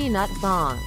peanut bong.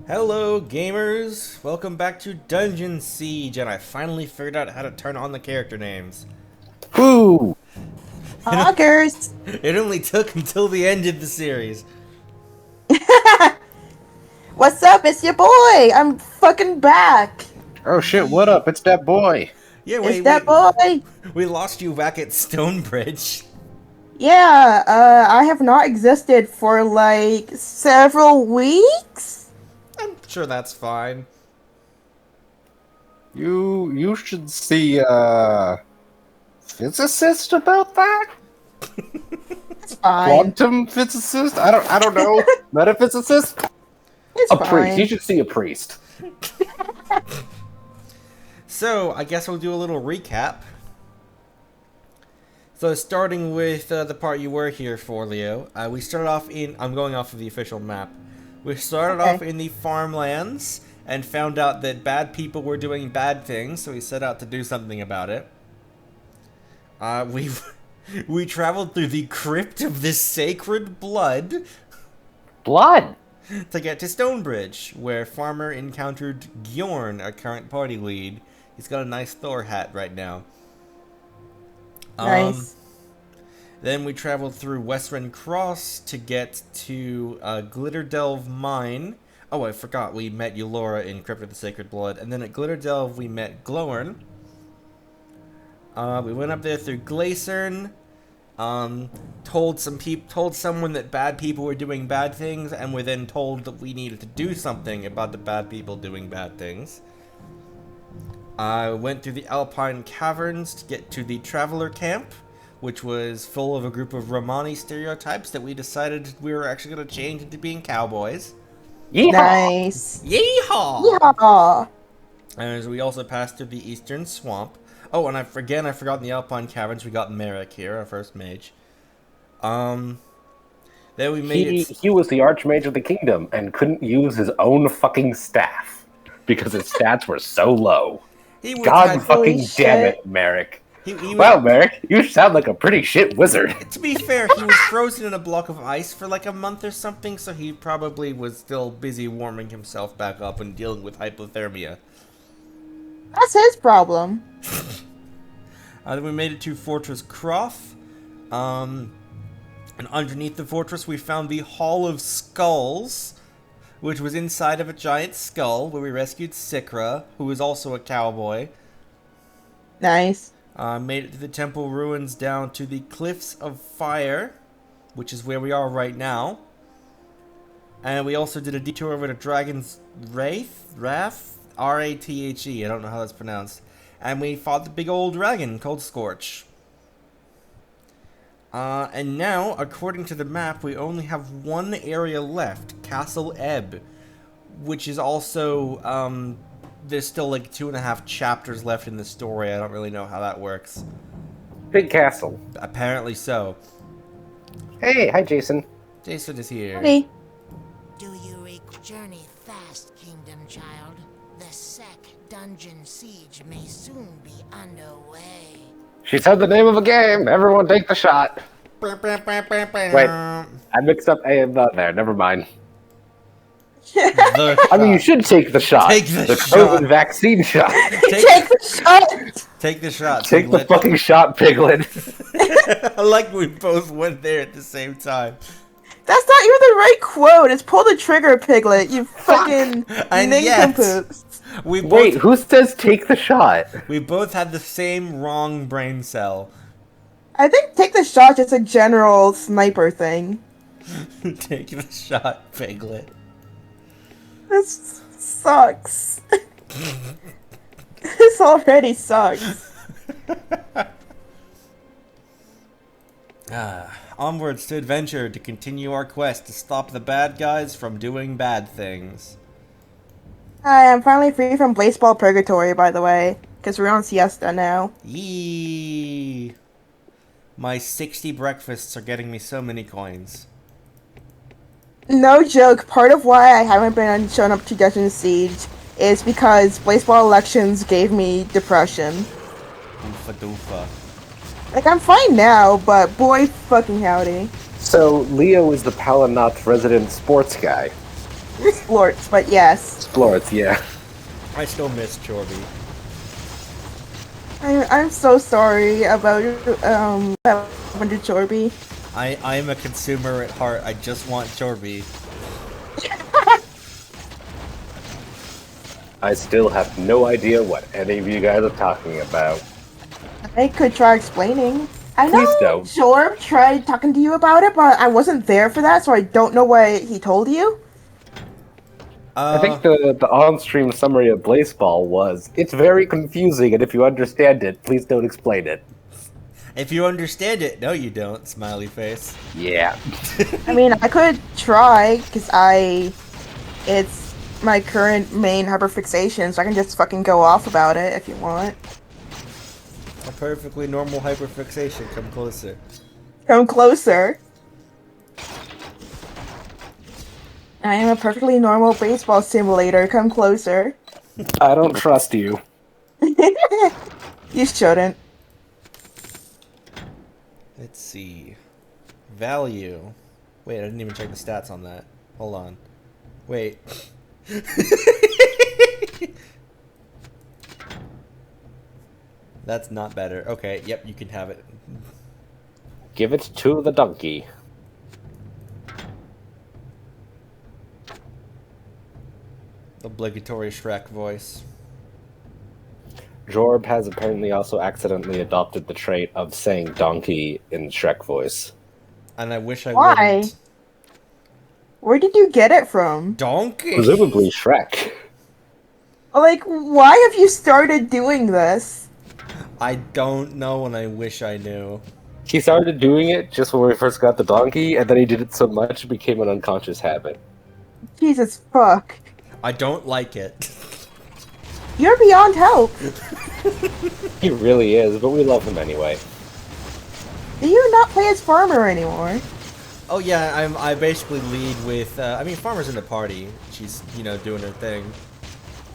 Hello gamers, welcome back to Dungeon Siege, and I finally figured out how to turn on the character names. Woo! Hoggers! It only took until the end of the series. What's up? It's your boy! I'm fucking back! Oh shit, what up? It's that boy. Yeah, It's that boy! we lost you back at Stonebridge. Yeah, I have not existed for like several weeks? I'm sure that's fine. You should see physicist about that? It's fine. Quantum physicist? I don't know. Metaphysicist? It's A fine. priest. You should see a priest. So, I guess we'll do a little recap. So, starting with the part you were here for, Leo, we started off in... I'm going off of the official map. We started off in the farmlands and found out that bad people were doing bad things, so we set out to do something about it. We traveled through the crypt of the sacred blood Blood! to get to Stonebridge, where Farmer encountered Bjorn, our current party lead. He's got a nice Thor hat right now. Nice. Then we traveled through Western Cross to get to Glitterdelve Mine. Oh, I forgot, we met Eulora in Crypt of the Sacred Blood. And then at Glitterdelve we met Glowern. We went up there through Glacern. Told someone that bad people were doing bad things, and were then told that we needed to do something about the bad people doing bad things. I went through the Alpine Caverns to get to the Traveler Camp, which was full of a group of Romani stereotypes that we decided we were actually going to change into being cowboys. Yeehaw! Nice. Yeehaw! Yeah. And we also passed through the Eastern Swamp. Oh, and I forgot in the Alpine Caverns we got Merrick here, our first mage. Then we made He was the Archmage of the Kingdom and couldn't use his own fucking staff. because his stats were so low. He was God had- fucking Holy damn shit. it, Merrick. he Wow, Merrick, you sound like a pretty shit wizard. To be fair, he was frozen in a block of ice for like a month or something, so he probably was still busy warming himself back up and dealing with hypothermia. That's his problem. Then we made it to Fortress Croft. And underneath the fortress, we found the Hall of Skulls, which was inside of a giant skull, where we rescued Sikra, who was also a cowboy. Nice. Made it to the temple ruins down to the Cliffs of Fire, which is where we are right now. And we also did a detour over to Dragon's Wrath? R-A-T-H-E, I don't know how that's pronounced. And we fought the big old dragon called Scorch. And now, according to the map, we only have one area left, Castle Ebb, which is also, there's still like 2.5 chapters left in the story. I don't really know how that works. Big castle. Apparently so. Hey, hi, Jason. Jason is here. Hey. Do you journey fast, Kingdom Child? The Sec Dungeon Siege may soon be underway. She said the name of a game. Everyone take the shot. Wait, I mixed up A and the there. Never mind. I mean, you should take the shot. Take the COVID shot. vaccine shot. Take the shot! Take the shot. Take the Piglet. fucking shot, Piglet. I like we both went there at the same time. That's not even the right quote. It's pull the trigger, Piglet. You fucking And yet- nincompoops. We both, Wait, who says take the shot? we both had the same wrong brain cell. I think take the shot is a general sniper thing. Take the shot, Piglet. This sucks. This already sucks. Onwards to adventure to continue our quest to stop the bad guys from doing bad things. Hi, I'm finally free from baseball purgatory, by the way, because we're on siesta now. Yee! My 60 breakfasts are getting me so many coins. No joke, part of why I haven't been showing up to Dungeon Siege is because baseball elections gave me depression. Oofa doofa. Like, I'm fine now, but boy fucking howdy. So, Leo is the Palanot resident sports guy. Sports, but yes. Sports, yeah. I still miss Jorby. I'm so sorry about what happened to Jorby. I'm a consumer at heart. I just want Jorby. I still have no idea what any of you guys are talking about. I could try explaining. I Please know don't. Jorb tried talking to you about it, but I wasn't there for that, so I don't know what he told you. I think the on-stream summary of Blaseball was, it's very confusing, and if you understand it, please don't explain it. If you understand it, no you don't, smiley face. Yeah. I mean, I could try, because it's my current main hyperfixation, so I can just fucking go off about it if you want. A perfectly normal hyperfixation, come closer. Come closer. I am a perfectly normal baseball simulator, come closer. I don't trust you. You shouldn't. Let's see. Value. Wait, I didn't even check the stats on that. Hold on. Wait. That's not better. Okay, yep, you can have it. Give it to the donkey. Obligatory Shrek voice. Jorb has apparently also accidentally adopted the trait of saying donkey in Shrek voice. And I wish I Why? wouldn't. Where did you get it from? Donkey! Presumably Shrek. Like, why have you started doing this? I don't know and I wish I knew. He started doing it just when we first got the donkey, and then he did it so much it became an unconscious habit. Jesus fuck. I don't like it. You're beyond help. He really is, but we love him anyway. Do you not play as farmer anymore? Oh yeah, I basically lead with, I mean, Farmer's in the party. She's, you know, doing her thing.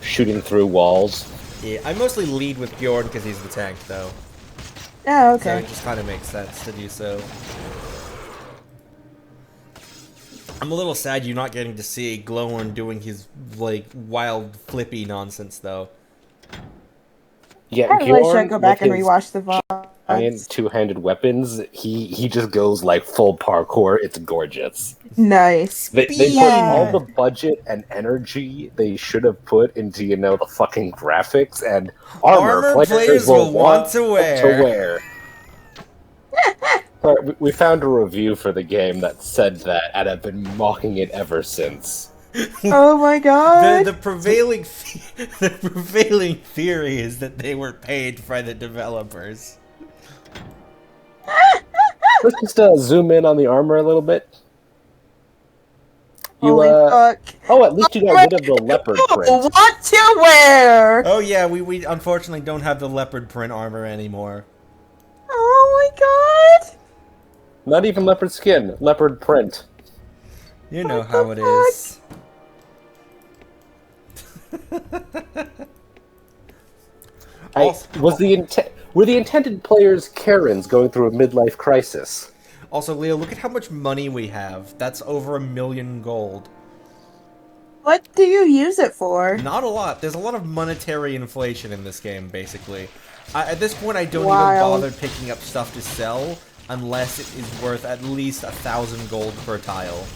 shooting through walls. Yeah, I mostly lead with Bjorn because he's the tank, though. Oh, So okay. it just kind of makes sense to do so. I'm a little sad you're not getting to see Glowworm doing his, like, wild, flippy nonsense, though. Yeah, I really Bjorn, should go back and with his rewatch the giant VODs. two-handed weapons, he just goes like full parkour. It's gorgeous. Nice. They put all Yeah. the budget and energy they should have put into, the fucking graphics and armor players will want to wear. Sorry, we found a review for the game that said that, and I've been mocking it ever since. Oh my god. The prevailing the prevailing theory is that they were paid by the developers. Let's just zoom in on the armor a little bit. Holy fuck. Oh, at least you got rid of the leopard print. Want to wear. Oh yeah, we unfortunately don't have the leopard print armor anymore. Oh my god. Not even leopard skin, leopard print. You know What how the it fuck? is. Were the intended players Karens going through a midlife crisis? Also, Leo, look at how much money we have. That's over 1 million gold. What do you use it for? Not a lot. There's a lot of monetary inflation in this game, basically. At this point, I don't even Wild. bother picking up stuff to sell unless it is worth at least 1,000 gold per tile.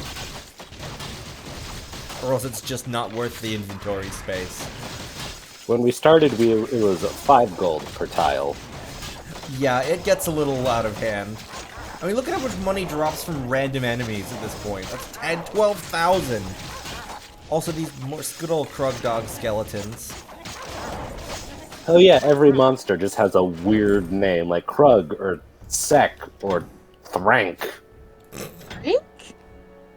Or else it's just not worth the inventory space. When we started, it was 5 gold per tile. Yeah, it gets a little out of hand. I mean, look at how much money drops from random enemies at this point. That's 10, 12,000. Also, these good old Krug Dog skeletons. Oh yeah, every monster just has a weird name, like Krug, or Sek, or Thrank. Ink?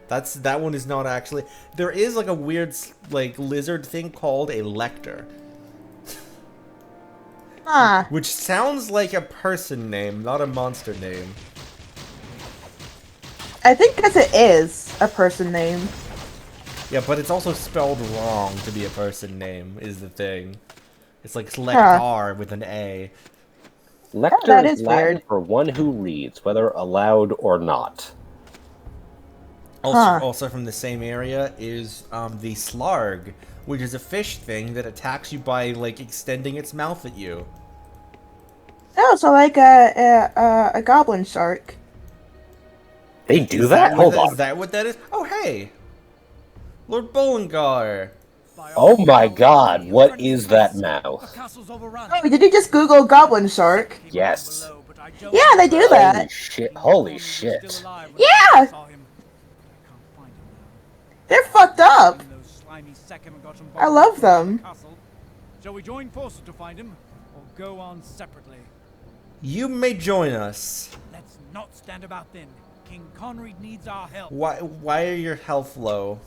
That one is not actually... There is, like, a weird, like, lizard thing called a Lector. Huh. Which sounds like a person name, not a monster name. I think because it is a person name. Yeah, but it's also spelled wrong to be a person name, is the thing. It's like Lectar with an A. Lector that is is Latin weird. for one who reads, whether aloud or not. Also from the same area is the Slarg, which is a fish thing that attacks you by, like, extending its mouth at you. Oh, so like a goblin shark. They do that? Hold on. Is that what that is? Oh, hey! Lord Bollingar! Oh my god, what is that mouth? Oh, did you just Google goblin shark? Yes. Yeah, they do that. Holy shit. Yeah! They're fucked up. I love them. Shall we join forces to find him, or go on separately? You may join us. Let's not stand about then. King Conrad needs our help. Why are your health low?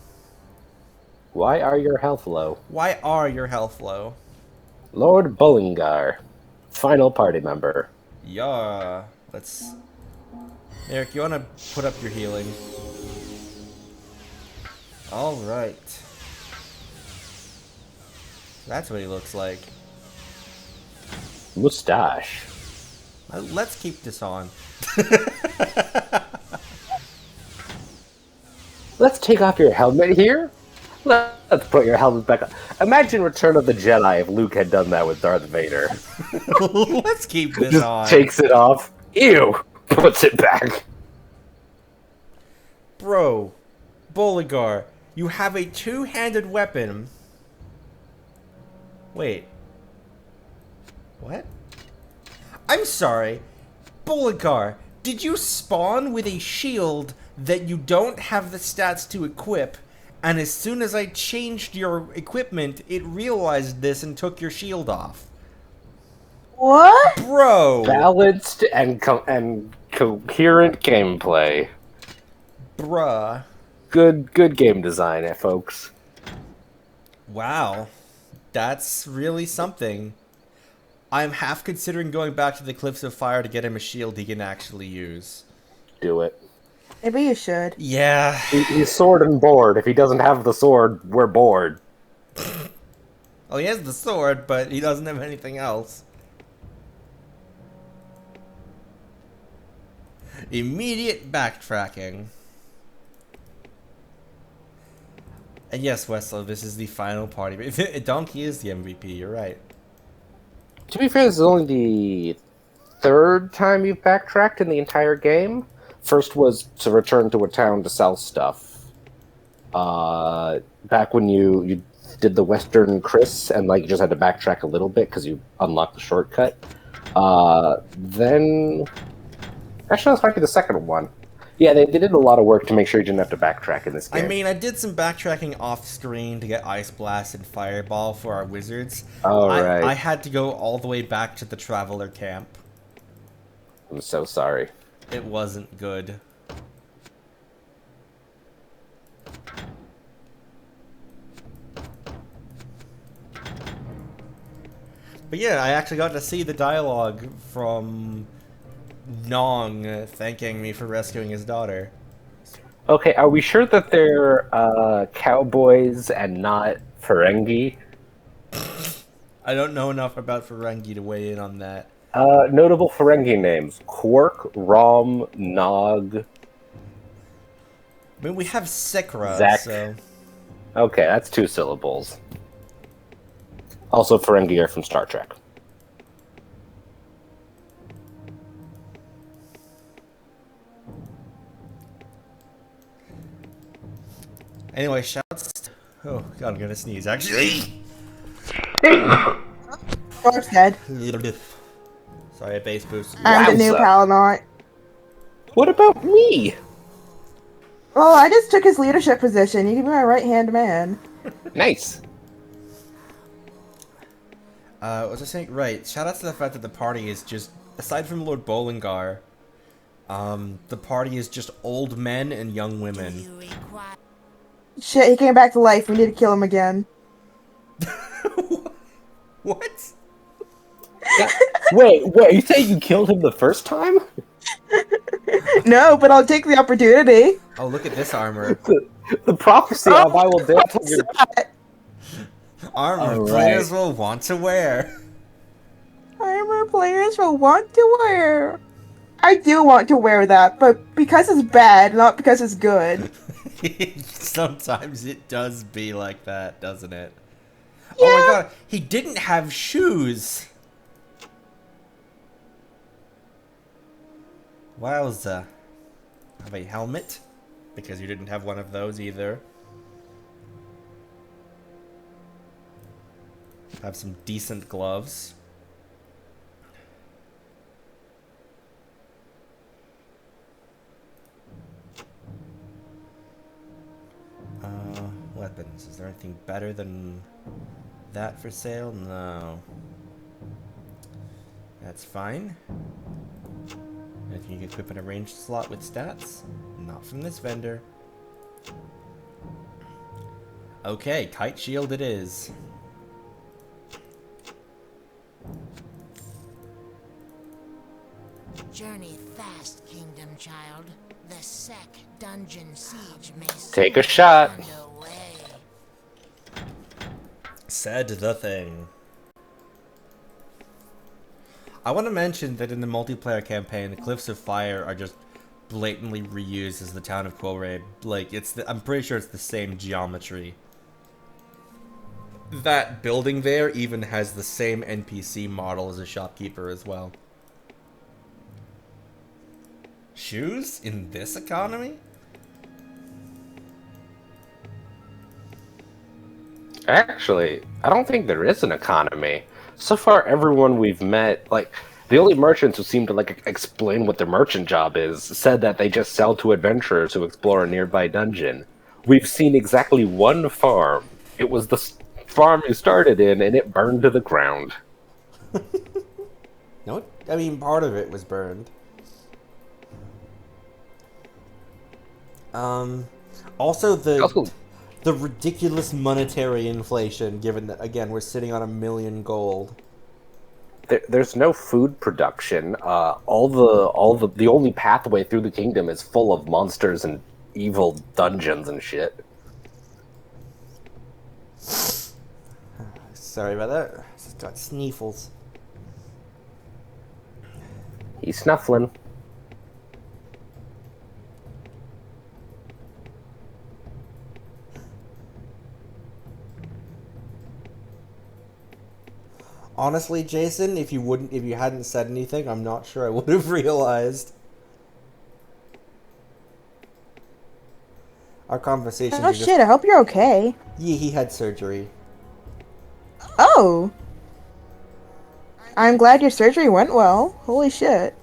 Why are your health low? Why are your health low? Lord Bollingar, final party member. Yeah. Let's... Eric, you wanna put up your healing? Alright. That's what he looks like. Mustache. Let's keep this on. Let's take off your helmet here. Let's put your helmet back on. Imagine Return of the Jedi if Luke had done that with Darth Vader. Let's keep this Just on. takes it off. Ew. Puts it back. Bro, Bolligar, you have a two-handed weapon. Wait. What? I'm sorry. Bolligar, did you spawn with a shield that you don't have the stats to equip, and as soon as I changed your equipment, it realized this and took your shield off? What? Bro! Balanced and coherent gameplay. Bruh. Good game design, folks. Wow. That's really something. I'm half considering going back to the Cliffs of Fire to get him a shield he can actually use. Do it. Maybe you should. Yeah. He's sword and board. If he doesn't have the sword, we're bored. Well, he has the sword, but he doesn't have anything else. Immediate backtracking. And yes, Westlow, this is the final party. Donkey is the MVP, you're right. To be fair, this is only the third time you've backtracked in the entire game. First was to return to a town to sell stuff. Back when you did the Western Chris and like you just had to backtrack a little bit because you unlocked the shortcut. Then actually, that's probably the second one. Yeah, they did a lot of work to make sure you didn't have to backtrack in this game. I mean, I did some backtracking off screen to get Ice Blast and Fireball for our wizards. Oh, right. I had to go all the way back to the Traveler camp. I'm so sorry. It wasn't good. But yeah, I actually got to see the dialogue from Nong thanking me for rescuing his daughter. Okay, are we sure that they're cowboys and not Ferengi? I don't know enough about Ferengi to weigh in on that. Notable Ferengi names: Quark, Rom, Nog. I mean, we have Sekra, Zek. so... Okay, that's 2 syllables. Also, Ferengi are from Star Trek. Anyway, shouts... Oh, God, I'm gonna sneeze, actually! Jor's dead. Sorry, a bass boost. I'm the new Wowza. Paladin. What about me? Well, I just took his leadership position. You can be my right-hand man. Nice. What was I saying? Right, shout out to the fact that the party is just... Aside from Lord Bollingar, the party is just old men and young Do women. you require... Shit, he came back to life. We need to kill him again. What? Wait, you say you killed him the first time? No, but I'll take the opportunity. Oh, look at this armor. The prophecy of I will dance on your... Armor All right. players will want to wear. Armor players will want to wear. I do want to wear that, but because it's bad, not because it's good. Sometimes it does be like that, doesn't it? Oh my god, he didn't have shoes! Wowza. Have a helmet? Because you didn't have one of those either. Have some decent gloves. Weapons. Is there anything better than that for sale? No. That's fine. Anything you can equip in a ranged slot with stats? Not from this vendor. Okay, kite shield it is. Journey fast, Kingdom Child. The Sec dungeon siege may Take a soon be shot. underway. Said the thing. I want to mention that in the multiplayer campaign, the Cliffs of Fire are just blatantly reused as the town of Quillraid. Like, I'm pretty sure it's the same geometry. That building there even has the same NPC model as a shopkeeper as well. Shoes in this economy? Actually, I don't think there is an economy. So far, everyone we've met, like, the only merchants who seem to, like, explain what their merchant job is, said that they just sell to adventurers who explore a nearby dungeon. We've seen exactly one farm. It was the farm you started in, and it burned to the ground. No, I mean, part of it was burned. Also the ridiculous monetary inflation, given that, again, we're sitting on 1 million gold. There's no food production. The only pathway through the kingdom is full of monsters and evil dungeons and shit. So Sorry about that. Just got sneefles. He's snuffling. Honestly, Jason, if you hadn't said anything, I'm not sure I would have realized. Our conversations Oh are just... shit, I hope you're okay. Yeah, he had surgery. Oh! I'm glad your surgery went well. Holy shit.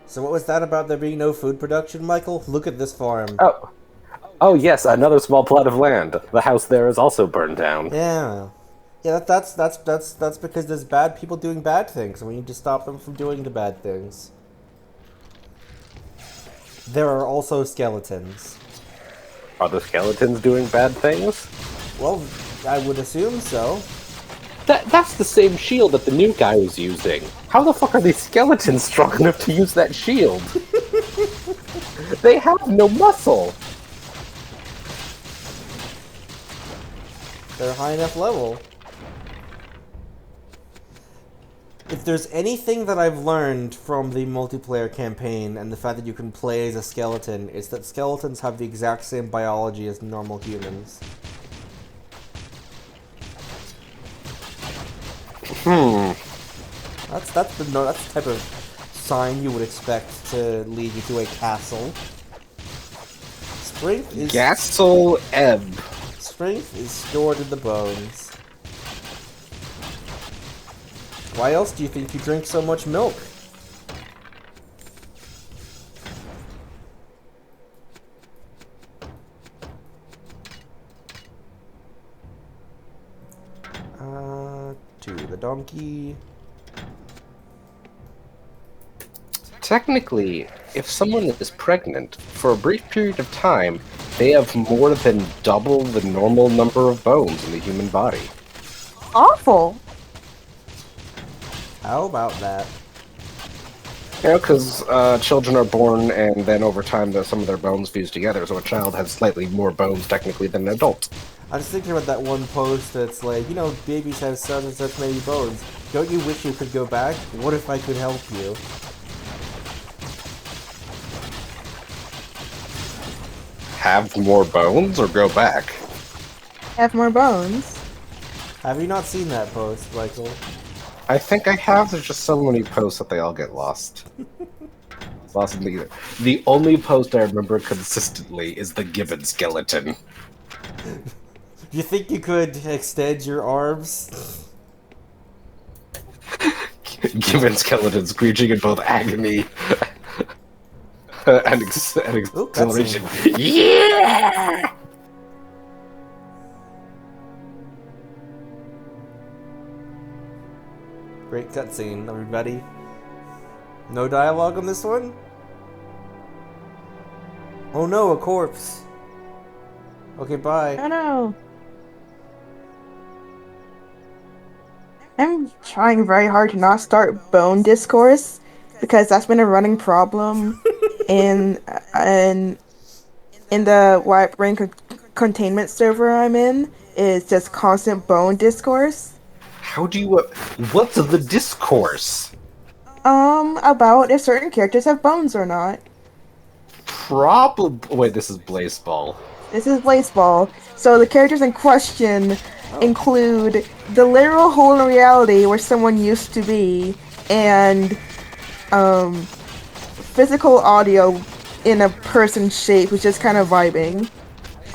So what was that about there being no food production, Michael? Look at this farm. Oh yes, another small plot of land. The house there is also burned down. Yeah. Yeah, that's because there's bad people doing bad things, and we need to stop them from doing the bad things. There are also skeletons. Are the skeletons doing bad things? Well, I would assume so. That's the same shield that the new guy was using. How the fuck are these skeletons strong enough to use that shield? They have no muscle. They're high enough level. If there's anything that I've learned from the multiplayer campaign and the fact that you can play as a skeleton, it's that skeletons have the exact same biology as normal humans. That's the type of sign you would expect to lead you to a castle. Strength is Gasol Ebb. Strength is stored in the bones. Why else do you think you drink so much milk? To the donkey. Technically, if someone is pregnant, for a brief period of time, they have more than double the normal number of bones in the human body. Awful! How about that? You know, because children are born and then over time some of their bones fuse together, so a child has slightly more bones technically than an adult. I was thinking about that one post that's like, you know, babies have such and such many bones. Don't you wish you could go back? What if I could help you? Have more bones or go back? Have more bones. Have you not seen that post, Michael? I think I have. There's just so many posts that they all get lost. Lost in the only post I remember consistently is the gibbon skeleton. You think you could extend your arms? Gibbon skeleton screeching in both agony and exhilaration. Yeah! Great cutscene, everybody. No dialogue on this one? Oh no, a corpse. Okay, bye. I know. I'm trying very hard to not start bone discourse because that's been a running problem in the White Brain containment server I'm in. Is just constant bone discourse. How do you... what's the discourse? About if certain characters have bones or not. Probably... Wait, this is Blazeball. This is Blazeball. So the characters in question include the literal hole in reality where someone used to be, and physical audio in a person's shape, which is kind of vibing.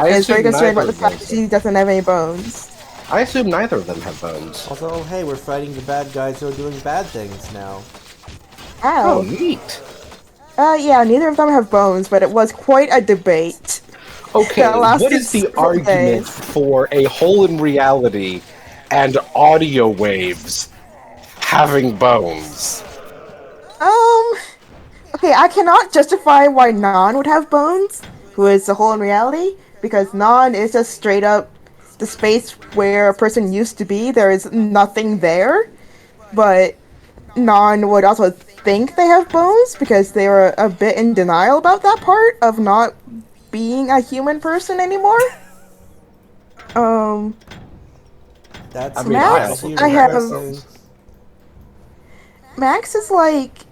And is very concerned about the fact that she doesn't have any bones. I assume neither of them have bones. Also, oh hey, we're fighting the bad guys who are doing bad things now. Oh, Ow. neat. Yeah, neither of them have bones, but it was quite a debate. Okay, That what lasted is the several argument days. for a hole in reality and audio waves having bones? Okay, I cannot justify why Non would have bones, who is the hole in reality, because Non is just straight up the space where a person used to be. There is nothing there, but Non would also think they have bones because they were a bit in denial about that part of not being a human person anymore. That's I mean, not I a also human I have- person. Max is like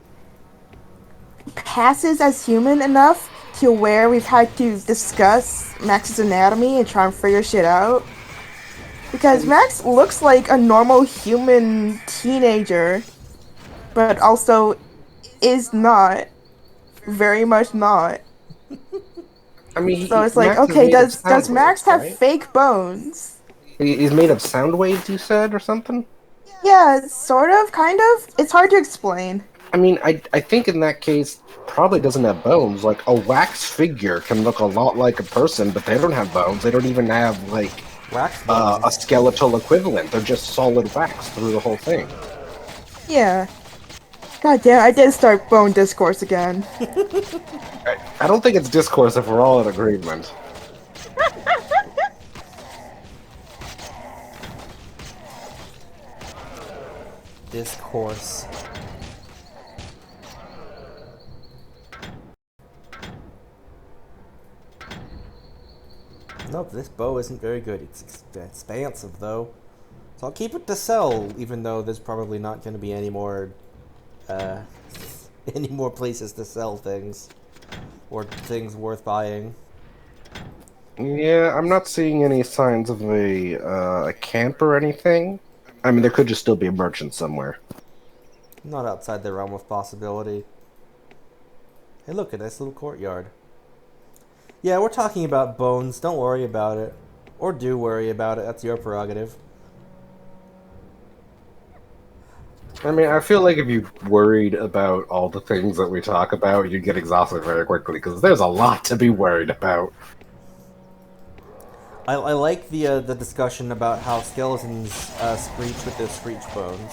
passes as human enough to where we've had to discuss Max's anatomy and try and figure shit out. Because Max looks like a normal human teenager, but also is not. Very much not. I mean, So it's like, Max is okay, made of does sound Max waves, have right? fake bones? He's made of sound waves, you said, or something? Yeah, sort of, kind of. It's hard to explain. I mean, I think in that case, probably doesn't have bones. Like, a wax figure can look a lot like a person, but they don't have bones. They don't even have, like, Wax a bones. skeletal equivalent. They're just solid wax through the whole thing. Yeah. God damn, I did start bone discourse again. I don't think it's discourse if we're all in agreement. Discourse. Nope, this bow isn't very good. It's expansive, though. So I'll keep it to sell, even though there's probably not going to be any more places to sell things. Or things worth buying. Yeah, I'm not seeing any signs of a camp or anything. I mean, there could just still be a merchant somewhere. Not outside the realm of possibility. Hey, look, a nice little courtyard. Yeah, we're talking about bones. Don't worry about it. Or do worry about it. That's your prerogative. I mean, I feel like if you worried about all the things that we talk about, you'd get exhausted very quickly, because there's a lot to be worried about. I like the discussion about how skeletons screech with their screech bones.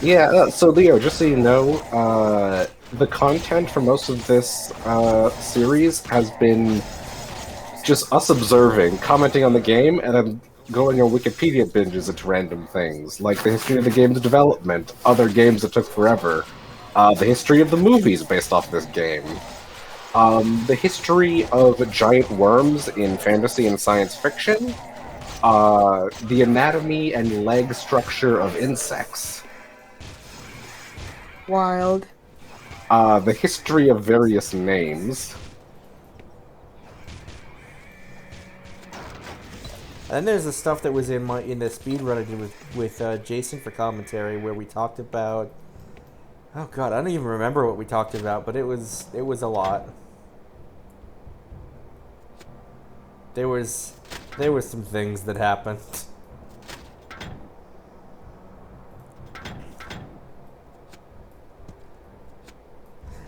Yeah, so Leo, just so you know, the content for most of this series has been just us observing, commenting on the game, and then going on Wikipedia binges into random things, like the history of the game's development, other games that took forever, the history of the movies based off this game, the history of giant worms in fantasy and science fiction, the anatomy and leg structure of insects, Wild. the history of various names. And then there's the stuff that was in the speedrun I did with Jason for commentary, where we talked about. Oh god, I don't even remember what we talked about, but it was a lot. There was some things that happened.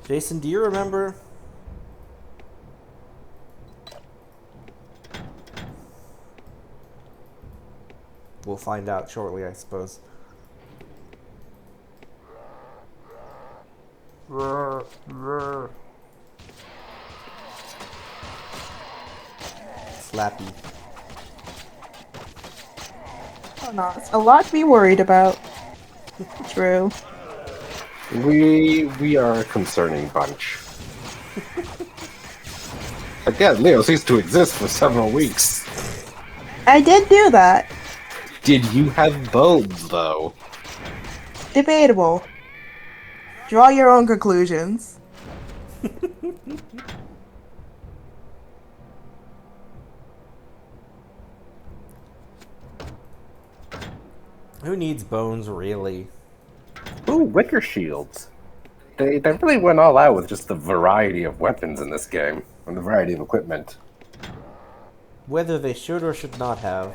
Jason, do you remember? We'll find out shortly, I suppose. Slappy. Oh no, it's a lot to be worried about. True. We are a concerning bunch. Again, Leo ceased to exist for several weeks. I did do that. Did you have bones, though? Debatable. Draw your own conclusions. Who needs bones, really? Ooh, wicker shields. They really went all out with just the variety of weapons in this game, and the variety of equipment. Whether they should or should not have.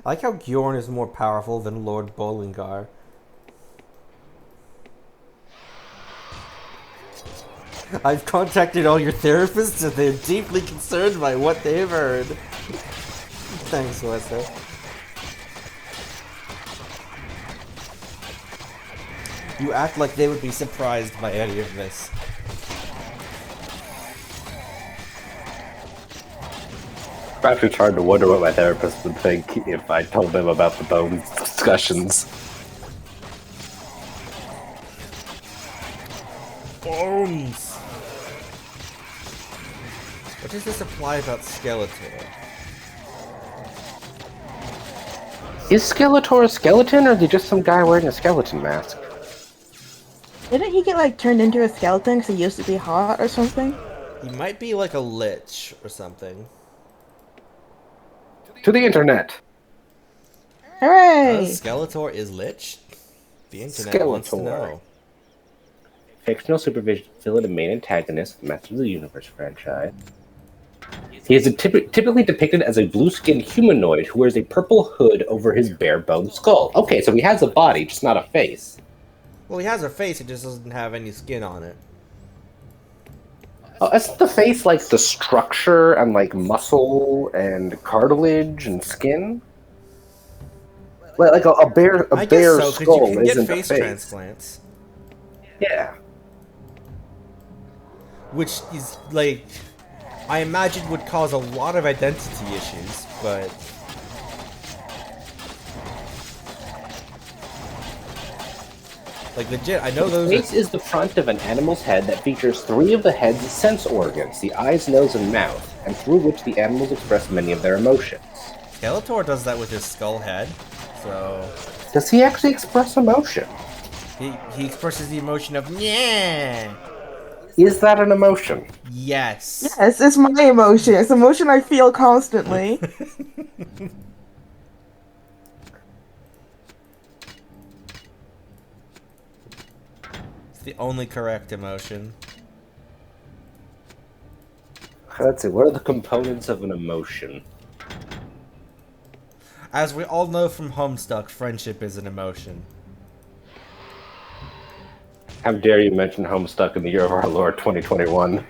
I like how Gjorn is more powerful than Lord Bollingar. I've contacted all your therapists and they're deeply concerned by what they've heard. Thanks, Wessa. You act like they would be surprised by any of this. I'm actually trying to wonder what my therapist would think if I told him about the bones discussions. Bones! What does this apply about Skeletor? Is Skeletor a skeleton, or is he just some guy wearing a skeleton mask? Didn't he get like turned into a skeleton because he used to be hot or something? He might be like a lich or something. To the internet! Hooray! Skeletor is lich? The internet wants to Skeletor. know. Fictional supervision villain and main antagonist of the Masters of the Universe franchise. He is typically depicted as a blue-skinned humanoid who wears a purple hood over his bare-boned skull. Okay, so he has a body, just not a face. Well, he has a face, it just doesn't have any skin on it. Oh, isn't the face like the structure and like muscle and cartilage and skin? Well, like a bare I guess so, because skull you can get isn't face a face. transplants. Yeah. Which is, like, I imagine would cause a lot of identity issues, but... Like, legit, I know The those face are... is the front of an animal's head that features 3 of the head's sense organs, the eyes, nose, and mouth, and through which the animals express many of their emotions. Skeletor does that with his skull head, so... Does he actually express emotion? He expresses the emotion of yeah. Is that an emotion? Yes. Yes, it's my emotion. It's emotion I feel constantly. It's the only correct emotion. Let's see, what are the components of an emotion? As we all know from Homestuck, friendship is an emotion. How dare you mention Homestuck in the year of our Lord 2021?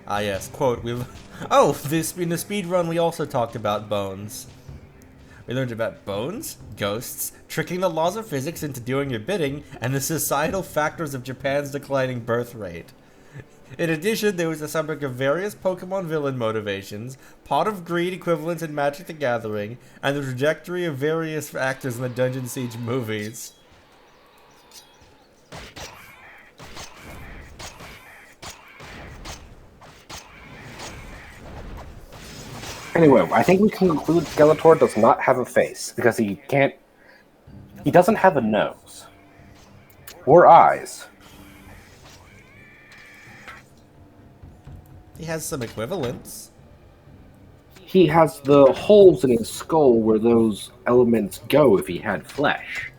Ah yes, quote, in the speed run we also talked about bones. We learned about bones, ghosts, tricking the laws of physics into doing your bidding, and the societal factors of Japan's declining birth rate. In addition, there was a subject of various Pokemon villain motivations, pot of greed equivalents in Magic the Gathering, and the trajectory of various actors in the Dungeon Siege movies. Anyway, I think we can conclude Skeletor does not have a face, because he doesn't have a nose. Or eyes. He has some equivalents. He has the holes in his skull where those elements go if he had flesh.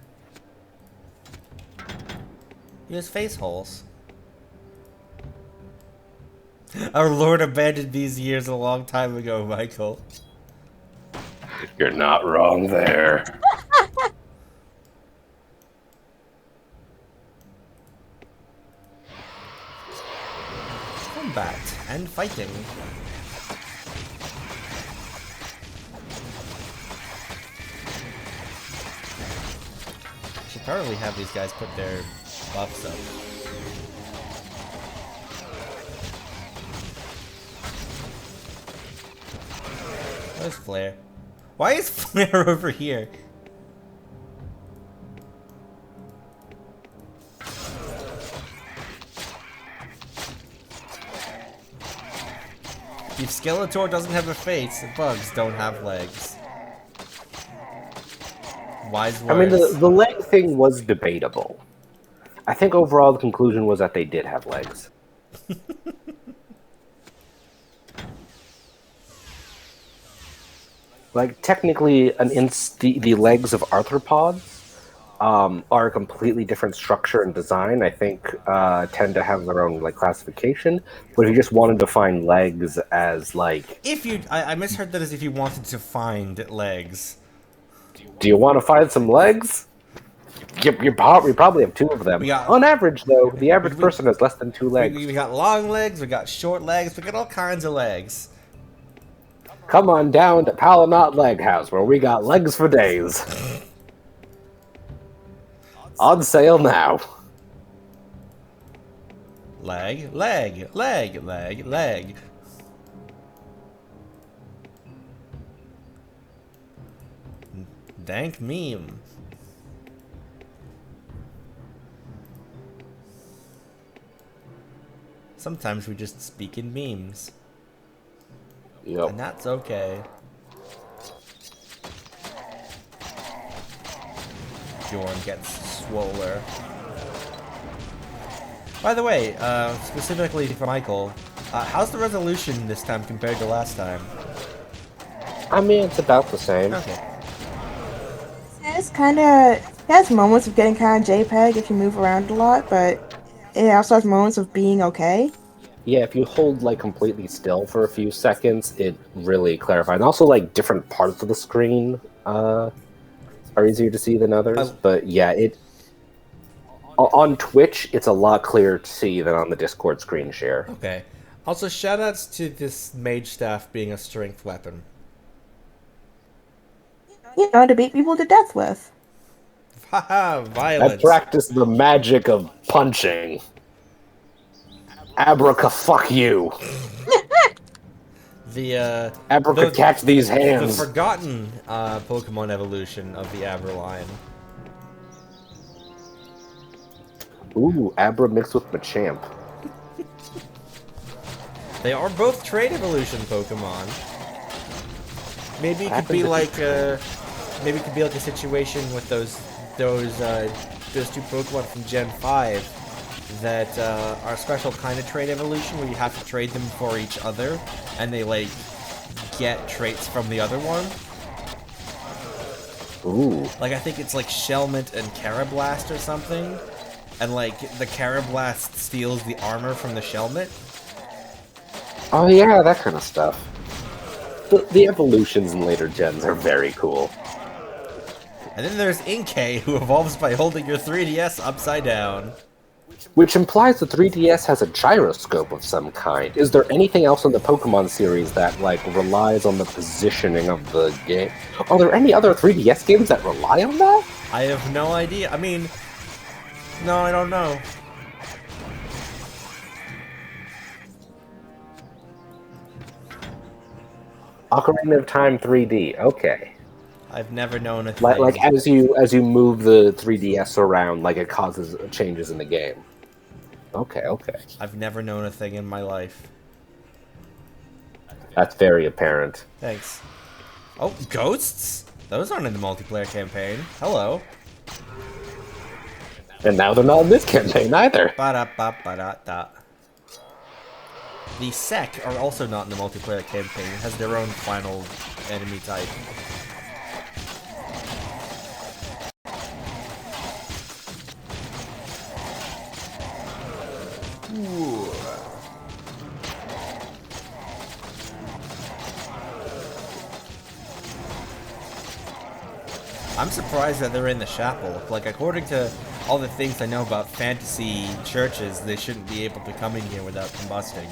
He has face holes. Our Lord abandoned these years a long time ago, Michael. You're not wrong there. Combat and fighting. Should probably have these guys put their buffs up. Where's Flare? Why is Flare over here? If Skeletor doesn't have a face, the bugs don't have legs. Wise words. I mean, the leg thing was debatable. I think overall the conclusion was that they did have legs. Like, technically, the legs of arthropods are a completely different structure and design. I think tend to have their own like classification. But if you just wanted to find legs as like, I misheard that as if you wanted to find legs. do you want to find some legs? You probably have 2 of them. On average, though, the average person has less than 2 legs. We got long legs, we got short legs, we got all kinds of legs. Come on down to Palinot Leg House, where we got legs for days. On sale now. Leg, leg, leg, leg, leg. Dank meme. Sometimes we just speak in memes. Yep. And that's okay. Jorb gets swoller. By the way, specifically for Michael, how's the resolution this time compared to last time? I mean, it's about the same. Okay. It's kind of, it has moments of getting kind of JPEG if you move around a lot, but it also has moments of being okay. Yeah, if you hold like completely still for a few seconds, it really clarifies. And also, like different parts of the screen are easier to see than others. But yeah, it on Twitch it's a lot clearer to see than on the Discord screen share. Okay. Also, shoutouts to this mage staff being a strength weapon. You know, to beat people to death with. Haha, I violence. practice the magic of punching. Abraca, fuck you. The Abraca, catch these the hands. forgotten Pokemon evolution of the Abraline. Ooh, Abra mixed with Machamp. They are both trait evolution Pokemon. Maybe it could be like a situation with those two Pokemon from Gen 5 that are a special kind of trait evolution where you have to trade them for each other, and they like get traits from the other one. Ooh. Like I think it's like Shelmet and Carablast or something, and like the Carablast steals the armor from the Shelmet. Oh yeah, that kind of stuff. The evolutions in later gens are very cool. And then there's Inkay, who evolves by holding your 3DS upside down. Which implies the 3DS has a gyroscope of some kind. Is there anything else in the Pokemon series that, like, relies on the positioning of the game? Are there any other 3DS games that rely on that? I have no idea. I mean, no, I don't know. Ocarina of Time 3D, okay. I've never known a thing. Like as you move the 3DS around, like it causes changes in the game. Okay. I've never known a thing in my life. That's very apparent. Thanks. Oh, ghosts? Those aren't in the multiplayer campaign. Hello. And now they're not in this campaign either. Ba-da-ba-ba-da-da. The Sek are also not in the multiplayer campaign. It has their own final enemy type. Ooh. I'm surprised that they're in the chapel. Like, according to all the things I know about fantasy churches, they shouldn't be able to come in here without combusting.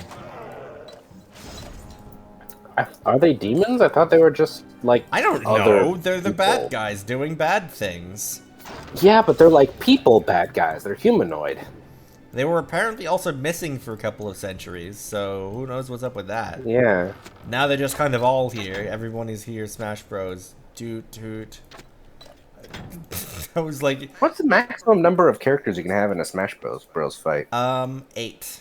Are they demons? I thought they were just, like, I don't know. They're the bad guys doing bad things. Yeah, but they're like people bad guys. They're humanoid. They were apparently also missing for a couple of centuries, so who knows what's up with that. Yeah. Now they're just kind of all here. Everyone is here, Smash Bros. Toot toot. I was like... What's the maximum number of characters you can have in a Smash Bros fight? 8.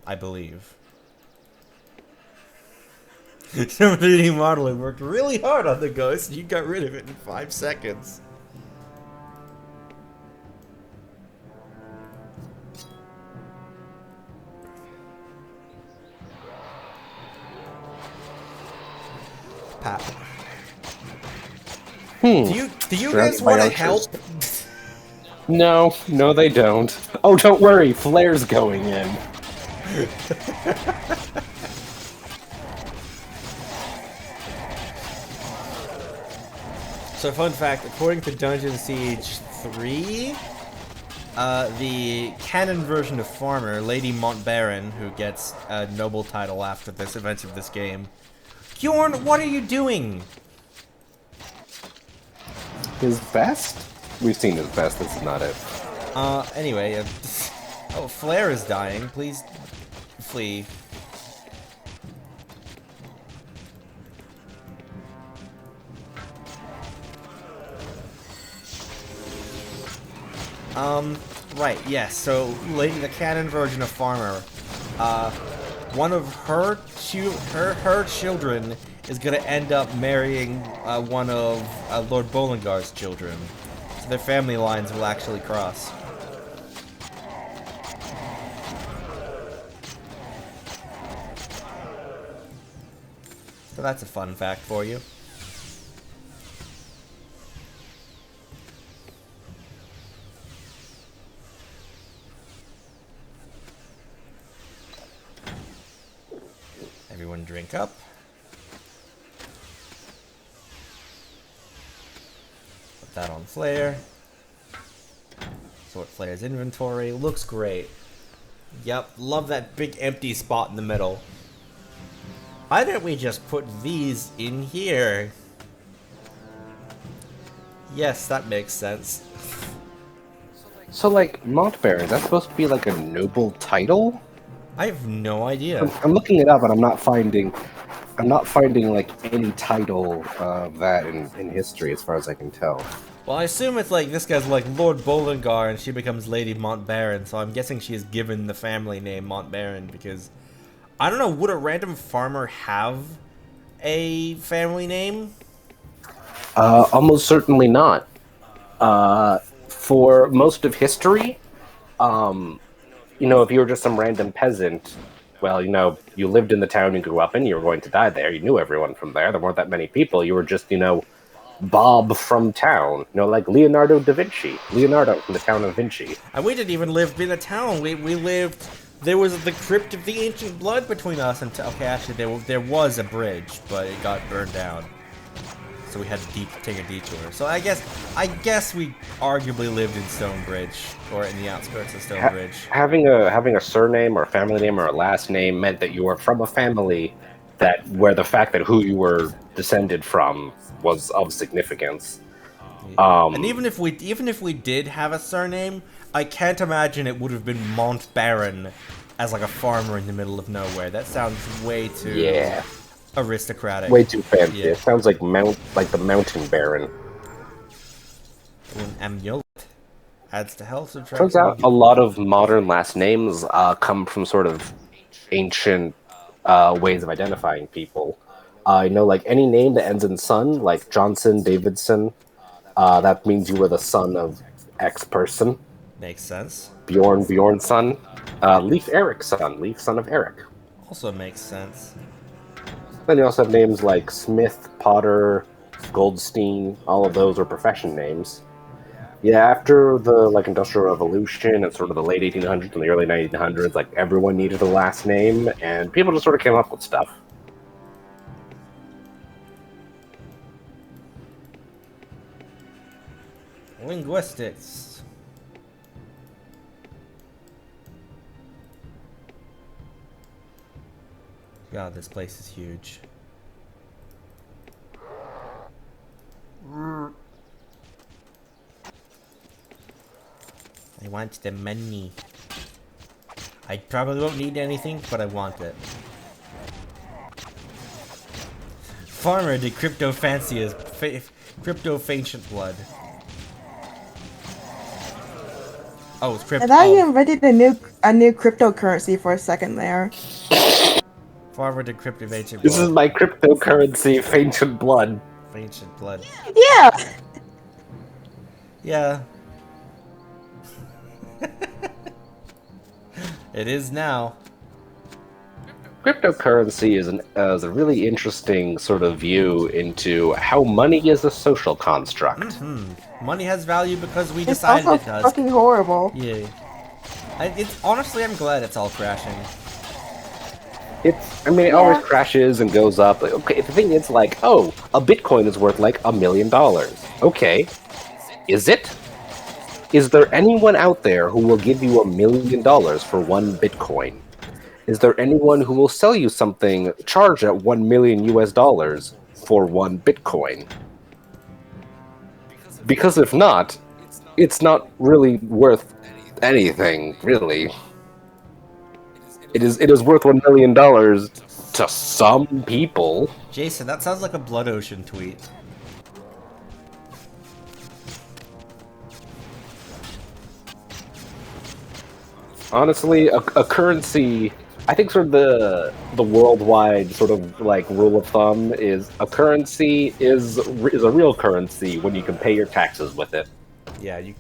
I believe. Some 3D modeling worked really hard on the ghost, and you got rid of it in 5 seconds. Pat. Do you guys want to help? No, they don't. Oh, don't worry, Flare's going in. So, fun fact, according to Dungeon Siege 3, the canon version of Farmer, Lady Montbaron, who gets a noble title after this event of this game. Bjorn, what are you doing? His best? We've seen his best, this is not it. Anyway, oh, Flare is dying. Please flee. Right, yes. So, Lady, the canon version of Farmer, one of her children is gonna end up marrying one of Lord Bollingar's children. So their family lines will actually cross. So that's a fun fact for you. Everyone drink up. Put that on Flare. Sort Flare's inventory. Looks great. Yep, love that big empty spot in the middle. Why didn't we just put these in here? Yes, that makes sense. So, like, Montbaron, is that supposed to be like a noble title? I have no idea. I'm looking it up, and I'm not finding like any title of that in history, as far as I can tell. Well, I assume it's like this guy's like Lord Bollingar, and she becomes Lady Montbaron. So I'm guessing she is given the family name Montbaron because I don't know. Would a random farmer have a family name? Almost certainly not. For most of history, if you were just some random peasant, well, you lived in the town you grew up in, you were going to die there, you knew everyone from there, there weren't that many people, you were just, Bob from town, like Leonardo da Vinci, Leonardo from the town of Vinci. And we didn't even live in a town, we lived, there was the crypt of the ancient blood between us, and okay, actually, there was a bridge, but it got burned down. So we had to take a detour. So I guess we arguably lived in Stonebridge, or in the outskirts of Stonebridge. Having a surname or a family name or a last name meant that you were from a family where the fact that who you were descended from was of significance. And even if we did have a surname, I can't imagine it would have been Montbaron as like a farmer in the middle of nowhere. That sounds way too aristocratic. Way too fancy. Yeah. It sounds like the Mountain Baron. An amulet adds to health subtraction. Turns out a lot of modern last names come from sort of ancient ways of identifying people. Like any name that ends in son, like Johnson, Davidson, that means you were the son of X person. Makes sense. Bjorn's son. Leif Eric's son. Leif, son of Eric. Also makes sense. Then you also have names like Smith, Potter, Goldstein. All of those are profession names. Yeah, after the Industrial Revolution and sort of the late 1800s and the early 1900s, everyone needed a last name, and people just sort of came up with stuff. Linguistics. God, this place is huge. I want the money. I probably won't need anything, but I want it. Farmer did crypto fancy as crypto fancient blood. Oh, it's crypto. I thought you invented a new cryptocurrency for a second there. Farmer did crypto fancient blood. This is my cryptocurrency, Fancient Blood. Fancient blood. Yeah! Yeah. It is now. Cryptocurrency is a really interesting sort of view into how money is a social construct. Mm-hmm. Money has value because we It's decided also it does. fucking horrible. Yeah. Honestly, I'm glad it's all crashing. It always crashes and goes up. Okay, the thing is, a Bitcoin is worth $1 million. Okay, is it? Is there anyone out there who will give you $1 million for one Bitcoin? Is there anyone who will sell you something charged at $1 million US for one Bitcoin? Because if not, it's not really worth anything, really. It is worth $1 million to some people. Jason, that sounds like a Blood Ocean tweet. Honestly, a currency. I think sort of the worldwide sort of like rule of thumb is a currency is a real currency when you can pay your taxes with it. Yeah, you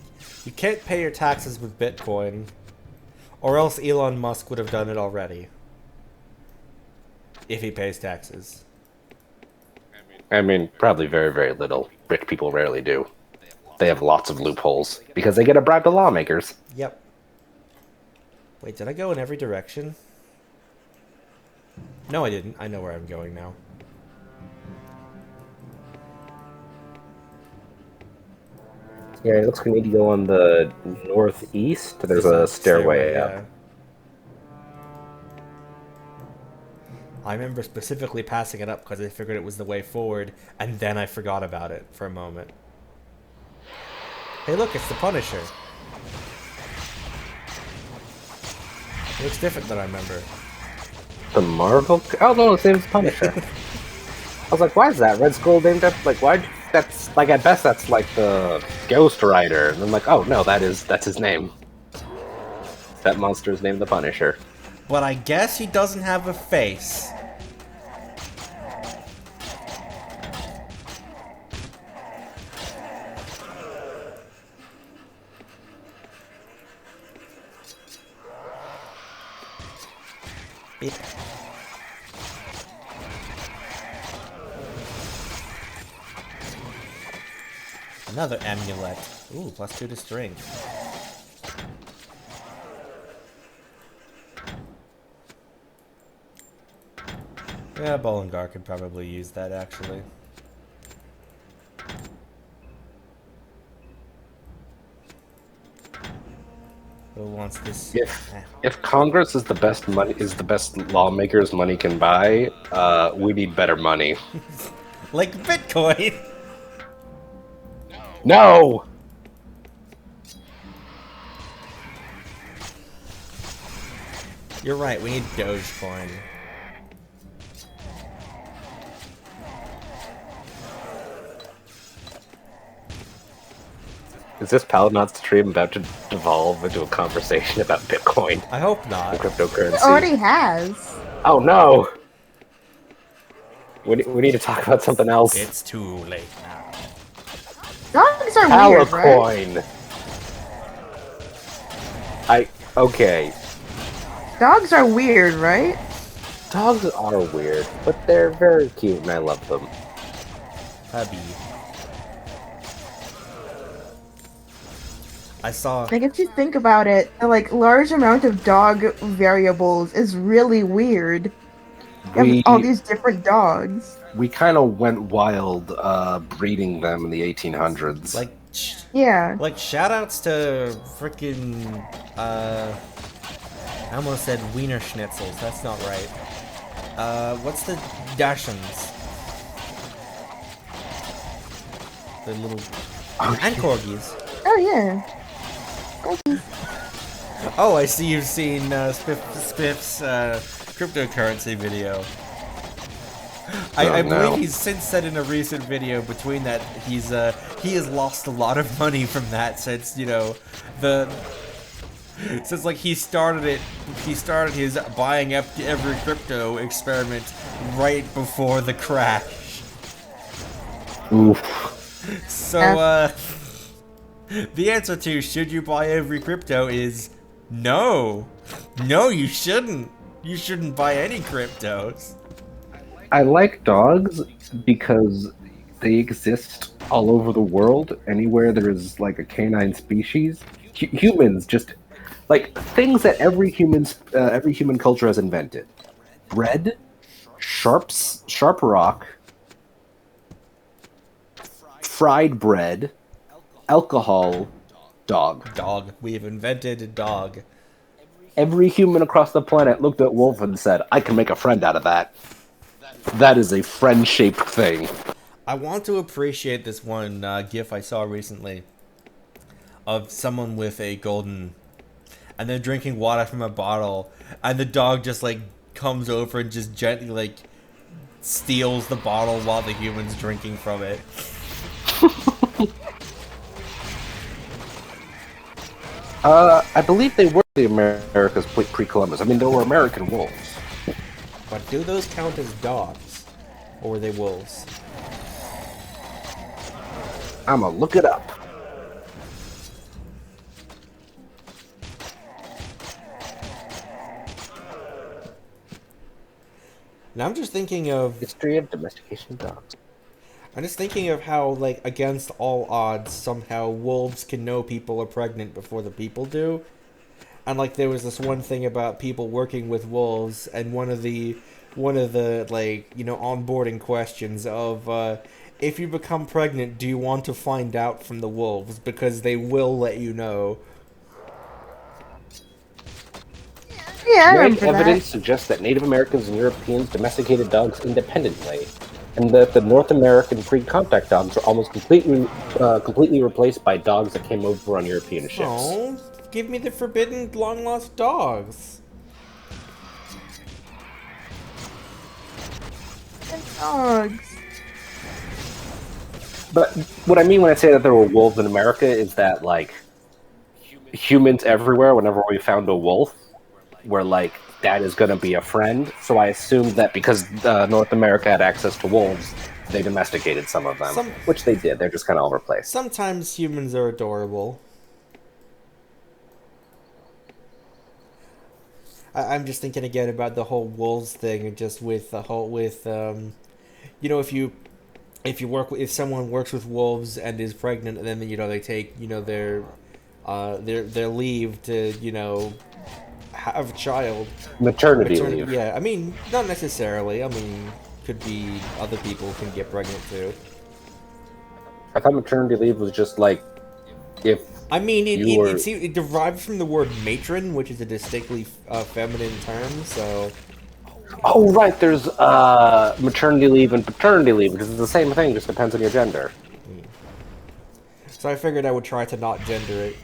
can't pay your taxes with Bitcoin, or else Elon Musk would have done it already. If he pays taxes. I mean, probably very, very little. Rich people rarely do. They have lots of loopholes because they get a bribe to lawmakers. Yep. Wait, did I go in every direction? No, I didn't. I know where I'm going now. Yeah, it looks like we need to go on the northeast. There's a stairway up. Yeah. I remember specifically passing it up because I figured it was the way forward, and then I forgot about it for a moment. Hey, look, it's the Punisher. It looks different than I remember. The Marvel? Oh no, it's named Punisher. I was like, why is that Red Skull named after? Like, why? That's like at best that's like the Ghost Rider, and I'm like, oh no, that's his name. That monster's named the Punisher. But I guess he doesn't have a face. Beep. Another amulet. Ooh, +2 to strength. Yeah, Bollingar could probably use that, actually. Who wants this? If Congress is the best lawmakers money can buy, we need better money. Like Bitcoin! No! You're right, we need Dogecoin. Is this Paladin's stream about to devolve into a conversation about Bitcoin I hope and not. cryptocurrency? It already has. Oh no! We need to talk about something else. It's too late now. Dogs are weird, right? Alicoin. Okay. Dogs are weird, right? Dogs are weird, but they're very cute and I love them. Hubby. I saw. Like, if you think about it, the, like, large amount of dog variables is really weird. You have all these different dogs. We kind of went wild breeding them in the 1800s. Like, Yeah. like shoutouts to freaking. I almost said Wiener Schnitzels. That's not right. What's the Dachshunds? The little. And corgis. Oh, yeah. Oh, I see you've seen Spiff's cryptocurrency video. I believe he's since said in a recent video between that he has lost a lot of money from that since, you know, since like he started his buying up every crypto experiment right before the crash. Oof. So the answer to should you buy every crypto is no. No, you shouldn't. You shouldn't buy any cryptos. I like dogs because they exist all over the world. Anywhere there is like a canine species, humans just like things that every human culture has invented: bread, sharp rock, fried bread, alcohol, dog. Dog. We have invented a dog. Every human across the planet looked at wolf and said, "I can make a friend out of that." That is a friend-shaped thing. I want to appreciate this one GIF I saw recently of someone with a golden, and they're drinking water from a bottle, and the dog just like comes over and just gently like steals the bottle while the human's drinking from it. I believe they were the Americas pre-Columbus. I mean, there were American wolves. But do those count as dogs? Or were they wolves? I'ma look it up. Now I'm just thinking of History of domestication of dogs. how, like, against all odds, somehow wolves can know people are pregnant before the people do. And, like, there was this one thing about people working with wolves, and one of the like, you know, onboarding questions of, if you become pregnant, do you want to find out from the wolves? Because they will let you know. Yeah, I Genetic remember evidence that. suggests that Native Americans and Europeans domesticated dogs independently, and that the North American pre-contact dogs were almost completely replaced by dogs that came over on European ships. Oh, give me the forbidden long-lost dogs. Dogs. But what I mean when I say that there were wolves in America is that, like, humans everywhere, whenever we found a wolf, were like, that is going to be a friend. So I assumed that because North America had access to wolves, they domesticated some of them, which they did. They're just kind of all replaced. Sometimes humans are adorable. I'm just thinking again about the whole wolves thing, and just with the whole you know, if someone works with wolves and is pregnant, and then, you know, they take, you know, their leave to, you know, have a child. Maternity leave. Yeah, I mean, not necessarily. I mean, could be other people can get pregnant too. I thought maternity leave was just like if I mean, you were... it derives from the word matron, which is a distinctly feminine term, so... Oh, right, there's maternity leave and paternity leave, because it's the same thing, just depends on your gender. So I figured I would try to not gender it.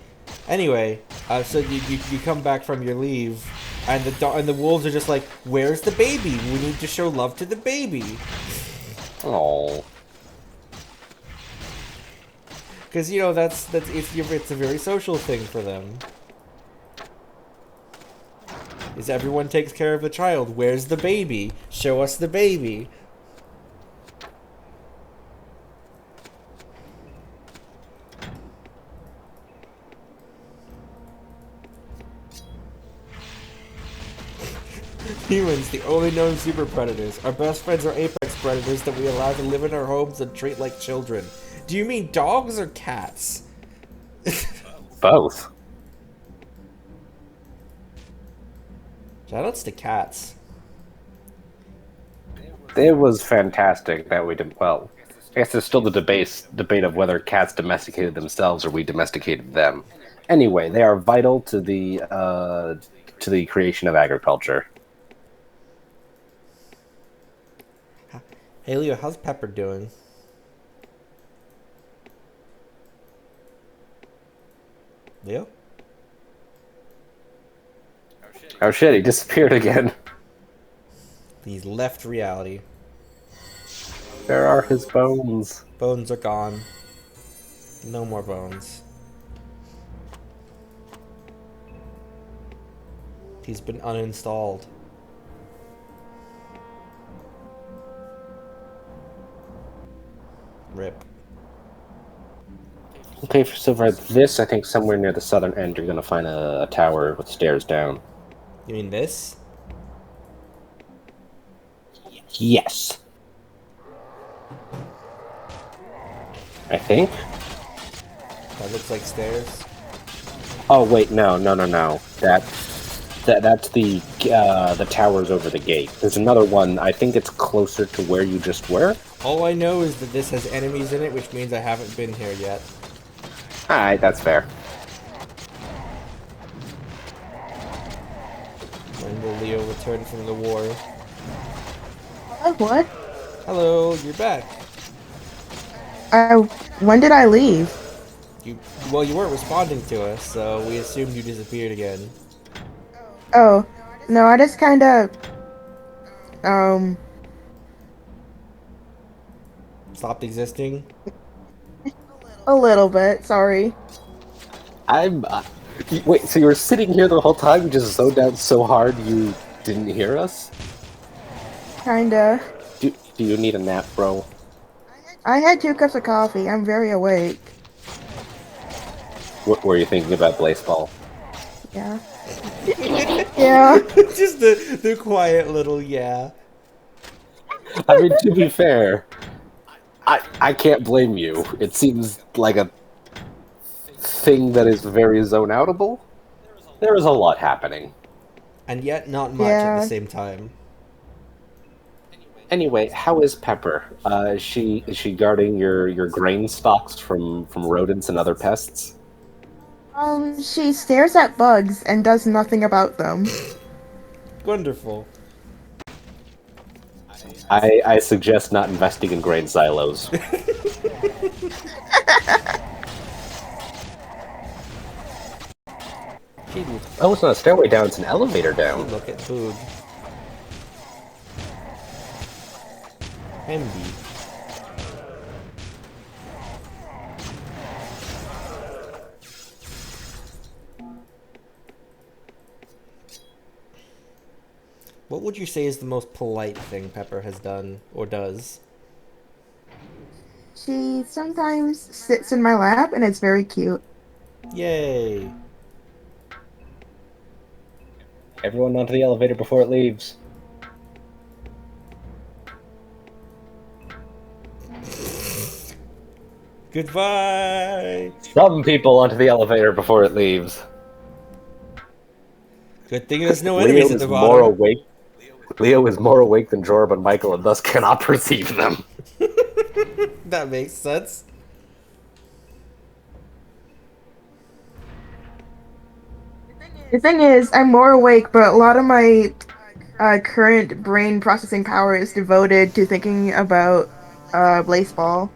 Anyway, so you come back from your leave, and the wolves are just like, where's the baby? We need to show love to the baby. Oh. Because, you know, it's a very social thing for them. Is everyone takes care of the child. Where's the baby? Show us the baby. Humans, the only known super predators. Our best friends are apex predators that we allow to live in our homes and treat like children. Do you mean dogs or cats? Both. Shoutouts to cats. It was fantastic that we did well. I guess there's still the debate of whether cats domesticated themselves or we domesticated them. Anyway, they are vital to the creation of agriculture. Hey Leo, how's Pepper doing? Leo? Oh shit, he disappeared again. He's left reality. There are his bones. Bones are gone. No more bones. He's been uninstalled. Rip. Okay, so for this, I think somewhere near the southern end, you're gonna find a tower with stairs down. You mean this? Yes. I think. That looks like stairs. Oh wait, no. That's the towers over the gate. There's another one. I think it's closer to where you just were. All I know is that this has enemies in it, which means I haven't been here yet. Alright, that's fair. When will Leo return from the war? What? Hello, you're back. When did I leave? Well, you weren't responding to us, so we assumed you disappeared again. Oh, no, I just kinda, Stopped existing? a little bit, sorry. I'm Wait, so you were sitting here the whole time, you just zoned out so hard you didn't hear us? Kinda. Do you need a nap, bro? I had 2 cups of coffee. I'm very awake. What were you thinking about baseball? Yeah. Yeah. Just the quiet little yeah. I mean, to be fair, I can't blame you. It seems like a thing that is very zone-outable. There is a lot happening. And yet not much at the Yeah. same time. Anyway, how is Pepper? Is she guarding your grain stocks from rodents and other pests? She stares at bugs and does nothing about them. Wonderful. I suggest not investing in grain silos. Oh, it's not a stairway down, it's an elevator down. Look at food. Envy. What would you say is the most polite thing Pepper has done or does? She sometimes sits in my lap and it's very cute. Yay! Everyone onto the elevator before it leaves. Goodbye! Some people onto the elevator before it leaves. Good thing there's no Leo enemies at is the more bottom. awake. Leo is more awake than Jorb and Michael, and thus cannot perceive them. That makes sense. The thing is, I'm more awake, but a lot of my current brain processing power is devoted to thinking about baseball.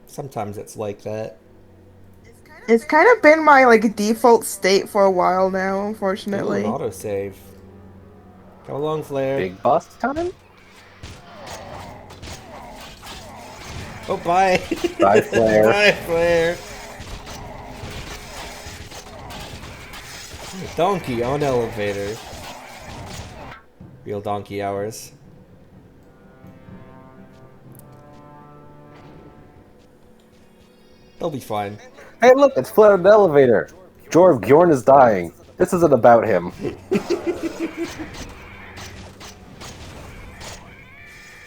Sometimes it's like that. It's kind of been my like default state for a while now, Ooh, an unfortunately. autosave. Come along, Flare. Big boss time? Oh, bye. Bye, Flare. Bye, Flare. Donkey on elevator. Real donkey hours. They'll be fine. Hey, look, it's Flare in the elevator. Jorb, Bjorn is dying. This isn't about him.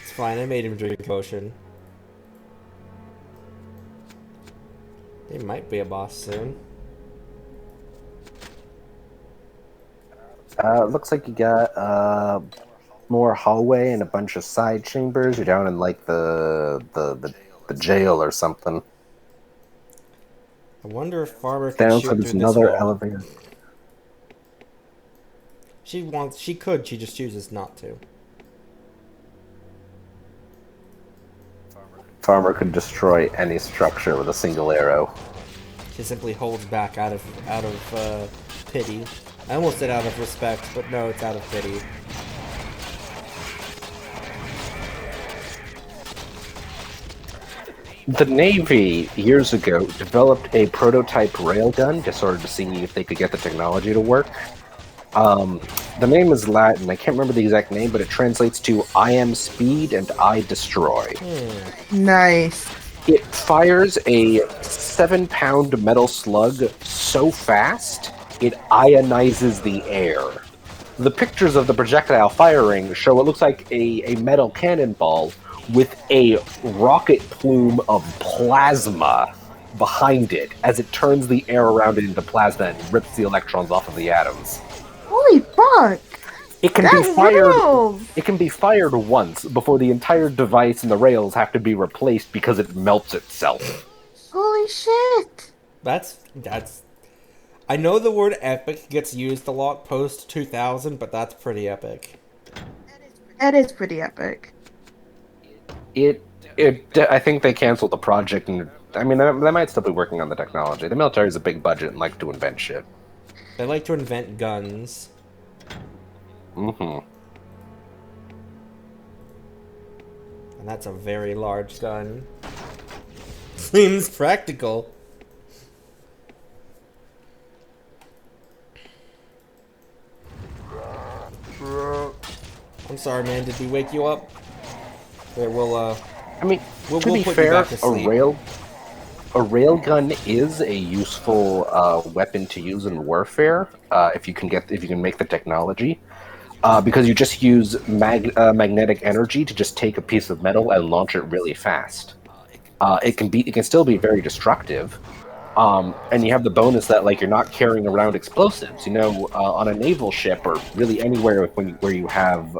It's fine, I made him drink a potion. They might be a boss soon. Looks like you got more hallway and a bunch of side chambers. You're down in like the jail or something. I wonder if Farmer can Down, shoot so there's through this another wall. elevator. She could, she just chooses not to. Farmer could destroy any structure with a single arrow. She simply holds back out of pity. I almost said out of respect, but no, it's out of pity. The Navy, years ago, developed a prototype railgun just sort of to see if they could get the technology to work. The name is Latin. I can't remember the exact name, but it translates to I am speed and I destroy. Nice. It fires a 7-pound metal slug so fast, it ionizes the air. The pictures of the projectile firing show what looks like a metal cannonball with a rocket plume of plasma behind it as it turns the air around it into plasma and rips the electrons off of the atoms. Holy fuck! It can That be fired. rules! It can be fired once before the entire device and the rails have to be replaced because it melts itself. Holy shit! That's... I know the word epic gets used a lot post 2000, but that's pretty epic. That is pretty epic. I think they canceled the project, and I mean, they might still be working on the technology. The military is a big budget and like to invent shit. They like to invent guns. Mm-hmm. And that's a very large gun. Seems practical. sorry, man. Did we wake you up? Here, I mean, We'll to be put you fair, back to sleep. a railgun is a useful weapon to use in warfare if you can make the technology. Because you just use magnetic energy to just take a piece of metal and launch it really fast. It can still be very destructive, and you have the bonus that like you're not carrying around explosives. On a naval ship or really anywhere where you have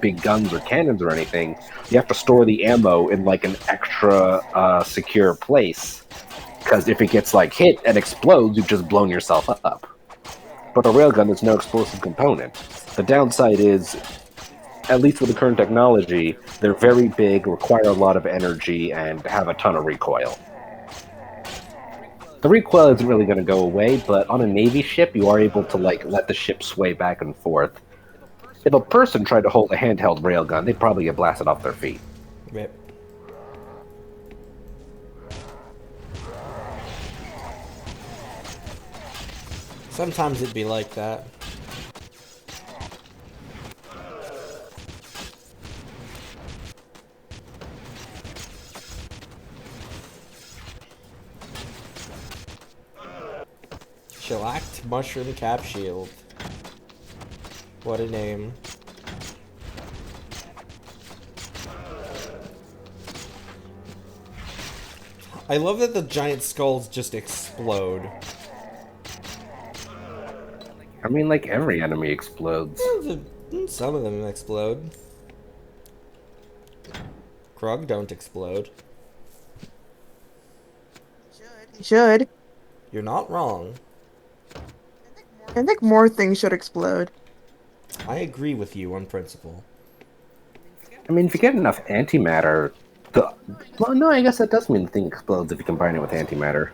big guns or cannons or anything, you have to store the ammo in like an extra secure place. Because if it gets like hit and explodes, you've just blown yourself up. But a railgun, there's no explosive component. The downside is, at least with the current technology, they're very big, require a lot of energy, and have a ton of recoil. The recoil isn't really going to go away, but on a Navy ship, you are able to like let the ship sway back and forth. If a person tried to hold a handheld railgun, they'd probably get blasted off their feet. Rip. Sometimes it'd be like that. Shellacked Mushroom Cap Shield. What a name. I love that the giant skulls just explode. I mean, like every enemy explodes. Some of them explode. Krug don't explode. Should. You're not wrong. I think more things should explode. I agree with you on principle. I mean, if you get enough antimatter, well, no, I guess that does mean the thing explodes if you combine it with antimatter.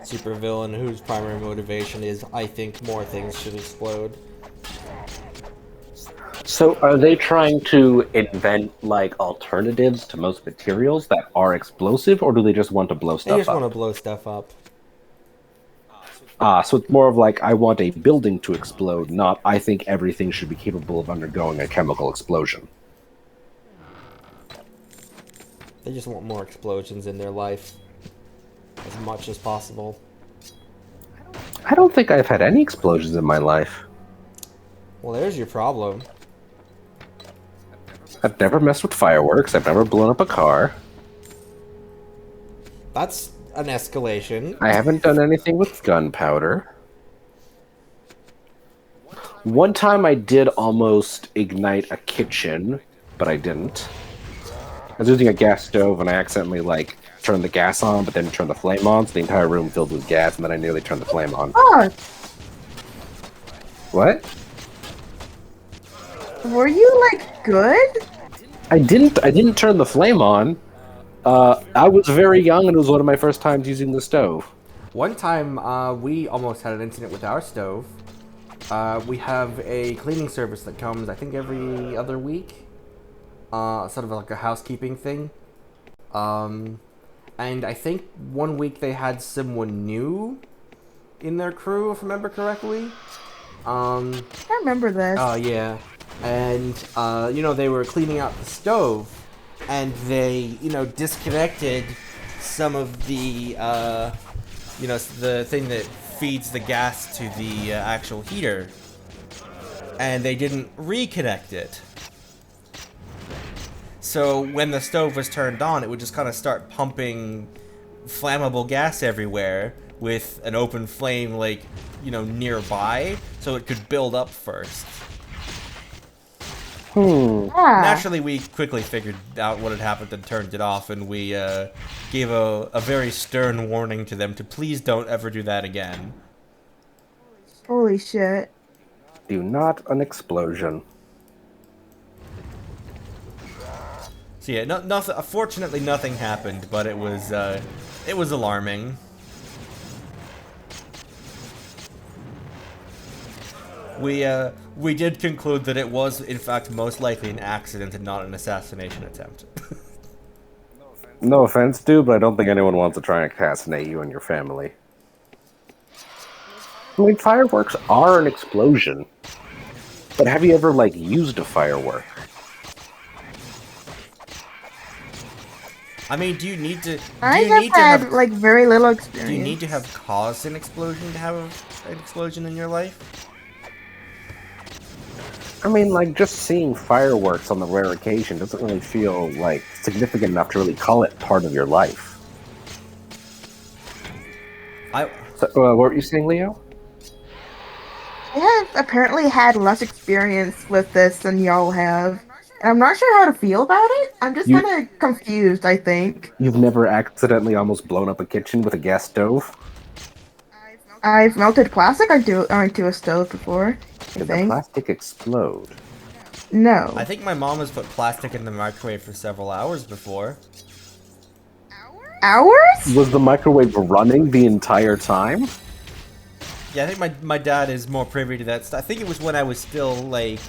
Supervillain whose primary motivation is, I think more things should explode. So are they trying to invent, like, alternatives to most materials that are explosive, or do they just want to blow They stuff just up? want to blow stuff up. So it's more of like, I want a building to explode, not I think everything should be capable of undergoing a chemical explosion. They just want more explosions in their life. As much as possible. I don't think I've had any explosions in my life. Well, there's your problem. I've never messed with fireworks, I've never blown up a car. That's an escalation. I haven't done anything with gunpowder. One time I did almost ignite a kitchen, but I didn't. I was using a gas stove and I accidentally, like, turned the gas on, but then turned the flame on, so the entire room filled with gas, and then I nearly turned the flame on. Oh, What? were you like good? I didn't turn the flame on. I was very young, and it was one of my first times using the stove. One time, we almost had an incident with our stove. We have a cleaning service that comes, I think, every other week. Sort of like a housekeeping thing. And I think one week they had someone new in their crew, if I remember correctly. I remember this. Oh, yeah. And, they were cleaning out the stove, and they, disconnected some of the, the thing that feeds the gas to the actual heater. And they didn't reconnect it. So when the stove was turned on, it would just kind of start pumping flammable gas everywhere with an open flame, like, nearby, so it could build up first. Yeah. Naturally, we quickly figured out what had happened and turned it off, and we gave a very stern warning to them to please don't ever do that again. Holy shit. Do not an explosion. So yeah, nothing. Fortunately, nothing happened, but it was alarming. We did conclude that it was, in fact, most likely an accident and not an assassination attempt. No offense, dude, but I don't think anyone wants to try and assassinate you and your family. I mean, fireworks are an explosion. But have you ever, like, used a firework? I mean, do you need to? I have had like very little experience. Do you need to have caused an explosion to have an explosion in your life? I mean, like, just seeing fireworks on the rare occasion doesn't really feel, like, significant enough to really call it part of your life. So, what were you saying, Leo? I have apparently had less experience with this than y'all have. And I'm not sure how to feel about it. I'm just kind of confused, I think. You've never accidentally almost blown up a kitchen with a gas stove? I've melted plastic onto a stove before, I Did think. the plastic explode? No. I think my mom has put plastic in the microwave for several hours before. Hours? Was the microwave running the entire time? Yeah, I think my dad is more privy to that stuff. I think it was when I was still, like,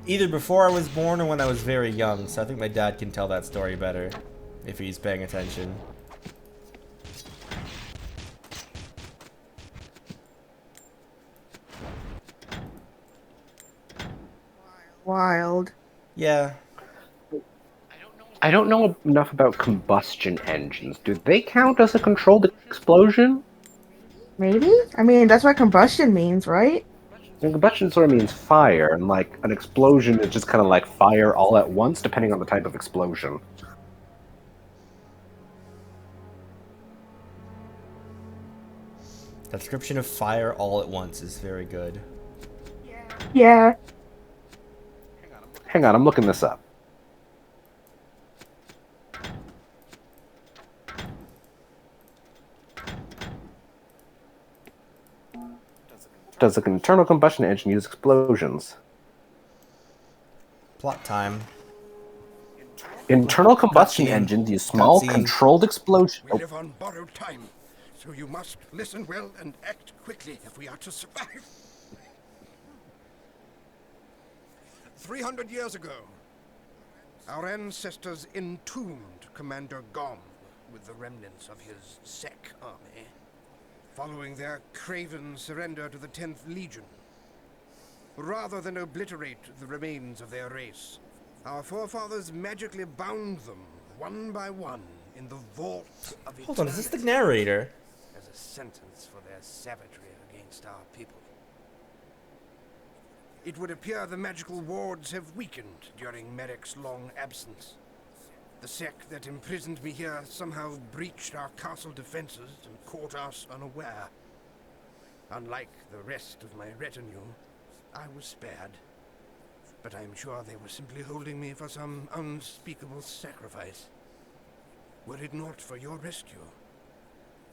either before I was born or when I was very young. So I think my dad can tell that story better if he's paying attention. Wild. Yeah. I don't know enough about combustion engines. Do they count as a controlled explosion? Maybe? I mean, that's what combustion means, right? And combustion sort of means fire, and like an explosion is just kind of like fire all at once, depending on the type of explosion. The description of fire all at once is very good. Yeah. Hang on, I'm looking this up. Does an internal combustion engine use explosions? Plot time. Internal combustion Cutscene. engines use small, Cutscene. controlled explosions. We live on borrowed time, so you must listen well and act quickly if we are to survive. 300 years ago, our ancestors entombed Commander Gom with the remnants of his Sek army, following their craven surrender to the 10th Legion. Rather than obliterate the remains of their race, our forefathers magically bound them, one by one, in the vault of eternity. Hold on, is this the narrator? As a sentence for their savagery against our people. It would appear the magical wards have weakened during Merrick's long absence. The sect that imprisoned me here somehow breached our castle defenses and caught us unaware. Unlike the rest of my retinue, I was spared. But I'm sure they were simply holding me for some unspeakable sacrifice. Were it not for your rescue,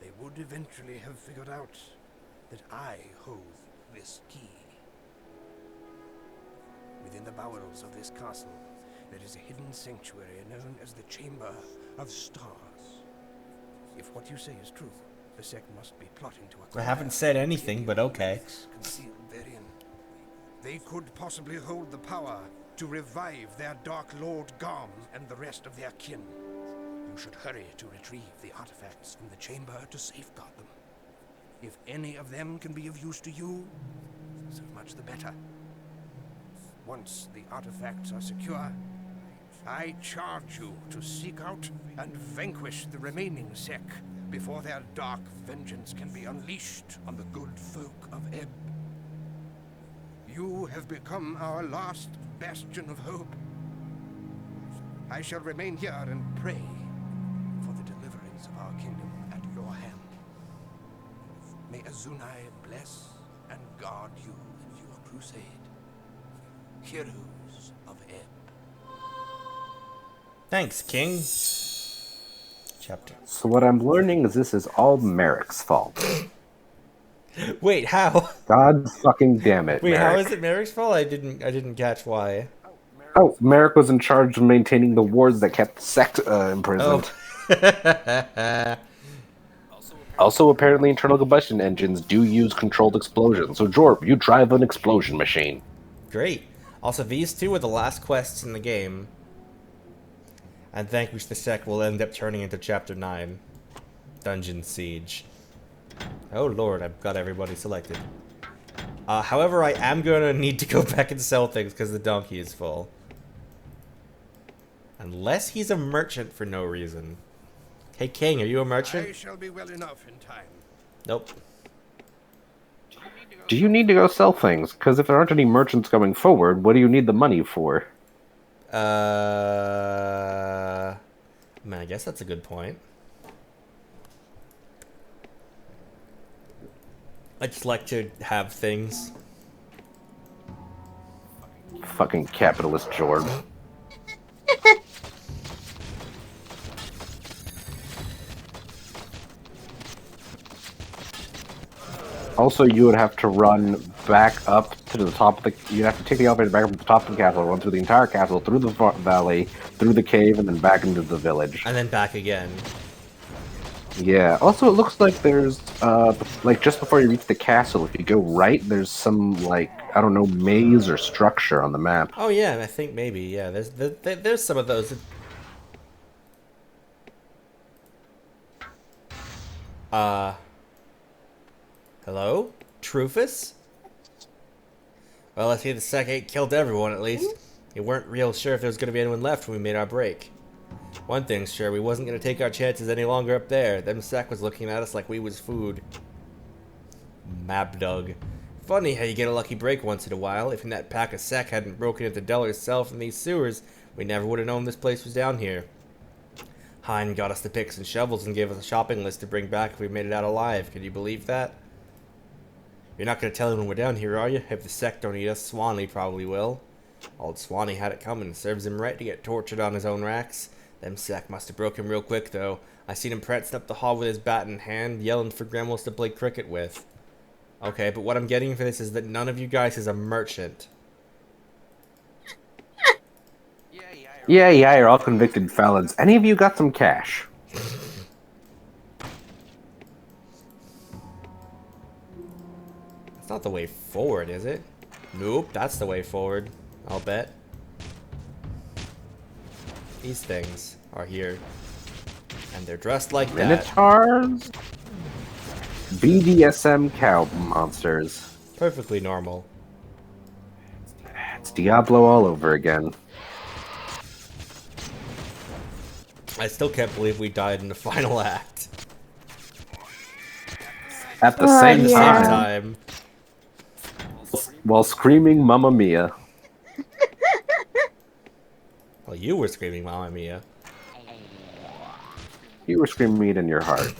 they would eventually have figured out that I hold this key. Within the bowels of this castle, there is a hidden sanctuary known as the Chamber of Stars. If what you say is true, the sect must be plotting to acquire... I haven't said anything, but okay. ...concealed therein. They could possibly hold the power to revive their Dark Lord Garm and the rest of their kin. You should hurry to retrieve the artifacts from the chamber to safeguard them. If any of them can be of use to you, so much the better. Once the artifacts are secure, I charge you to seek out and vanquish the remaining Sek before their dark vengeance can be unleashed on the good folk of Ebb. You have become our last bastion of hope. I shall remain here and pray for the deliverance of our kingdom at your hand. May Azunai bless and guard you in your crusade. Heroes of Ebb. Thanks, King. Chapter. So what I'm learning is this is all Merrick's fault. Wait, how? God fucking damn it, Wait, Merrick. how is it Merrick's fault? I didn't catch why. Oh, Merrick was in charge of maintaining the wards that kept the sect imprisoned. Oh. Also, apparently internal combustion engines do use controlled explosions. So, Jorb, you drive an explosion machine. Great. Also, these two are the last quests in the game. And Vanquish the Sec will end up turning into Chapter 9. Dungeon Siege. Oh lord, I've got everybody selected. However, I am gonna need to go back and sell things because the donkey is full. Unless he's a merchant for no reason. Hey King, are you a merchant? I shall be well enough in time. Nope. Do you need to go sell things? Because if there aren't any merchants going forward, what do you need the money for? I mean, I guess that's a good point. I just like to have things. Fucking capitalist Jorb. Also, you would have to run back up to the top of the... You'd have to take the elevator back up to the top of the castle, run through the entire castle, through the valley, through the cave, and then back into the village. And then back again. Yeah. Also, it looks like there's, like, just before you reach the castle, if you go right, there's some, like, I don't know, maze or structure on the map. Oh yeah, I think maybe, yeah. There's some of those. Hello? Trufus? Well, I see the Sec ain't killed everyone, at least. We weren't real sure if there was going to be anyone left when we made our break. One thing's sure, we wasn't going to take our chances any longer up there. Them Sec was looking at us like we was food. Mabdug. Funny how you get a lucky break once in a while. If that pack of Sec hadn't broken into Dell herself in these sewers, we never would have known this place was down here. Hein got us the picks and shovels and gave us a shopping list to bring back if we made it out alive. Can you believe that? You're not going to tell him when we're down here, are you? If the Sec don't eat us, Swanee probably will. Old Swanee had it coming and serves him right to get tortured on his own racks. Them Sec must have broke him real quick, though. I seen him prancing up the hall with his bat in hand, yelling for Gremlins to play cricket with. Okay, but what I'm getting for this is that none of you guys is a merchant. Yeah, you're all convicted felons. Any of you got some cash? That's not the way forward, is it? Nope, that's the way forward. I'll bet. These things are here. And they're dressed like that. Minotaurs? BDSM cow monsters. Perfectly normal. It's Diablo all over again. I still can't believe we died in the final act. At the same yeah. time. While screaming Mamma Mia. Well, you were screaming Mamma Mia. You were screaming it in your heart.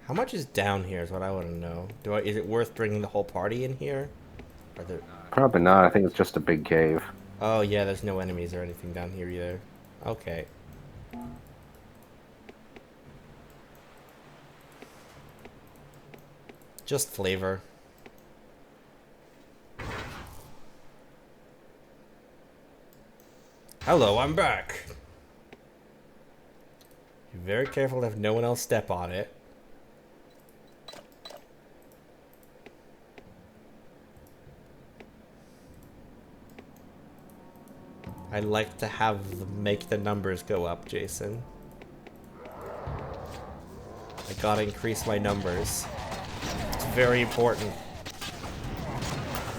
How much is down here is what I want to know. Is it worth bringing the whole party in here? Are there... Probably not. I think it's just a big cave. Oh yeah, there's no enemies or anything down here either. Okay. Just flavor. Hello, I'm back. Be very careful to have no one else step on it. I like to make the numbers go up, Jason. I gotta increase my numbers. It's very important.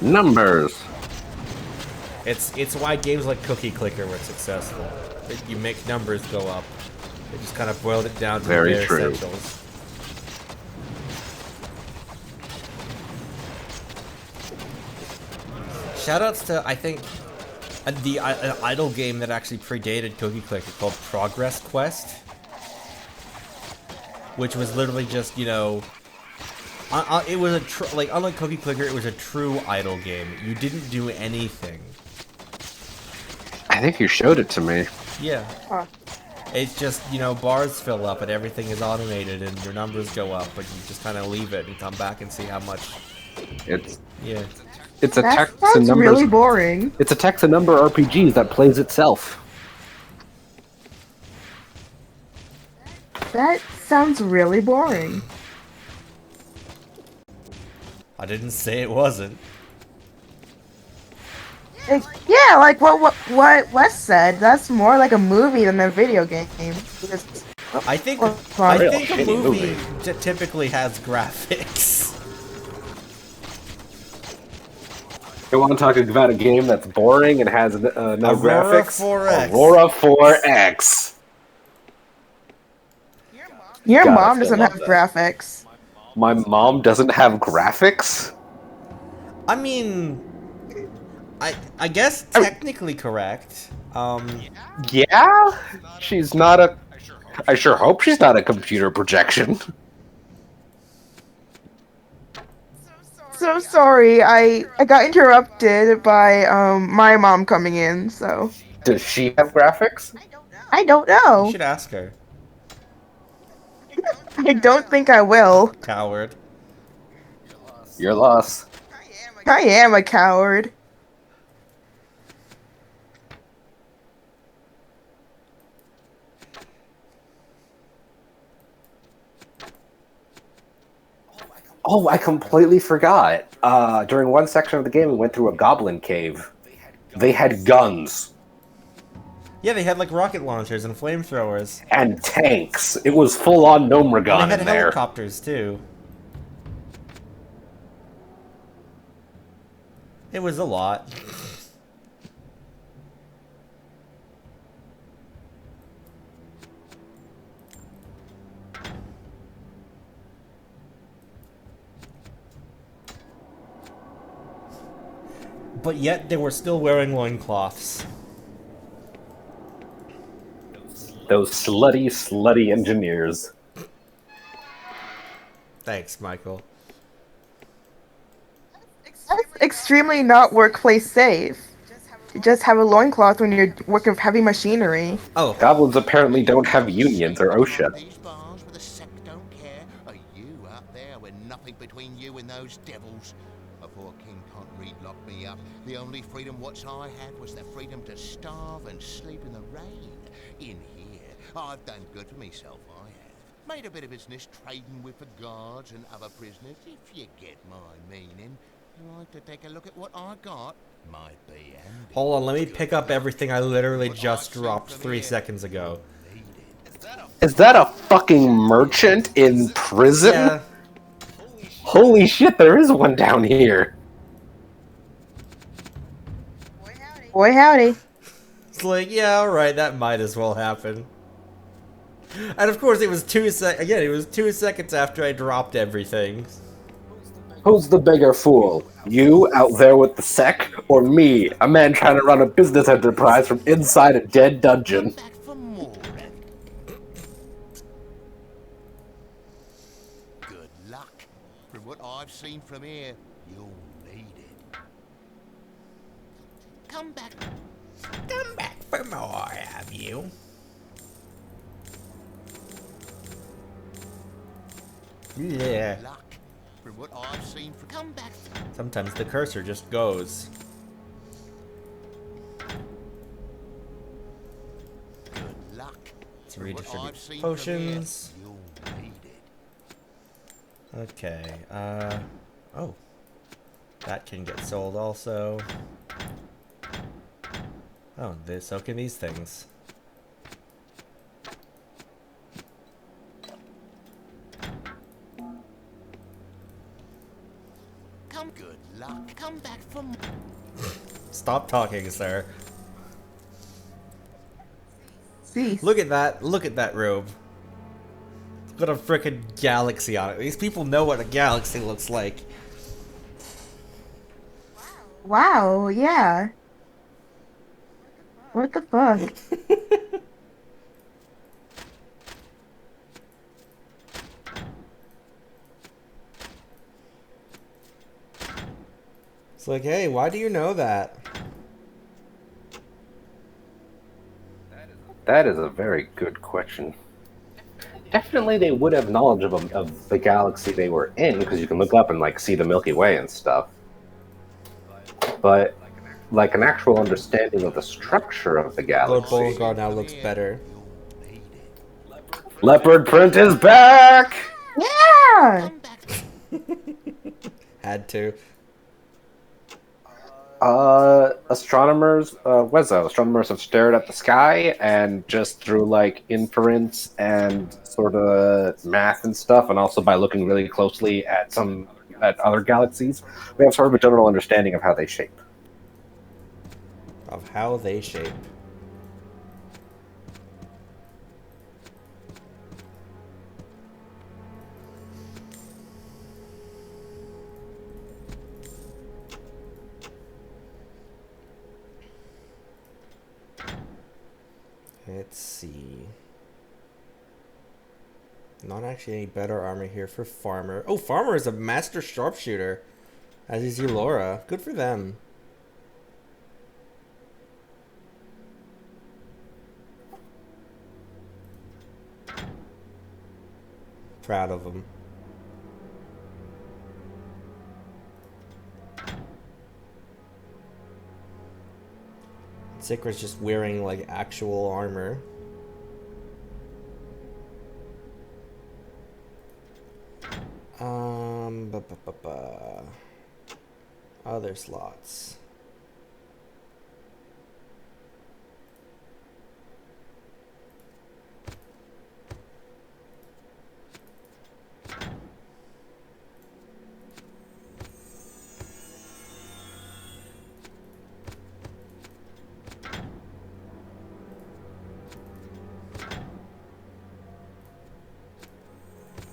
Numbers! It's why games like Cookie Clicker were successful. You make numbers go up. They just kind of boiled it down to Very the bare true. essentials. Shoutouts to, I think, an idle game that actually predated Cookie Clicker called Progress Quest, which was literally just, you know, it was unlike Cookie Clicker, it was a true idle game. You didn't do anything. I think you showed it to me. Yeah. Huh. It's just, you know, bars fill up and everything is automated and your numbers go up, but you just kind of leave it and come back and see how much It's Yeah. it's a That text and sounds numbers. really boring. It's a text and number RPG that plays itself. That sounds really boring. I didn't say it wasn't. Yeah, like what Wes said. That's more like a movie than a video game. Because, I think well, I Real think a shitty movie movie. typically has graphics. You want to talk about a game that's boring and has no Aurora graphics? 4X. Aurora 4X. your God, I mom still doesn't love have that. graphics. My mom doesn't have graphics? I mean, I guess technically correct. Yeah? She's not a... I sure hope she's not a computer projection. So sorry, I got interrupted by my mom coming in. So Does she have graphics? I don't You know. should ask her, I don't think I will. coward. Your loss. I am a coward. Oh, I completely forgot. During one section of the game, we went through a Goblin Cave. They had guns Yeah, they had like rocket launchers and flamethrowers. and tanks. It was full-on And Gnomragon they had in there. helicopters too. It was a lot. But yet they were still wearing loincloths. Those slutty, slutty engineers. Thanks, Michael. That's extremely not workplace safe. To just have a loincloth when you're working with heavy machinery. Oh, Goblins apparently don't have unions or OSHA. These bars where the sect don't care, are you up there with nothing between you and those devils? Before King Conread locked me up, the only freedom what I had was the freedom to starve and sleep in the rain. In here, I've done good for myself, I have. Made a bit of business trading with the guards and other prisoners, if you get my meaning. You like to take a look at what I got? Might be handy. hold on, let me pick up everything I literally just dropped 3 seconds ago. Is that a fucking merchant in prison? Yeah, Holy shit, there is one down here. Boy howdy. it's like, yeah, alright, that might as well happen. And of course it was 2 seconds after I dropped everything. Who's the bigger fool? You out there with the sec, or me, a man trying to run a business enterprise from inside a dead dungeon? Back for more. Good luck. From what I've seen from here, you'll need it. Come back. Come back for more, have you? Yeah. Luck. From what I've seen from come back. Sometimes the cursor just goes. Good luck. Let's From what redistribute I've seen from here, potions. you'll need it. Okay, oh. That can get sold also. Oh, so can these things. Come good luck. Come back for more. Stop talking, sir. See. Look at that robe. It's got a frickin' galaxy on it. These people know what a galaxy looks like. Wow, yeah. What the fuck? It's like, hey, why do you know that? That is a very good question. definitely they would have knowledge of the galaxy they were in, because you can look up and like see the Milky Way and stuff. But like an actual understanding of the structure of the Lord galaxy. Bolgar now looks better. Leopard print is back! Yeah! Had to. Astronomers have stared at the sky and just through like inference and sort of math and stuff, and also by looking really closely at other galaxies, we have sort of a general understanding of how they shape. Of how they shape. Let's see. Not actually any better armor here for Farmer. Oh, Farmer is a master sharpshooter. As is Laura. Good for them. Proud of them. Sikra's just wearing like actual armor. Other slots.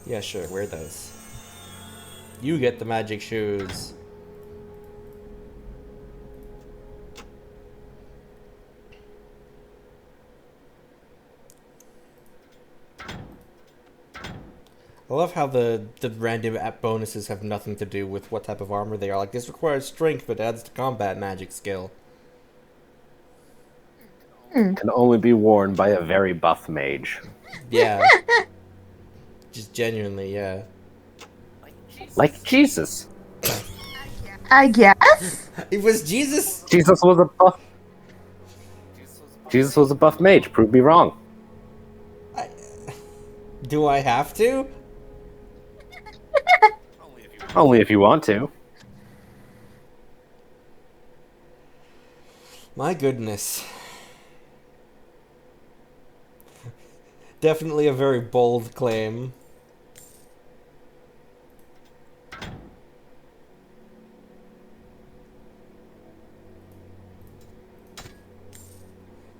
Yeah, sure, wear those. You get the magic shoes. I love how the random app bonuses have nothing to do with what type of armor they are. Like, this requires strength, but adds to combat magic skill. Can only be worn by a very buff mage. Yeah. Just genuinely, yeah. Like Jesus. I guess? It was Jesus! Jesus was a buff mage. Prove me wrong. Do I have to? Only if you want to. My goodness. Definitely a very bold claim.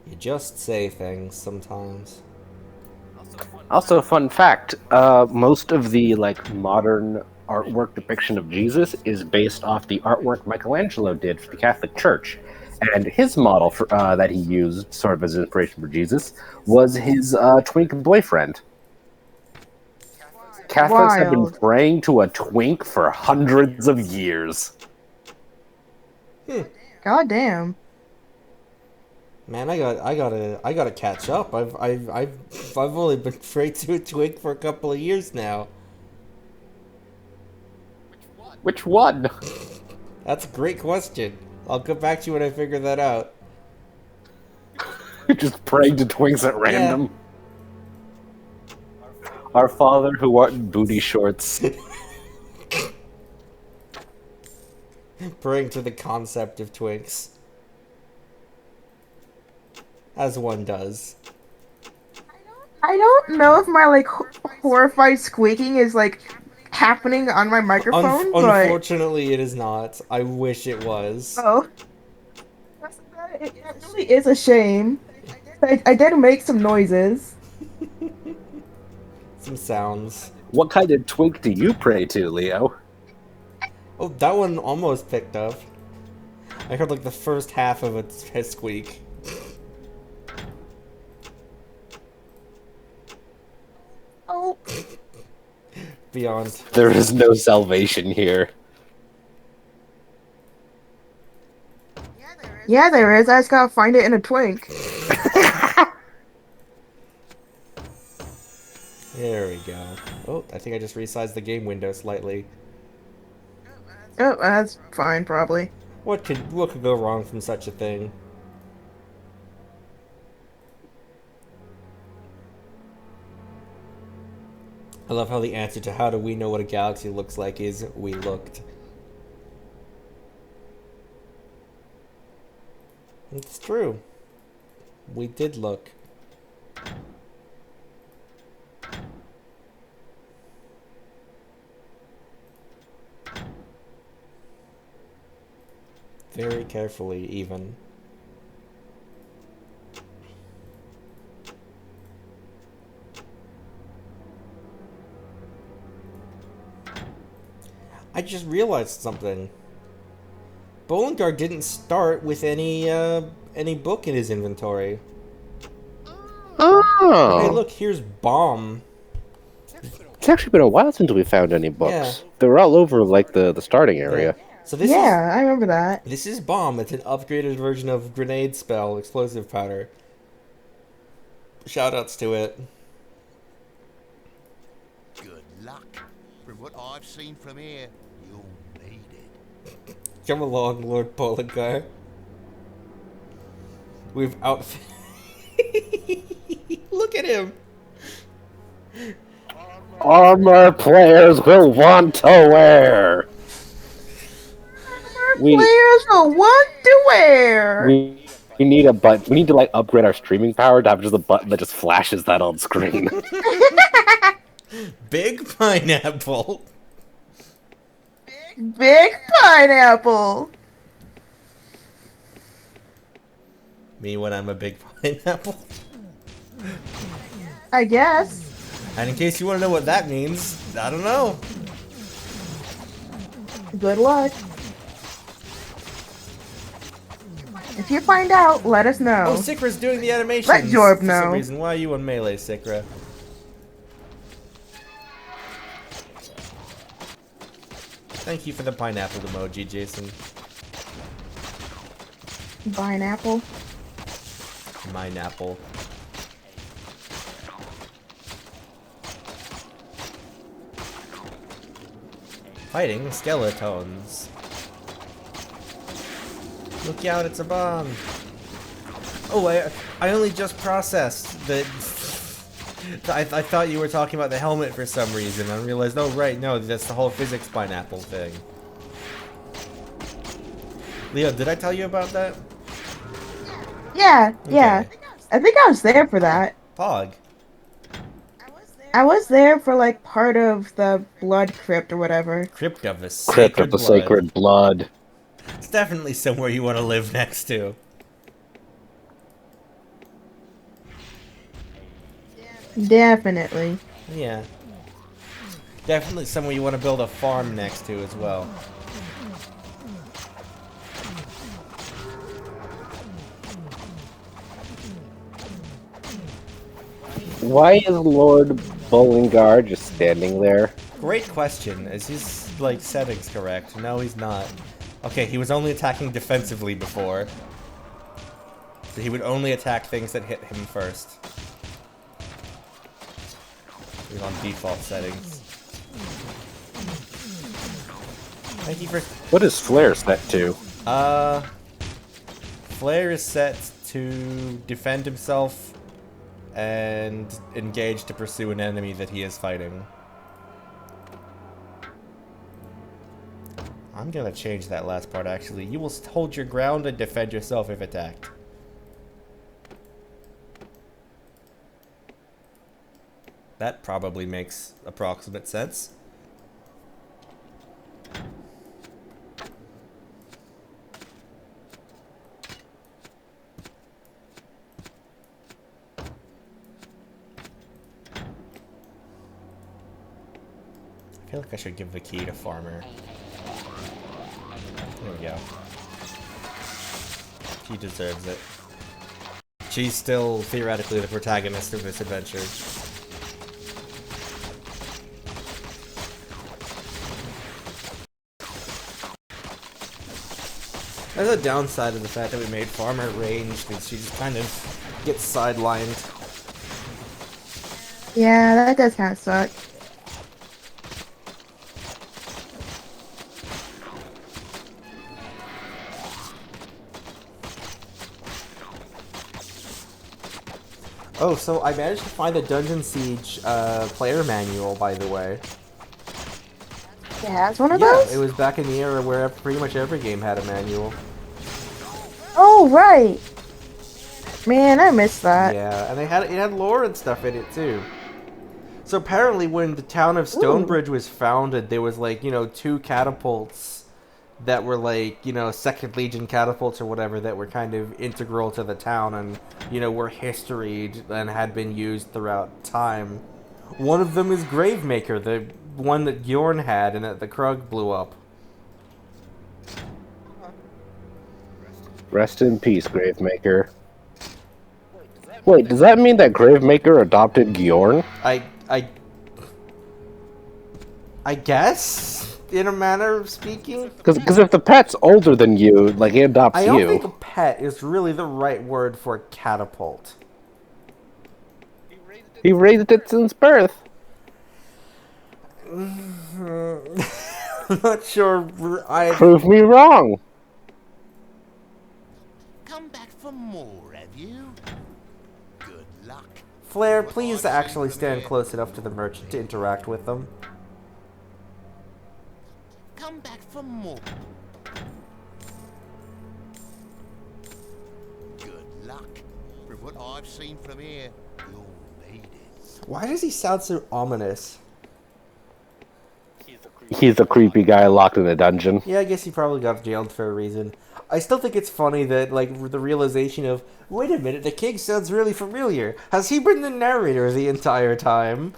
You just say things sometimes. Also, fun fact: most of the like modern artwork depiction of Jesus is based off the artwork Michelangelo did for the Catholic Church, and his model for, that he used, sort of as inspiration for Jesus, was his twink boyfriend. Catholics have been Wild. praying to a twink for hundreds of years. God damn. Man, I gotta catch up. I've only been prayed to a twink for a couple of years now. Which one? That's a great question. I'll get back to you when I figure that out. Just praying to twinks at random. Our Father who art in booty shorts. Praying to the concept of twinks. As one does. I don't know if my like horrified squeaking is like happening on my microphone, but Unfortunately, it is not. I wish it was. oh, it really is a shame. I did make some noises. Some sounds. What kind of twink do you pray to, Leo? Oh, that one almost picked up. I heard like the first half of its squeak. Oh, Beyond. There is no salvation here. yeah, there is. I just gotta find it in a twink. There we go. Oh, I think I just resized the game window slightly. Oh, that's fine, probably. What could go wrong from such a thing? I love how the answer to how do we know what a galaxy looks like is we looked. It's true. We did look. Very carefully, even. I just realized something. Bollingar didn't start with any book in his inventory. Oh. Hey, look, here's Bomb. It's actually been a while since we found any books. Yeah. They were all over like the starting area. So this Yeah, I remember that. This is Bomb. It's an upgraded version of Grenade Spell, Explosive Powder. Shoutouts to it. Good luck. From what I've seen from here, you'll need it. Come along, Lord Bollingar. We've outfit. Look at him. Armor players will want to wear. Players will want to wear. We need a button. We need to like upgrade our streaming power to have just a button that just flashes that on screen. Big pineapple. Big pineapple. Me when I'm a big pineapple. I guess. And in case you want to know what that means, I don't know. Good luck. If you find out, let us know. Oh, Sikra's doing the animations. Let Jorb For know. some reason. Why are you on melee, Sikra? Thank you for the pineapple emoji, Jason. Pineapple. Mineapple. Fighting skeletons. Look out, it's a bomb. Oh, I only just processed that. I thought you were talking about the helmet for some reason. I realized, oh right, no, that's the whole physics pineapple thing. Leo, did I tell you about that? Yeah, yeah. Okay. I think I was there for that. Pog. I was there for like part of the blood crypt or whatever. Crypt of the Crypt Sacred of the Blood. Sacred Blood. It's definitely somewhere you want to live next to. Definitely. Yeah. Definitely somewhere you want to build a farm next to as well. Why is Lord Bollingar just standing there? Great question. Is his, like, settings correct? No, he's not. Okay, he was only attacking defensively before. So he would only attack things that hit him first. He's on default settings. Thank you for... What is Flare set to? Flare is set to defend himself and engage to pursue an enemy that he is fighting. I'm gonna change that last part, actually. You will hold your ground and defend yourself if attacked. That probably makes approximate sense. I feel like I should give the key to Farmer. There we go. She deserves it. She's still theoretically the protagonist of this adventure. There's a downside of the fact that we made Farmer ranged, and she just kind of gets sidelined. Yeah, that does kind of suck. Oh, so I managed to find the Dungeon Siege player manual, by the way. It has one of Yeah, those? it was back in the era where pretty much every game had a manual. Oh, right. Man, I missed that. Yeah, and it had lore and stuff in it too. So apparently, when the town of Ooh. Stonebridge was founded, there was like 2 catapults that were like Second Legion catapults or whatever that were kind of integral to the town and were historied and had been used throughout time. One of them is Gravemaker, the one that Bjorn had and that the Krug blew up. Rest in peace, Gravemaker. Wait, does that mean that Gravemaker adopted Bjorn? I guess, in a manner of speaking. Because if the pet's older than you, like, he adopts I don't you. think a pet is really the right word for a catapult. He raised it since birth. I'm not sure. Prove me wrong. Come back for more, have you? Good luck. Flair, please actually stand close enough to the merchant to interact with them. Come back for more. Good luck. From what I've seen from here, you'll need it. Why does he sound so ominous? He's a creepy guy locked in a dungeon. Yeah, I guess he probably got jailed for a reason. I still think it's funny that, like, the realization of, wait a minute, the king sounds really familiar. Has he been the narrator the entire time?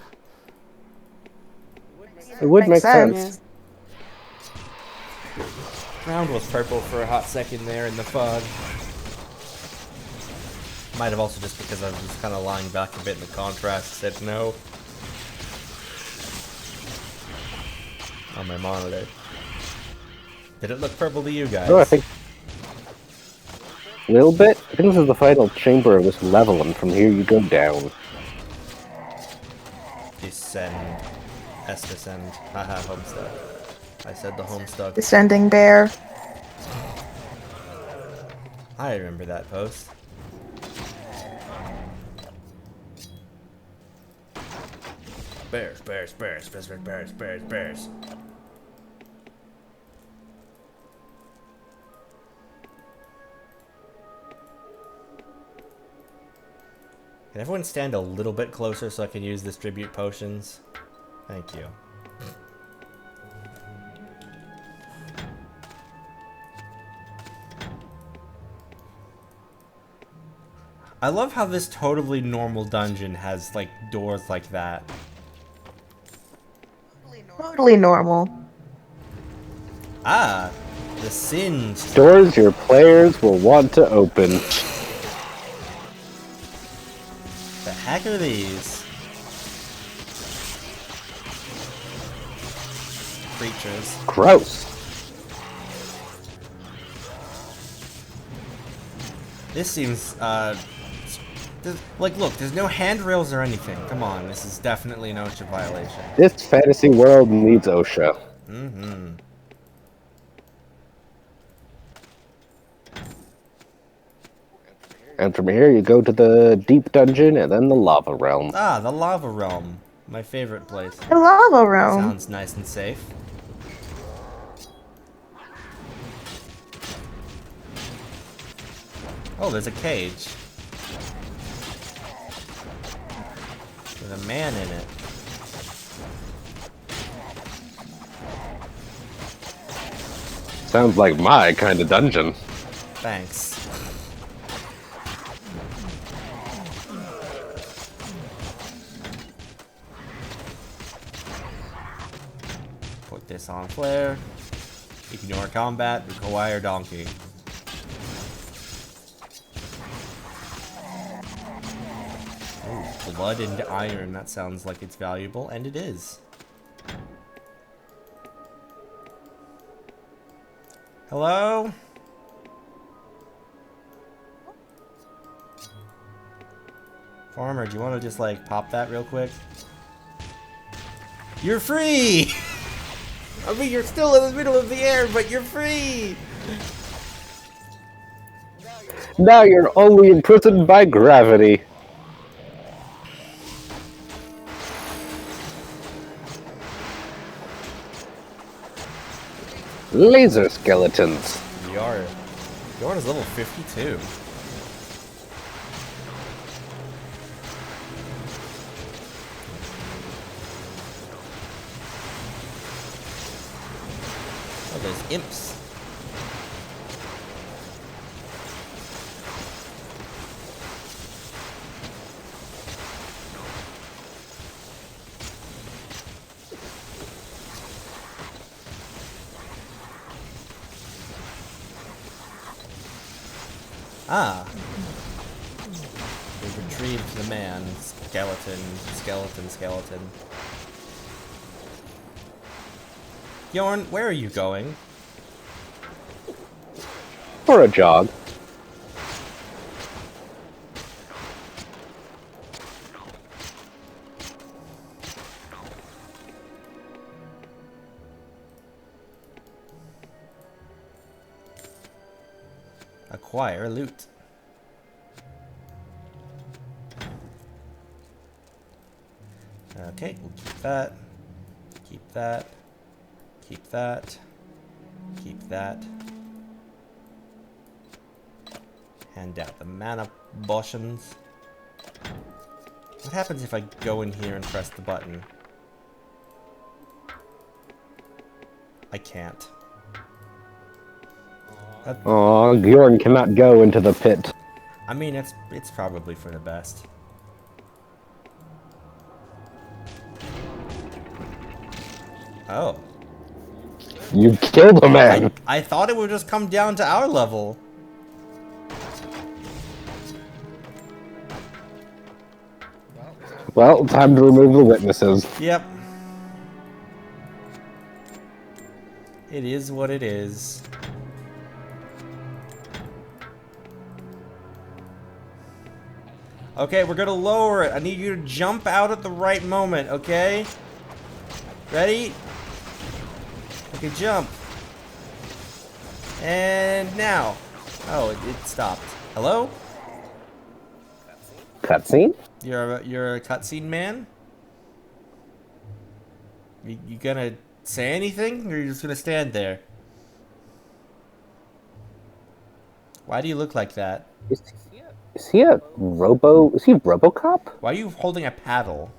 It would make sense. Yeah. Ground was purple for a hot second there in the fog. Might have also just because I was kind of lying back a bit in the contrast said no. On my monitor. Did it look purple to you guys? Oh, I think a little bit. I think this is the final chamber of this level, and from here you go down. Descend. Descend. Haha, Homestuck. I said the Homestuck. Descending bear. I remember that post. Bears, bears, bears, bears, bears, bears, bears, bears. Can everyone stand a little bit closer so I can use distribute potions? Thank you. I love how this totally normal dungeon has, like, doors like that. Totally normal. Ah, the singed. Doors your players will want to open. The heck are these? Creatures. Gross. This seems, like, look, there's no handrails or anything. Come on, this is definitely an OSHA violation. This fantasy world needs OSHA. Mm-hmm. And from here you go to the deep dungeon and then the lava realm. Ah, the lava realm. My favorite place. The lava realm. Sounds nice and safe. Oh, there's a cage. With a man in it. Sounds like my kind of dungeon. Thanks. Put this on flare. Ignore combat. Require donkey. Ooh, blood and iron. That sounds like it's valuable, and it is. Hello? Farmer, do you want to just, like, pop that real quick? You're free! I mean, you're still in the middle of the air, but you're free! Now you're only imprisoned by gravity. Laser skeletons. Yarn is level 52. Oh, there's imps. Ah. We've retrieved the man. Skeleton. Yorn, where are you going? For a jog. Acquire loot. Okay, we'll keep that. Keep that. Keep that. Keep that. Hand out the mana potions. What happens if I go in here and press the button? I can't. Aw, Bjorn cannot go into the pit. I mean, it's probably for the best. Oh. You killed a man! I thought it would just come down to our level. Well, time to remove the witnesses. Yep. It is what it is. Okay, we're gonna lower it. I need you to jump out at the right moment, okay? Ready? Okay, jump. And now. Oh, it stopped. Hello? Cutscene? You're a cutscene man? You gonna say anything, or you just gonna stand there? Why do you look like that? Is he RoboCop? Why are you holding a paddle?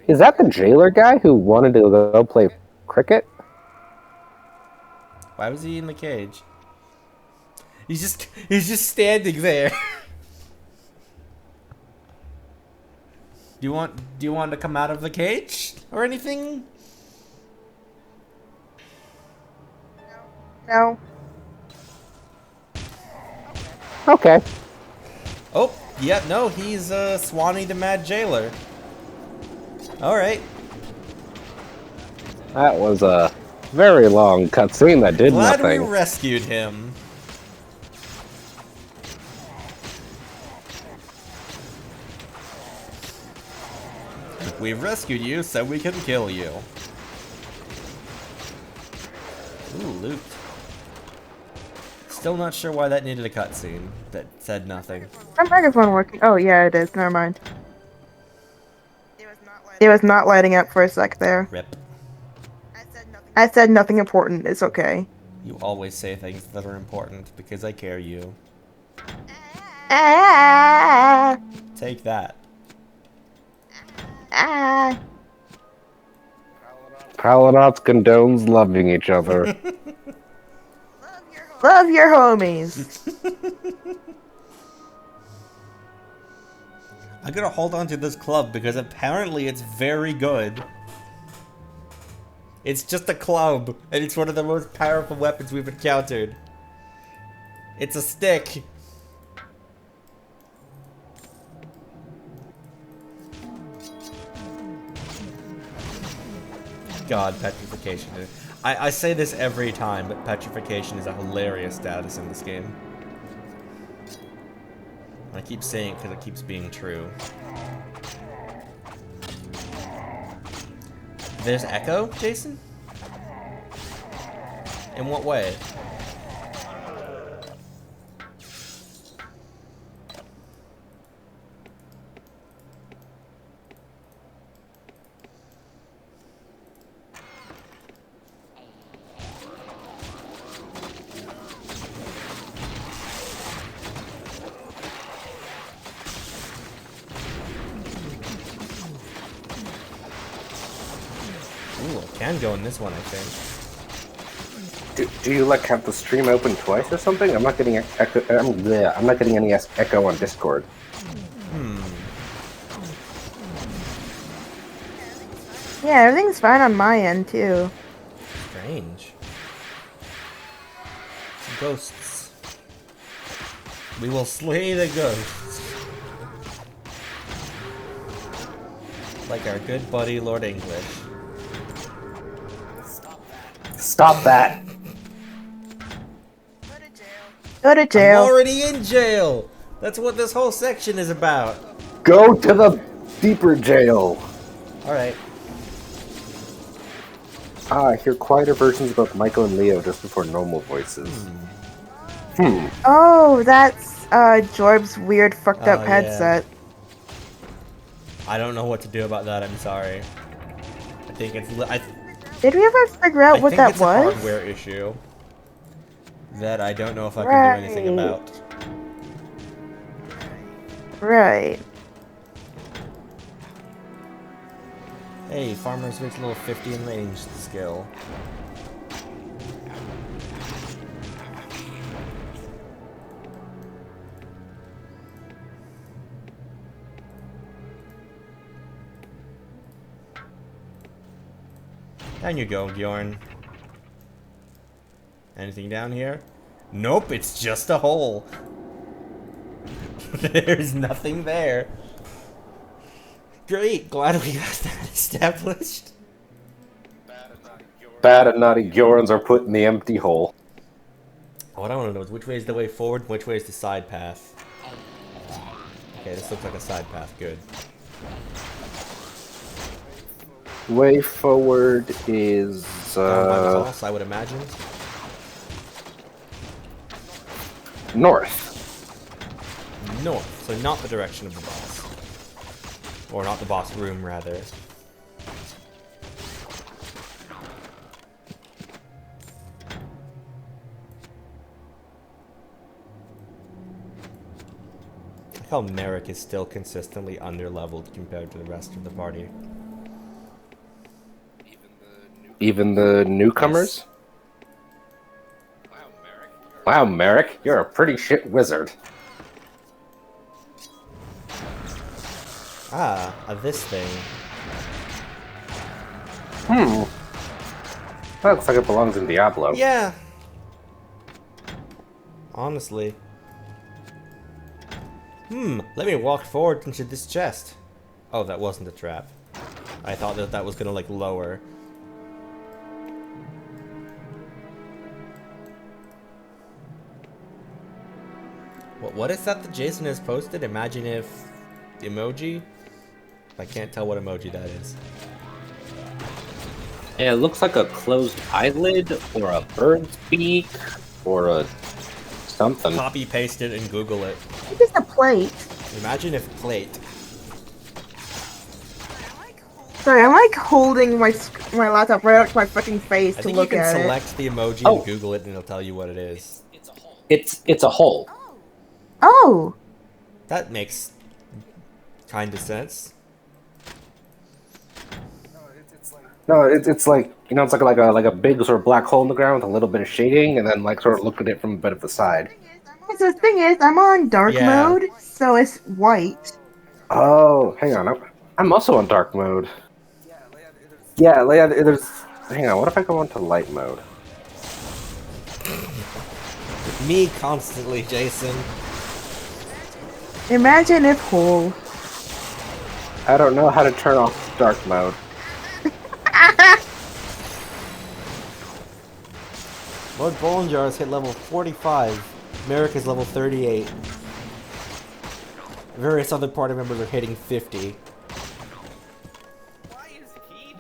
Is that the jailer guy who wanted to go play cricket? Why was he in the cage? He's just standing there. Do you want to come out of the cage or anything? No. Okay. Oh, yeah, no, he's Swanee the Mad Jailer. Alright. That was a very long cutscene that did Glad nothing. we rescued him. We've rescued you so we can kill you. Ooh, loot. Still not sure why that needed a cutscene that said nothing. My microphone working? Oh yeah, it is. Never mind. It was not lighting up for a sec there. Rip. I said nothing important. It's okay. You always say things that are important because I care you. Ah, Take that. ah. Paladins condones loving each other. Love your homies. I'm gonna hold on to this club because apparently it's very good. It's just a club, and it's one of the most powerful weapons we've encountered. It's a stick. God, petrification. I say this every time, but petrification is a hilarious status in this game. I keep saying it because it keeps being true. There's Echo, Jason? In what way? Ooh, I can go in this one, I think. Do you like have the stream open twice or something? I'm not getting echo. I'm not getting any echo on Discord. Yeah, everything's fine on my end too. Strange. Ghosts. We will slay the ghosts. Like our good buddy Lord English. Stop that! Go to I'm jail. already in jail! That's what this whole section is about. Go to the deeper jail. Alright. I hear quieter versions of both Michael and Leo just before normal voices. Oh, that's Jorb's weird fucked up Oh, yeah. headset. I don't know what to do about that, I'm sorry. I think it's... Did we ever figure out what that it's was? a hardware issue. That I don't know if I can do anything Right. about. Right. Hey, farmers with a little 50 in range skill. Down you go, Bjorn. Anything down here? Nope, it's just a hole. There's nothing there. Great, glad we got that established. Bad and naughty Bjorns are put in the empty hole. What I want to know is which way is the way forward, which way is the side path. Okay, this looks like a side path, good. Way forward is Down by the boss, I would imagine. north. North, so not the direction of the boss. Or not the boss room, rather. I like how Merrick is still consistently underleveled compared to the rest of the party. Even the newcomers? Wow, Merrick, you're a pretty shit wizard. Ah, this thing. That looks like it belongs in Diablo. Yeah. Honestly. Let me walk forward into this chest. Oh, that wasn't a trap. I thought that that was gonna, like, lower. What is that Jason has posted? Imagine if... emoji? I can't tell what emoji that is. Yeah, it looks like a closed eyelid, or a bird's beak, or a something. Copy paste it and Google it. I think it's a plate. Imagine if plate. Sorry, I'm like holding my laptop right up to my fucking face I to think you look can at it. select the emoji Oh. and Google it and it'll tell you what it is. It's a hole. Oh! That makes kind of sense. No, it's like, you know, it's like a big sort of black hole in the ground with a little bit of shading, and then like sort of look at it from a bit of the side. So the thing is, I'm on dark Yeah. mode, so it's white. Oh, hang on, I'm also on dark mode. Yeah, there's. Hang on, what if I go into light mode? Me constantly, Jason. Imagine if whole. I don't know how to turn off dark mode. Lord Bollinger has hit level 45. Merrick is level 38. Various other party members are hitting 50.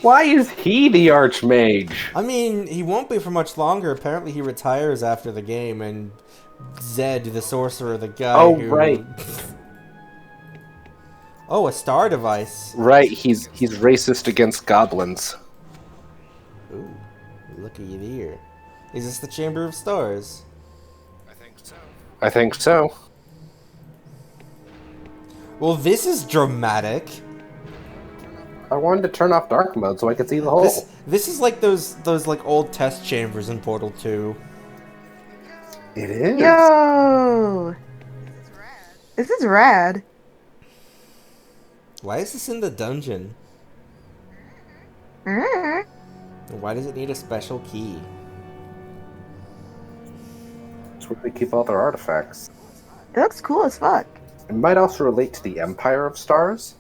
Why is he the Archmage? I mean, he won't be for much longer. Apparently he retires after the game, and Zed, the sorcerer, the guy Oh, who... right. Oh, a star device. Right, he's racist against goblins. Ooh, looky there. Is this the Chamber of Stars? I think so. Well, this is dramatic. I wanted to turn off dark mode so I could see the hole. This is like those like old test chambers in Portal 2. It is. Yo! This is rad. Why is this in the dungeon? Mm. And why does it need a special key? It's where they keep all their artifacts. It looks cool as fuck. It might also relate to the Empire of Stars.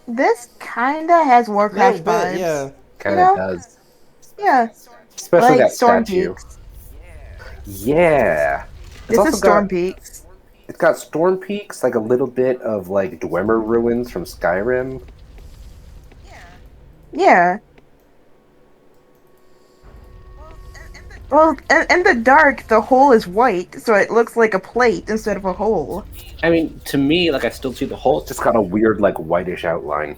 This kinda has Warcraft vibes. Yeah. Kinda know? does. Yeah. Especially Like that Storm statue. Peaks. Yeah. It's This also is Storm got, Peaks. It's got Storm Peaks, like a little bit of like Dwemer ruins from Skyrim. Yeah. Well, in the dark, the hole is white, so it looks like a plate instead of a hole. I mean, to me, like I still see the hole. It's just got a weird, like whitish outline.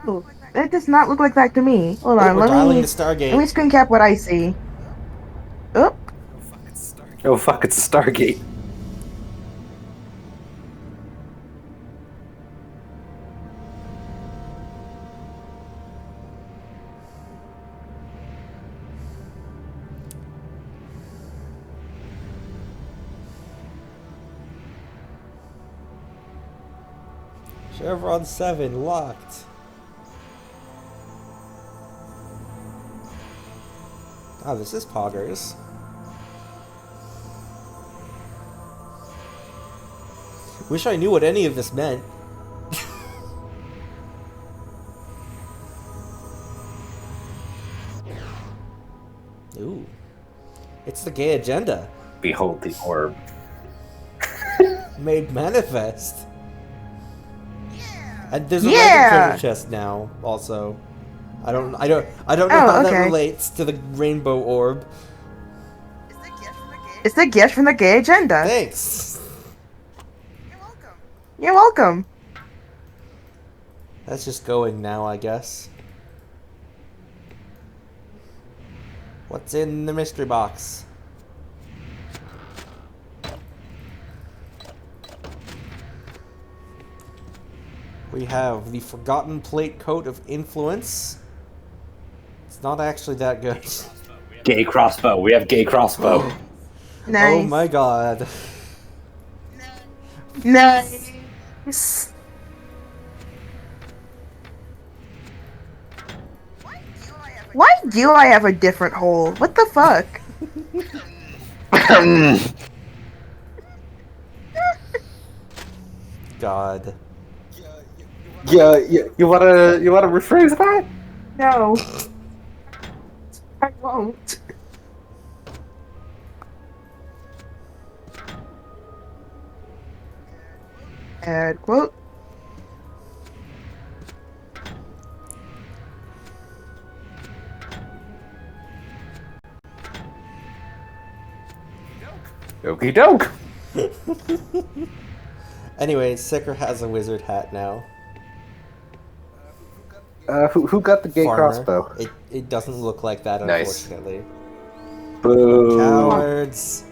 Oh, that does not look like that to me. Hold Oh, on, we're let dialing me the Stargate. screen cap what I see. Oh, Oh fuck! It's a Stargate. Chevron 7 locked. Oh, this is Poggers. Wish I knew what any of this meant. Ooh. It's the gay agenda. Behold the orb. Made manifest. And there's a Yeah! random treasure chest now, also. I don't know Oh, how that okay. relates to the rainbow orb. it's the gift from the gay agenda. Thanks. You're welcome. That's just going now, I guess. What's in the mystery box? We have the Forgotten Plate Coat of Influence. It's not actually that good. Gay crossbow. We have gay crossbow. Nice. Oh my god. Nice. Why do I have a different hole? What the fuck? God. Yeah, you wanna rephrase that? No. I won't. Add quote. Okie doke. Anyway, Sicker has a wizard hat now. Who got the gay Farmer. crossbow? It doesn't look like that, Nice. unfortunately. Boo. Cowards.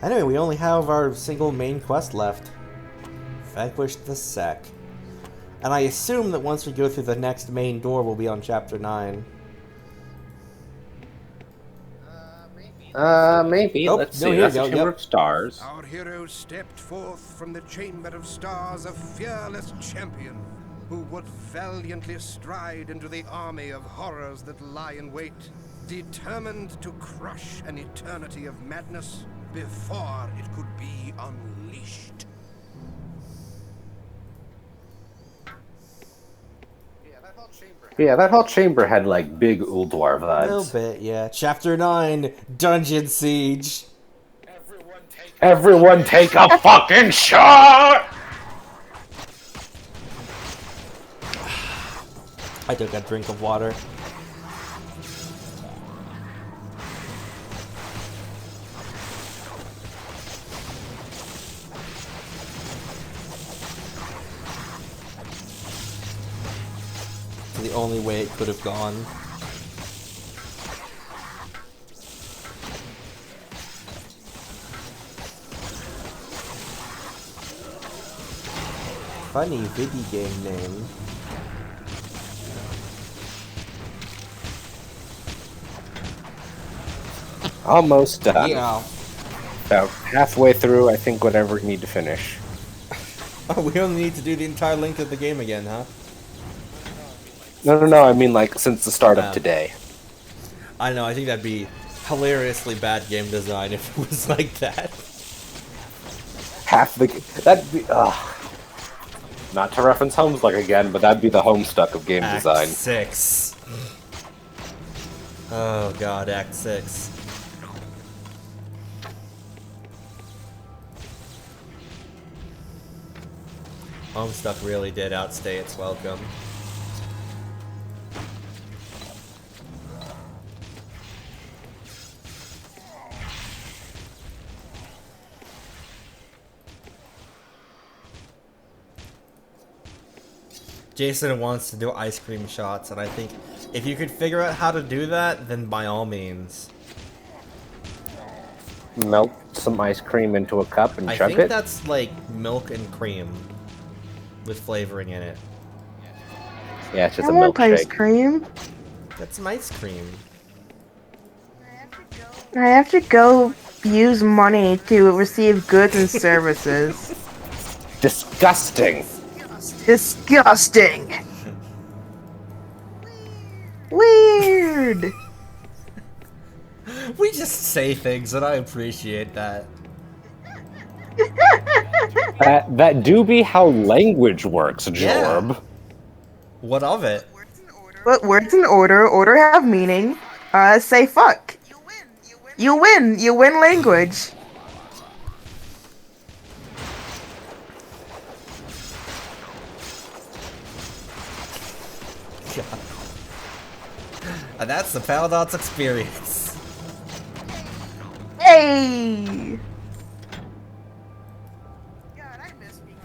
Anyway, we only have our single main quest left. Vanquish the Sec. And I assume that once we go through the next main door, we'll be on Chapter 9. Maybe. Oh, Let's no, see. here That's you the go, Chamber yep. of Stars. Our hero stepped forth from the Chamber of Stars, a fearless champion who would valiantly stride into the army of horrors that lie in wait, determined to crush an eternity of madness before it could be unleashed. Yeah, that whole chamber had like big Ulduar A little vibes. bit, yeah. Chapter 9, Dungeon Siege. Everyone take a fucking shot! I took a drink of water. The only way it could have gone. Funny video game name. Almost done. Yeah. About halfway through, I think, whatever we need to finish. Oh, we only need to do the entire length of the game again, huh? No, I mean, like, since the start of today. I know, I think that'd be hilariously bad game design if it was like that. Half the... That'd be... Not to reference Homestuck again, but that'd be the Homestuck of game Act design. 6. Oh god, Act 6. Homestuck really did outstay its welcome. Jason wants to do ice cream shots, and I think if you could figure out how to do that, then by all means. Melt some ice cream into a cup and I chug think it? that's like milk and cream with flavoring in it. Yeah, it's just I a want ice milkshake. cream. That's some ice cream. I have to go use money to receive goods and services. Disgusting! Disgusting. Weird. We just say things, and I appreciate that. That do be how language works, Jorb. Yeah. What of it? But words in order have meaning. Say fuck. You win language. God. And that's the Paladot's experience. Hey!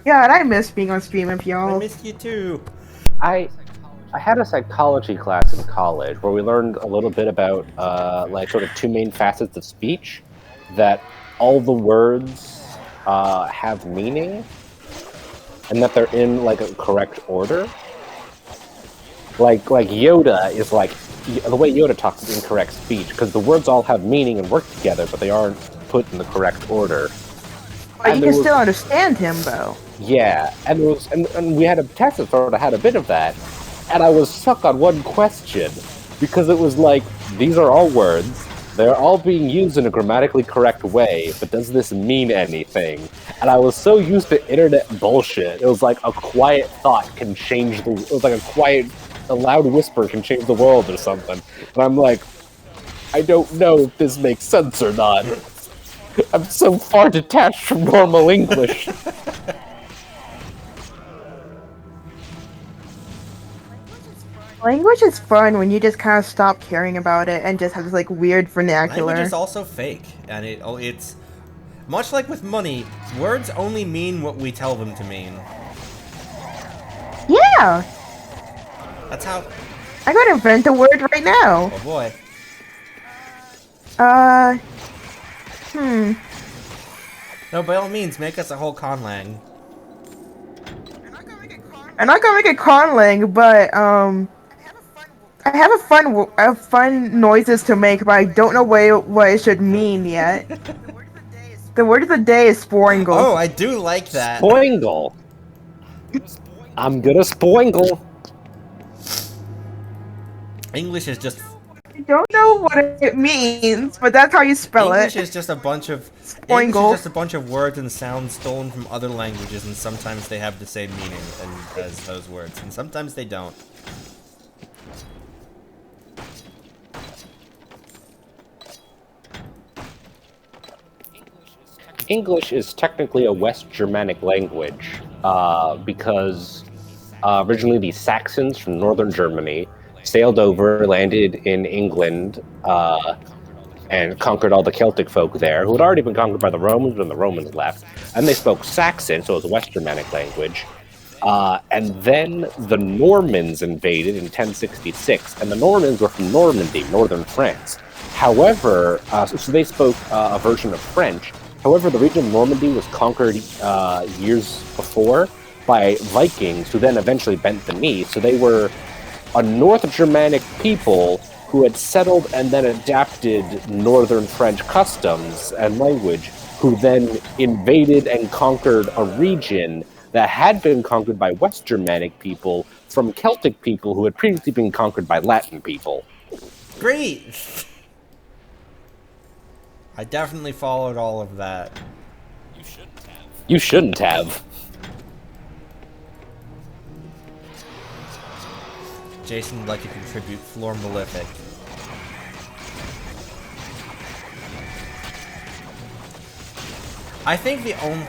God, I miss being on stream with I y'all. missed you too. I had a psychology class in college where we learned a little bit about like sort of two main facets of speech, that all the words have meaning and that they're in like a correct order. Like Yoda is like, the way Yoda talks is incorrect speech because the words all have meaning and work together, but they aren't put in the correct order. But you can still understand him, though. Yeah, and it was, and we had a test that sort of had a bit of that, and I was stuck on one question because it was like, these are all words, they're all being used in a grammatically correct way, but does this mean anything? And I was so used to internet bullshit. It was like a quiet thought can change the. It was like a loud whisper can change the world or something. And I'm like, I don't know if this makes sense or not. I'm so far detached from normal English. Language is fun when you just kind of stop caring about it and just have this like weird vernacular. Language is also fake, and it's much like with money. Words only mean what we tell them to mean. Yeah, That's how. I could invent a word right now. Oh boy. No, by all means, make us a whole conlang. I'm not gonna make it conlang, but I have a fun noises to make, but I don't know what it should mean yet. The word of the day is spoingle. Oh, I do like that. Spoingle. I'm gonna spoingle. English is just. I don't know what it means, but that's how you spell English it. is just a bunch of. Spoingle. English is just a bunch of words and sounds stolen from other languages, and sometimes they have the same meaning as those words, and sometimes they don't. English is technically a West Germanic language because originally the Saxons from northern Germany sailed over, landed in England, and conquered all the Celtic folk there, who had already been conquered by the Romans when the Romans left. And they spoke Saxon, so it was a West Germanic language. And then the Normans invaded in 1066, and the Normans were from Normandy, northern France. However, so they spoke a version of French. However, the region of Normandy was conquered years before by Vikings, who then eventually bent the knee. So they were a North Germanic people who had settled and then adapted northern French customs and language, who then invaded and conquered a region that had been conquered by West Germanic people from Celtic people who had previously been conquered by Latin people. Great! I definitely followed all of that. You shouldn't have. Jason would like to contribute Floor Malefic. I think the only...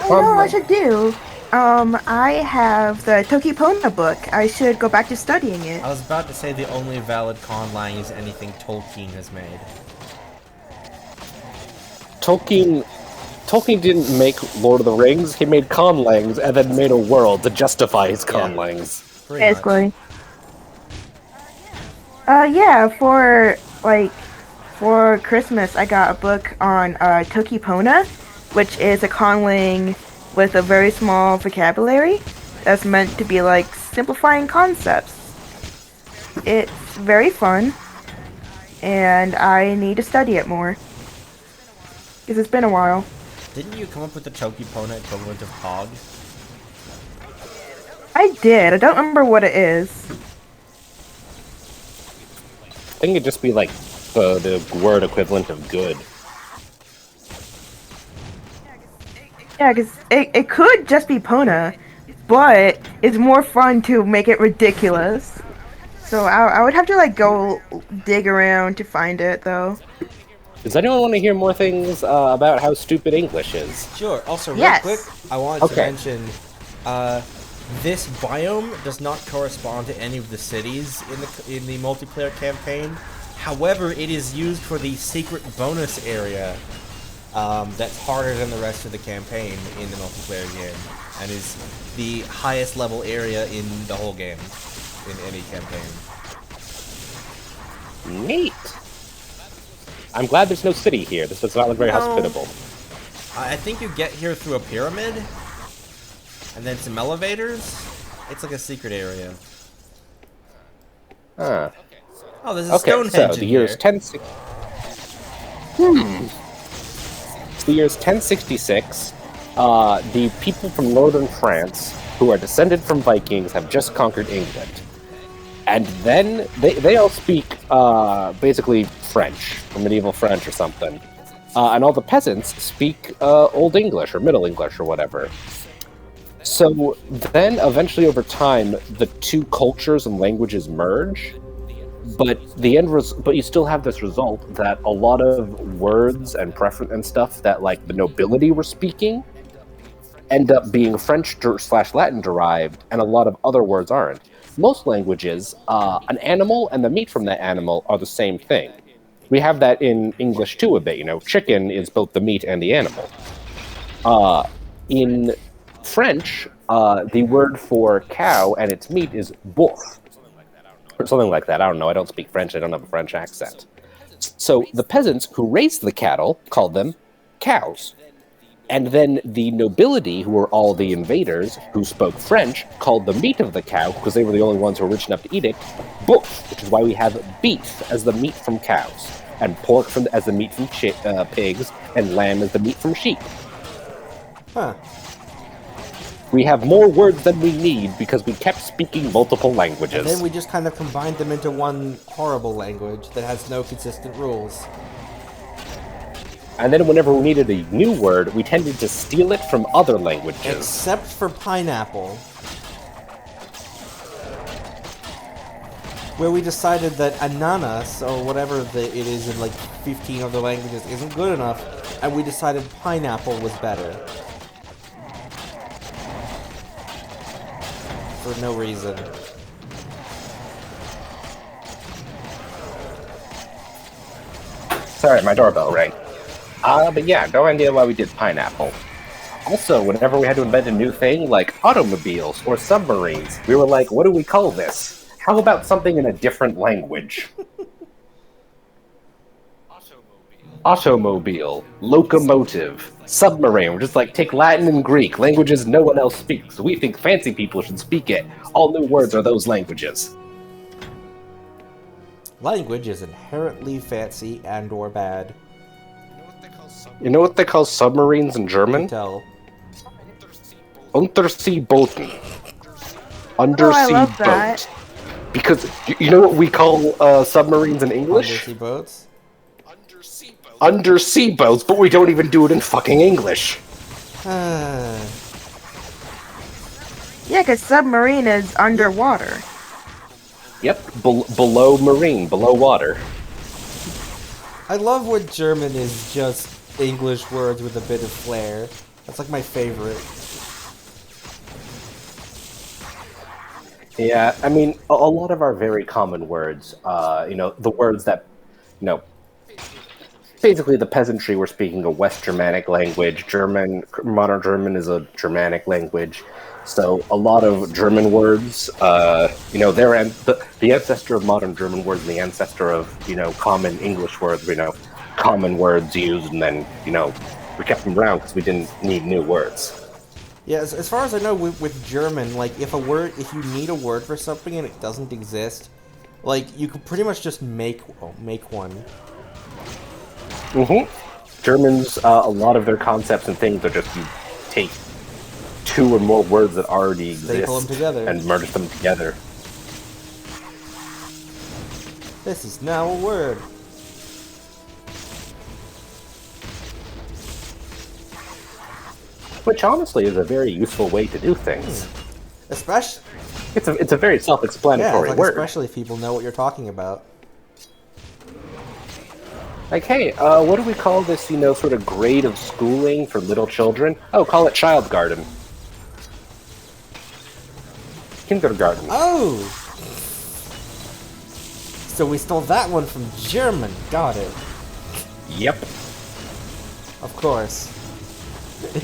I know what I should do. I have the Tokipona book. I should go back to studying it. I was about to say the only valid conlang is anything Tolkien has made. Tolkien didn't make Lord of the Rings. He made conlangs and then made a world to justify his conlangs. Basically. For Christmas, I got a book on Tokipona, which is a conlang with a very small vocabulary that's meant to be like simplifying concepts. It's very fun, and I need to study it more because it's been a while. Didn't you come up with the Tokipona equivalent of Pog? I did. I don't remember what it is. I think it'd just be like the word equivalent of good. Yeah, because it could just be Pona, but it's more fun to make it ridiculous. So I would have to like go dig around to find it, though. Does anyone want to hear more things about how stupid English is? Sure. Also, real Yes. quick, I wanted to mention this biome does not correspond to any of the cities in the multiplayer campaign. However, it is used for the secret bonus area that's harder than the rest of the campaign in the multiplayer game, and is the highest level area in the whole game in any campaign. Neat. I'm glad there's no city here. This does not look very hospitable. I think you get here through a pyramid, and then some elevators. It's like a secret area. Huh. Oh, there's a Okay, Stonehenge so in the year's here. 1060. It's the year's 1066. The people from northern France, who are descended from Vikings, have just conquered England. And then they all speak basically French, or medieval French or something. And all the peasants speak Old English or Middle English or whatever. So then eventually over time, the two cultures and languages merge. But but you still have this result that a lot of words and preference and stuff that like the nobility were speaking end up being French/Latin derived, and a lot of other words aren't. Most languages, an animal and the meat from that animal are the same thing. We have that in English too a bit. You know, chicken is both the meat and the animal. In French, the word for cow and its meat is boeuf. Or something like that. I don't know. I don't speak French. I don't have a French accent. So the peasants who raised the cattle called them cows. And then the nobility, who were all the invaders, who spoke French, called the meat of the cow, because they were the only ones who were rich enough to eat it, boeuf, which is why we have beef as the meat from cows, and pork as the meat from pigs, and lamb as the meat from sheep. Huh. We have more words than we need because we kept speaking multiple languages. And then we just kind of combined them into one horrible language that has no consistent rules. And then whenever we needed a new word, we tended to steal it from other languages. Except for pineapple. Where we decided that ananas, or whatever it is in like 15 other languages, isn't good enough, and we decided pineapple was better. For no reason. Sorry, my doorbell rang. But yeah, no idea why we did pineapple. Also, whenever we had to invent a new thing, like automobiles or submarines, we were like, what do we call this? How about something in a different language? Automobile, locomotive, submarine. We're just like, take Latin and Greek, languages no one else speaks. We think fancy people should speak it. All new words are those languages. Language is inherently fancy and or bad. You know what they call submarines in German? Tell. Unterseeboten. I Undersea love boat. that. Because you know what we call submarines in English? Undersea boats. Undersea boats, but we don't even do it in fucking English. Yeah, because submarine is underwater. Yep, below marine, below water. I love when German is just English words with a bit of flair. That's like my favorite. Yeah, I mean, a lot of our very common words, the words that, basically the peasantry were speaking a West Germanic language. Modern German is a Germanic language. So a lot of German words, the ancestor of modern German words and the ancestor of, common English words, common words used, and then, we kept them around because we didn't need new words. Yeah, as far as I know, with German, like, if you need a word for something and it doesn't exist, like, you could pretty much just make one. Mm-hmm. Germans, a lot of their concepts and things are just you take two or more words that already Staple exist them together. and merge them together. This is now a word. Which honestly is a very useful way to do things. Especially, It's a very self-explanatory word. especially if people know what you're talking about. Like, hey, what do we call this, sort of grade of schooling for little children? Oh, call it childgarten. Kindergarten. Oh! So we stole that one from German. Got it. Yep. Of course.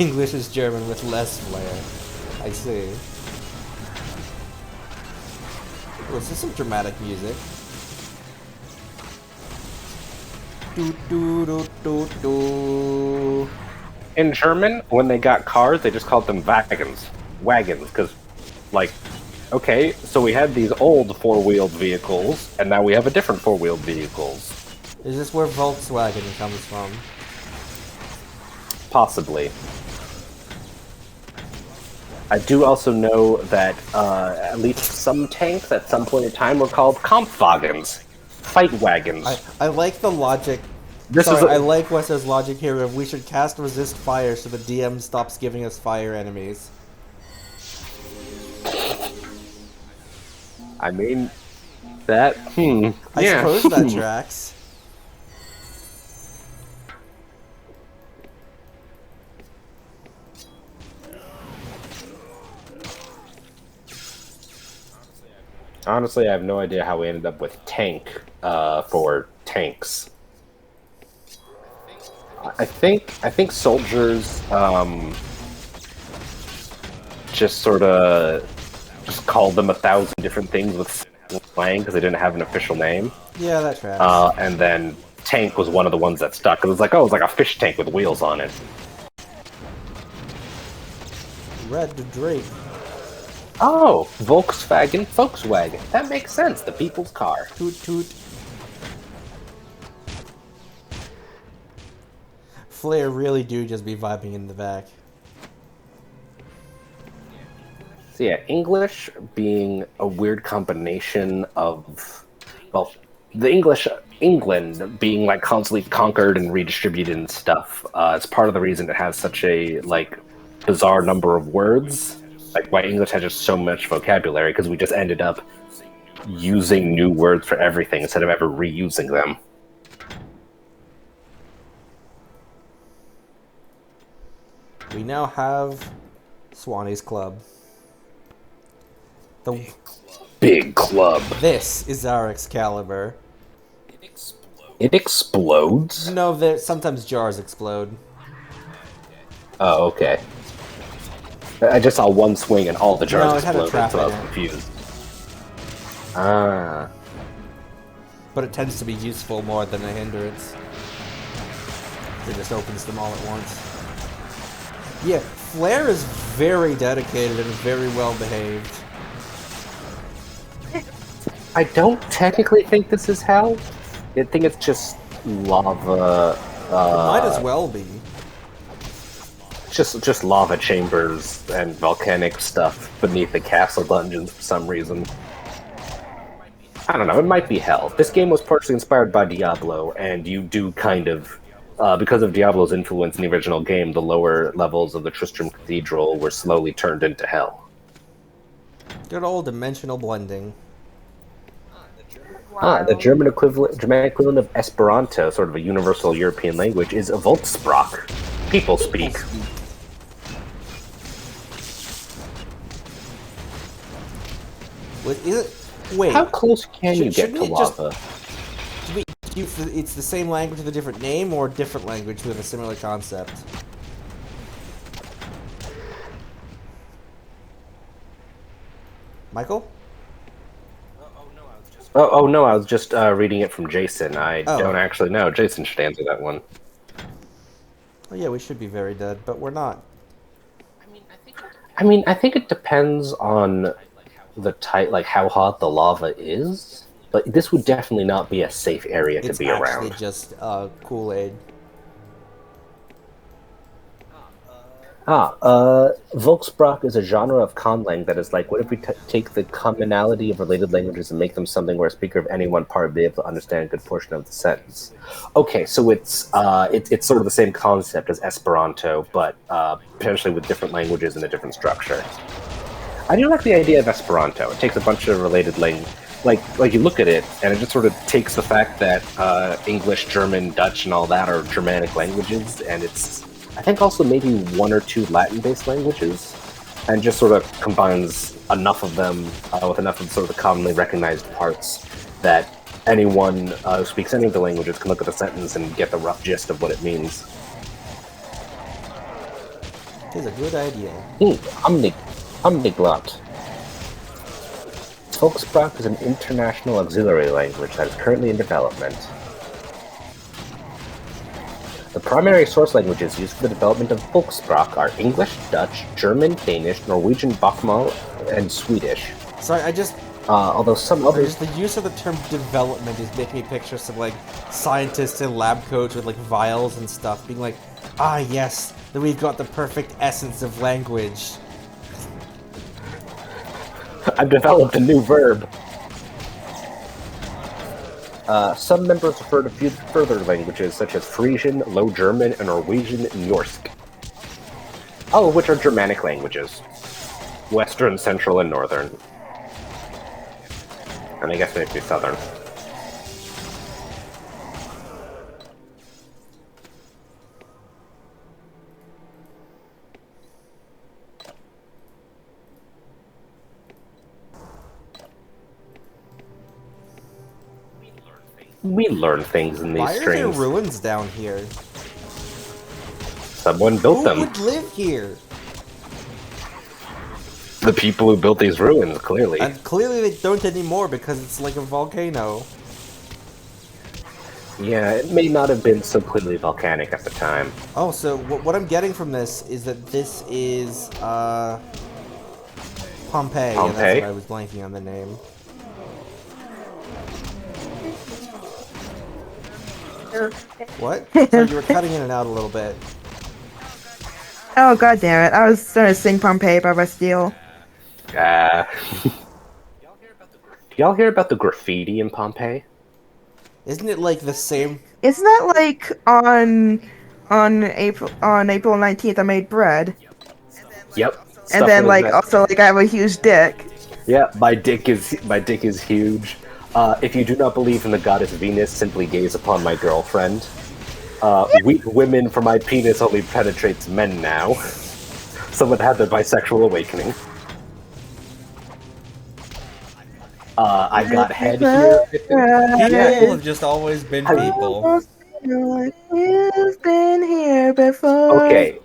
English is German with less flair. I see. Oh, is this some dramatic music? Do do do do do. In German, when they got cars, they just called them wagons. Wagons, because, okay, so we had these old four-wheeled vehicles, and now we have a different four-wheeled vehicles. Is this where Volkswagen comes from? Possibly. I do also know that at least some tanks at some point in time were called Kampfwagens. Fight wagons. I like the logic. I like Wester's logic here of we should cast resist fire so the DM stops giving us fire enemies. I mean, that, I yeah. suppose that tracks. Honestly, I have no idea how we ended up with tank for tanks. I think soldiers just sort of called them 1,000 different things with slang because they didn't have an official name. Yeah, that tracks. And then tank was one of the ones that stuck. It was like, it's like a fish tank with wheels on it. Red Drake. Oh, Volkswagen. That makes sense. The people's car. Toot toot. Flair really do just be vibing in the back. So yeah, English being a weird combination of, England being constantly conquered and redistributed and stuff. It's part of the reason it has such a bizarre number of words. Why English has just so much vocabulary, because we just ended up using new words for everything instead of ever reusing them. We now have Swanee's Club. The Big club. This is our Excalibur. It explodes? No, sometimes jars explode. Oh, okay. I just saw one swing and all the jars No, it had a exploded, trap so I in was it. confused. Ah. But it tends to be useful more than a hindrance. It just opens them all at once. Yeah, Flare is very dedicated and very well behaved. I don't technically think this is hell. I think it's just lava. It might as well be. Just lava chambers and volcanic stuff beneath the castle dungeons for some reason. I don't know, it might be hell. This game was partially inspired by Diablo, and you do kind of, because of Diablo's influence in the original game, the lower levels of the Tristram Cathedral were slowly turned into hell. Good old dimensional blending. The Germanic equivalent of Esperanto, sort of a universal European language, is Volkssprach. People speak. Wait. How close can you get shouldn't to it just- lava? It's the same language with a different name, or a different language with a similar concept? Michael? Oh no, I was just reading it from Jason. I Oh. don't actually know. Jason should answer that one. Oh yeah, we should be very dead, but we're not. I mean, I think it depends on the type, like how hot the lava is. But this would definitely not be a safe area to It's be actually around. just Kool-Aid. Volkssprach is a genre of conlang that is like, what if we take the commonality of related languages and make them something where a speaker of any one part would be able to understand a good portion of the sentence? Okay, so it's sort of the same concept as Esperanto, but potentially with different languages and a different structure. I do like the idea of Esperanto. It takes a bunch of related languages. Like you look at it, and it just sort of takes the fact that English, German, Dutch, and all that are Germanic languages, and it's, I think, also maybe one or two Latin-based languages, and just sort of combines enough of them with enough of sort of the commonly recognized parts that anyone who speaks any of the languages can look at the sentence and get the rough gist of what it means. It is a good idea. Omniglot. Volkssprach is an international auxiliary language that is currently in development. The primary source languages used for the development of Volkssprach are English, Dutch, German, Danish, Norwegian, Bokmal, and Swedish. Sorry, Although some others... the use of the term development is making me picture some, like, scientists in lab coats with, like, vials and stuff, being like, ah, yes, that we've got the perfect essence of language. I've developed a new verb. Some members refer to few further languages, such as Frisian, Low German, and Norwegian Norsk. All of which are Germanic languages. Western, Central, and Northern. And I guess maybe Southern. We learn things in these Why are there streams. ruins down here? Someone built Who them. would live here? The people who built these ruins, clearly. And clearly they don't anymore because it's like a volcano. Yeah, it may not have been so clearly volcanic at the time. Oh, so what I'm getting from this is that this is, Pompeii. And that's Pompeii? what I was blanking on the name. What? So you were cutting in and out a little bit. Oh, god damn it. I was trying to sing Pompeii by Bastille. Do y'all hear about the graffiti in Pompeii? Isn't it like the same? Isn't that like on April 19th I made bread? Yep. And then like also like I have a huge dick. Yeah, my dick is huge. If you do not believe in the goddess Venus, simply gaze upon my girlfriend. Weak women, for my penis only penetrates men now. Someone had their bisexual awakening. I got head here. People have just always been people. We've been here before. Okay,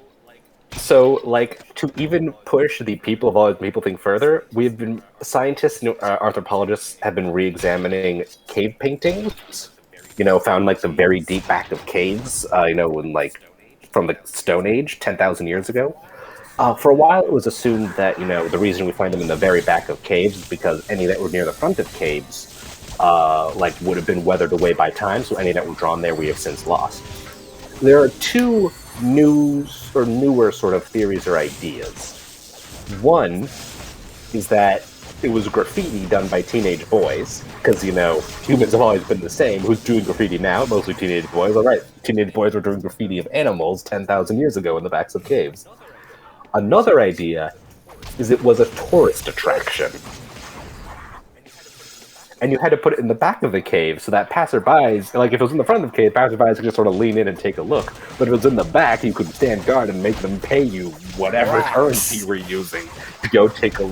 so like to even push the people of all people thing further, we've been scientists and anthropologists have been re-examining cave paintings. You know, found like the very deep back of caves. You know, when like from the Stone Age, 10,000 years ago. For a while, it was assumed that, you know, the reason we find them in the very back of caves is because any that were near the front of caves, like, would have been weathered away by time, so any that were drawn there we have since lost. There are two newer sort of theories or ideas. One is that it was graffiti done by teenage boys, because, you know, humans have always been the same. Who's doing graffiti now? Mostly teenage boys. All right, teenage boys were doing graffiti of animals 10,000 years ago in the backs of caves. Another idea is it was a tourist attraction. And you had to put it in the back of the cave so that passerbys, like if it was in the front of the cave, passerbys could just sort of lean in and take a look. But if it was in the back, you could stand guard and make them pay you whatever currency you were using to go take a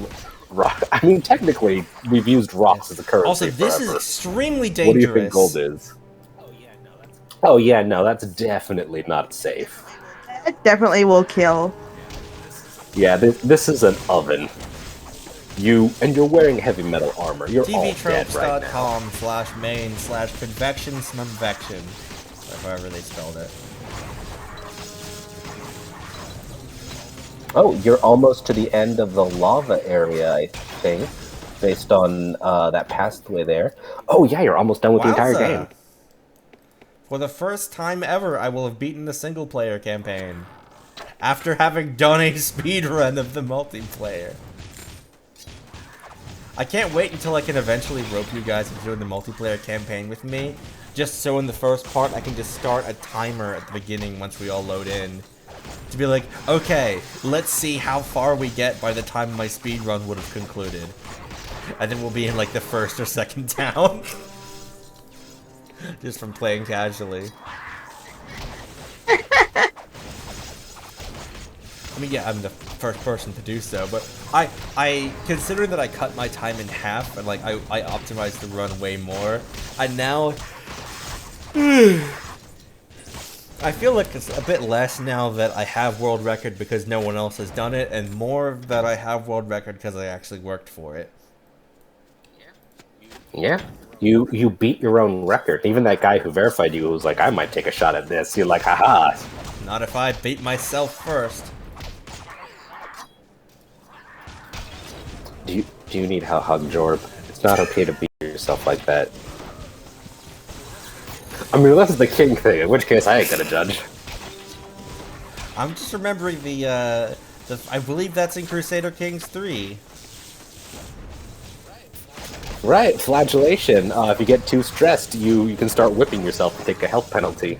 rock. I mean, technically, we've used rocks as a currency Also, this forever. is extremely dangerous. What do you think gold is? Oh yeah, no, that's definitely not safe. It definitely will kill. Yeah, this is an oven. You're wearing heavy metal armor. You're all dead right now. tvtropes.com/main/convection/convection, or however they spelled it. Oh, you're almost to the end of the lava area, I think, based on that pathway there. Oh yeah, you're almost done with the entire game. For the first time ever, I will have beaten the single-player campaign. After having done a speedrun of the multiplayer. I can't wait until I can eventually rope you guys into doing the multiplayer campaign with me, just so in the first part I can just start a timer at the beginning once we all load in. To be like, okay, let's see how far we get by the time my speedrun would have concluded. And then we'll be in like the first or second town. Just from playing casually. I mean, yeah, I'm the first person to do so, but I considering that I cut my time in half and like I optimized the run way more, I now I feel like it's a bit less now that I have world record because no one else has done it, and more that I have world record because I actually worked for it. Yeah, you beat your own record. Even that guy who verified you was like, I might take a shot at this. You're like, haha. Not if I beat myself first. Do you need a hug, Jorb? It's not okay to beat yourself like that. I mean, unless it's the king thing, in which case I ain't gonna judge. I'm just remembering the I believe that's in Crusader Kings 3. Right, flagellation. If you get too stressed, you can start whipping yourself and take a health penalty.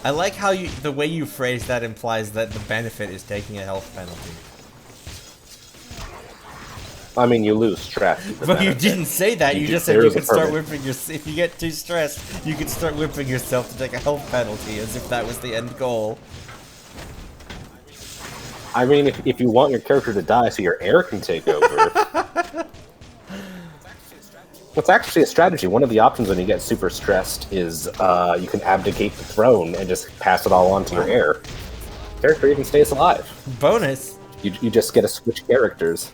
I like how the way you phrase that implies that the benefit is taking a health penalty. I mean, you lose stress. But you didn't say that. You just said you can start whipping yourself. If you get too stressed, you can start whipping yourself to take a health penalty, as if that was the end goal. I mean, if you want your character to die so your heir can take over... It's actually a strategy. One of the options when you get super stressed is you can abdicate the throne and just pass it all on to your heir. Character even stays alive. Bonus! You just get to switch characters.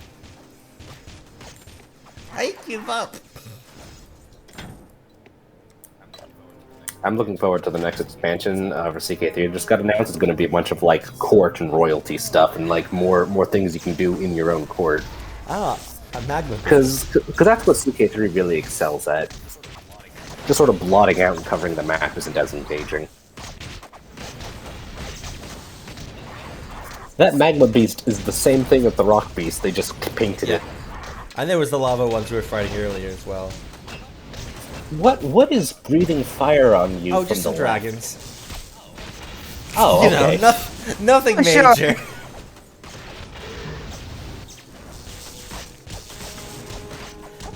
I give up. I'm looking forward to the next expansion for CK3. It just got announced it's going to be a bunch of like court and royalty stuff and like more things you can do in your own court. Ah, a magma. Because that's what CK3 really excels at. Just sort of blotting out and covering the map isn't as engaging. That magma beast is the same thing as the rock beast. They just painted it. And there was the lava ones we were fighting earlier as well. What is breathing fire on you? Oh, from just the some dragons. Oh, okay. You know, nothing major. Sure.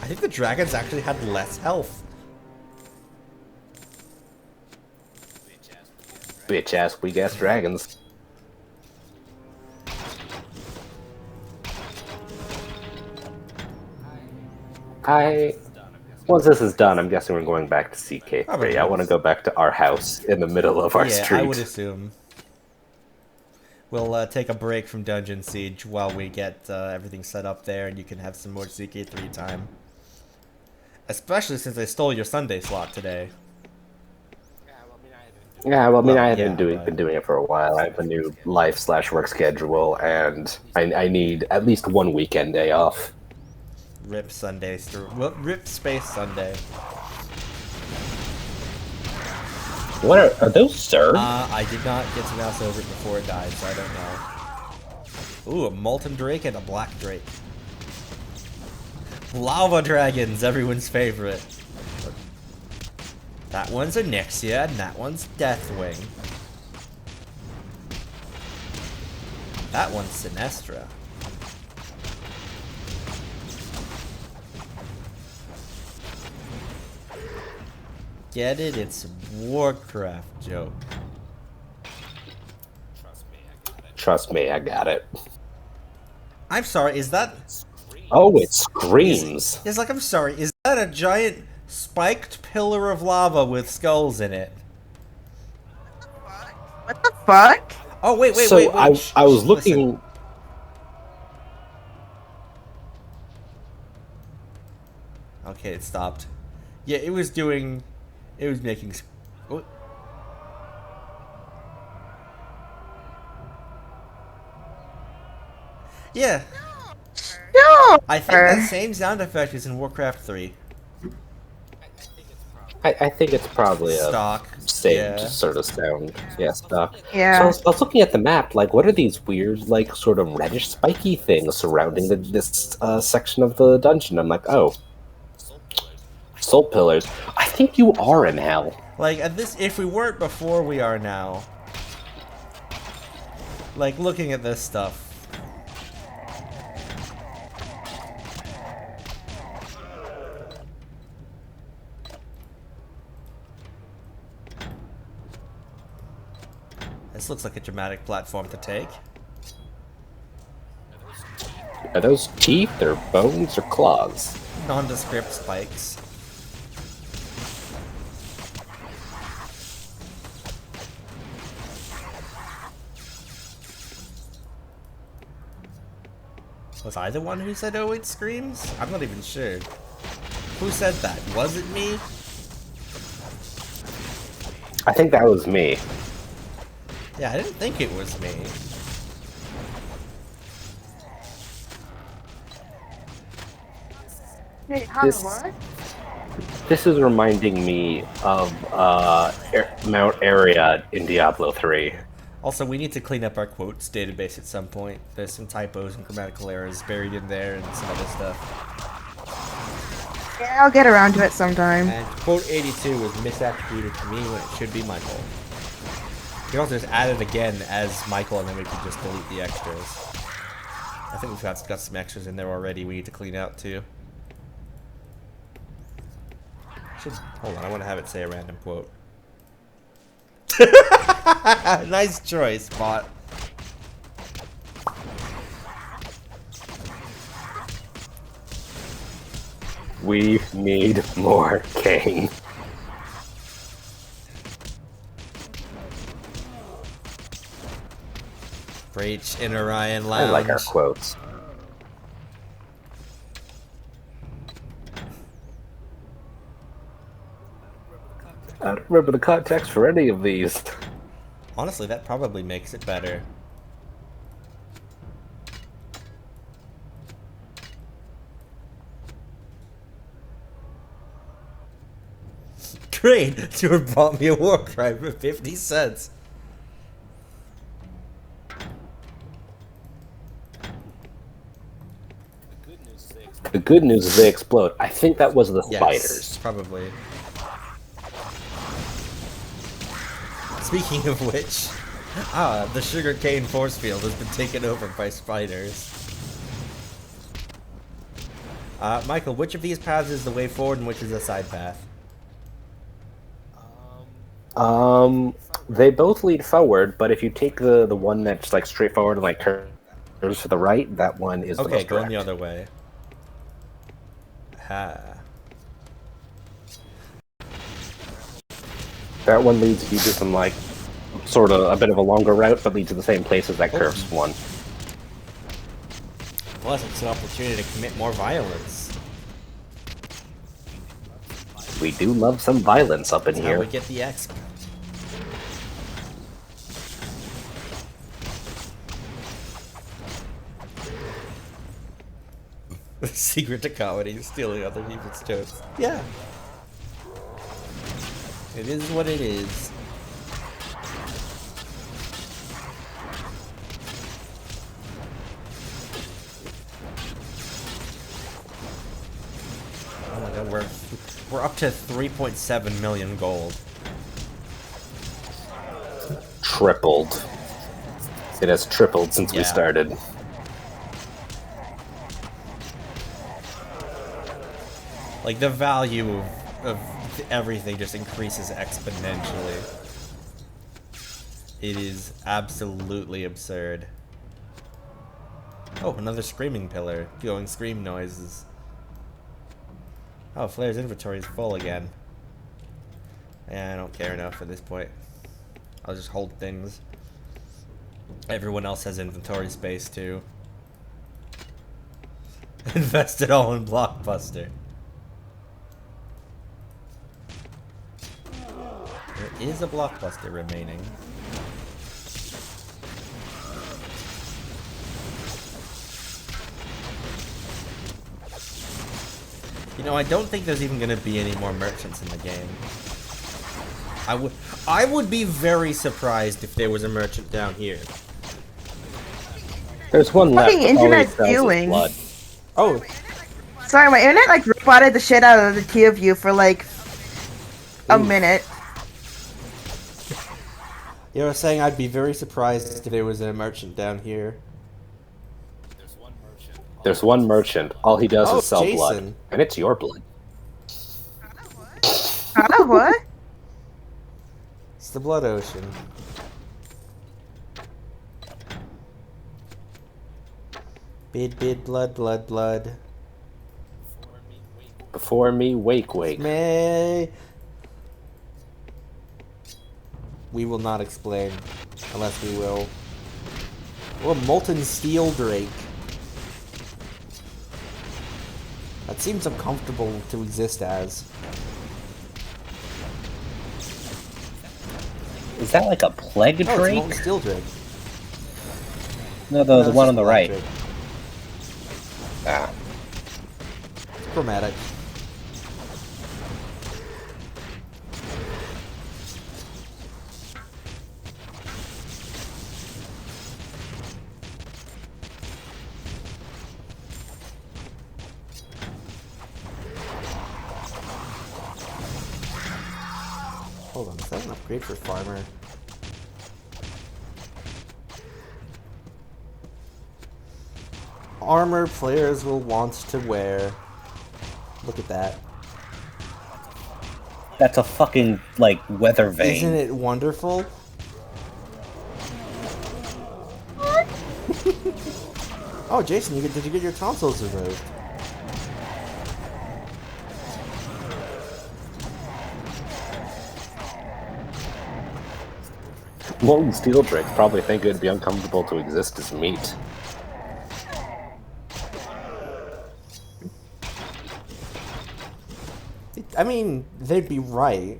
I think the dragons actually had less health. Bitch ass weak ass dragons. Once this is done, I'm guessing we're going back to CK3. Probably. I want to go back to our house in the middle of our Yeah, street. I would assume. We'll take a break from Dungeon Siege while we get everything set up there, and you can have some more CK3 time. Especially since I stole your Sunday slot today. Yeah, well, I mean, Well, I have yeah, been doing it for a while. I have a new life/work schedule, and I need at least one weekend day off. Rip Sundays through. Well, Rip Space Sunday. What are those, sir? I did not get to mouse over it before it died, so I don't know. Ooh, a Molten Drake and a Black Drake. Lava Dragons, everyone's favorite. That one's a Nixia, and that one's Deathwing. That one's Sinestra. Get it? It's a Warcraft joke. Trust me, I got it. I'm sorry, is that... Oh, it screams. It's like, I'm sorry, is that a giant spiked pillar of lava with skulls in it? What the fuck? Oh, wait. So I was Listen. looking. Okay, it stopped. Yeah, it was doing... It was making... What? Yeah, No. I think that same sound effect is in Warcraft 3. I think it's probably a Stock. same Yeah. sort of sound. Yeah, stock. Yeah. So I was looking at the map, like, what are these weird, like, sort of reddish, spiky things surrounding this section of the dungeon? I'm like, oh, soul pillars. I think you are in hell. Like, at this, if we weren't before, we are now. Like, looking at this stuff. This looks like a dramatic platform to take. Are those teeth or bones or claws? Nondescript spikes. Was I the one who said, oh, it screams? I'm not even sure. Who said that? Was it me? I think that was me. Yeah, I didn't think it was me. Wait, This- what? This is reminding me of Mount Area in Diablo 3. Also, we need to clean up our quotes database at some point. There's some typos and grammatical errors buried in there and some other stuff. Yeah, I'll get around to it sometime. And quote 82 was misattributed to me when it should be Michael. You can also just add it again as Michael and then we can just delete the extras. I think we've got some extras in there already we need to clean out too. Hold on, I want to have it say a random quote. Nice choice, bot. We need more Kane. Breach in Orion Lounge. I like our quotes. I don't remember the context for any of these. Honestly, that probably makes it better. Great! Jorb bought me a war cry for 50 cents. The good news is they explode. I think that was the Yes, spiders. probably. Speaking of which, the sugarcane force field has been taken over by spiders. Michael, which of these paths is the way forward and which is a side path? They both lead forward, but if you take the one that's like straightforward and like turns to the right, that one is the Okay, most going direct. the other way. Ha. That one leads you to some, like, sort of a bit of a longer route, but leads to the same place as that cursed one. Plus, it's an opportunity to commit more violence. We do love some violence up in That's here. how we get the exp. The secret to comedy is stealing other people's jokes. Yeah. It is what it is. Oh my god, we're up to 3.7 million gold. Tripled. It has tripled since we Yeah. started. Like, the value of everything just increases exponentially. It is absolutely absurd. Oh, another screaming pillar, going scream noises. Oh, Flair's inventory is full again. Yeah, I don't care enough at this point. I'll just hold things. Everyone else has inventory space too. Invest it all in Blockbuster. There is a Blockbuster remaining. You know, I don't think there's even gonna be any more merchants in the game. I would be very surprised if there was a merchant down here. There's one left. Fucking that already internet sells his viewing. blood. Oh, Sorry, my internet like roboted the shit out of the two of you for like a minute. you were saying I'd be very surprised if there was a merchant down here. There's one merchant. All he does Oh, is sell blood. Jason. And it's your blood. Oh, what? It's the Blood Ocean. Bid, blood, blood, blood. Before me, wake. May. We will not explain. Unless we will. Oh, Molten Steel Drake. That seems uncomfortable to exist as. Is that like a plague Oh, it's drake? Molten Steel Drake. No, No, the it's one just on the Black right. Drake. Ah. It's chromatic. Hold on, is that an upgrade for Farmer? Armor players will want to wear. Look at that. That's a fucking, like, weather vane. Isn't it wonderful? Oh, Jason, did you get your tonsils removed? Molten steel drakes probably think it'd be uncomfortable to exist as meat. I mean, they'd be right.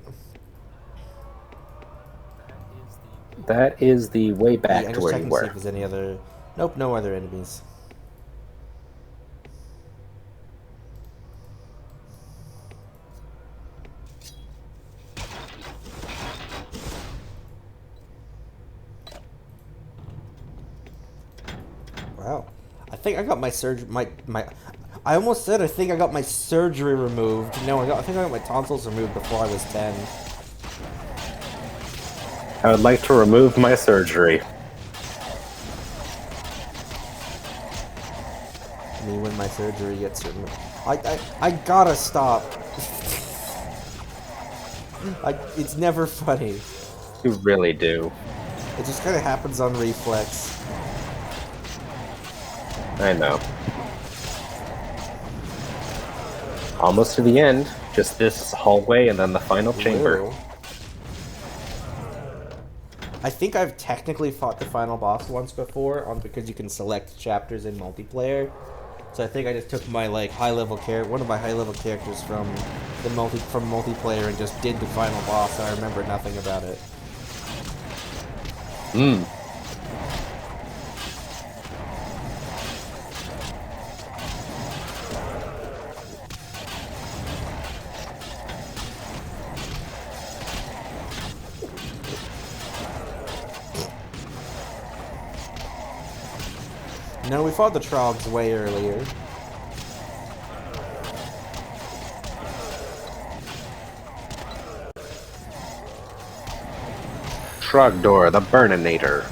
That is the way back I'm to just where checking you to see were. if there's any other... Nope, no other enemies. Wow. I think I got my I almost said I think I got my surgery removed. No, I think I got my tonsils removed before I was 10. I would like to remove my surgery. Me when my surgery gets removed. I gotta stop. It's never funny. You really do. It just kind of happens on reflex. I know. Almost to the end. Just this hallway and then the final chamber. Whoa. I think I've technically fought the final boss once before, because you can select chapters in multiplayer. So I think I just took my one of my high level characters from multiplayer and just did the final boss. I remember nothing about it. No, we fought the Trogs way earlier. Trogdor, the Burninator.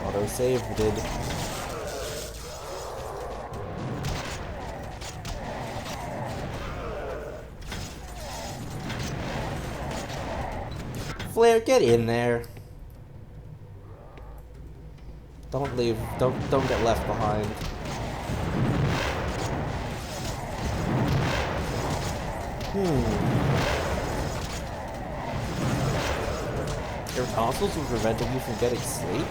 Autosave did. Flare, get in there. Don't leave. Don't get left behind. Your tonsils were preventing you from getting sleep?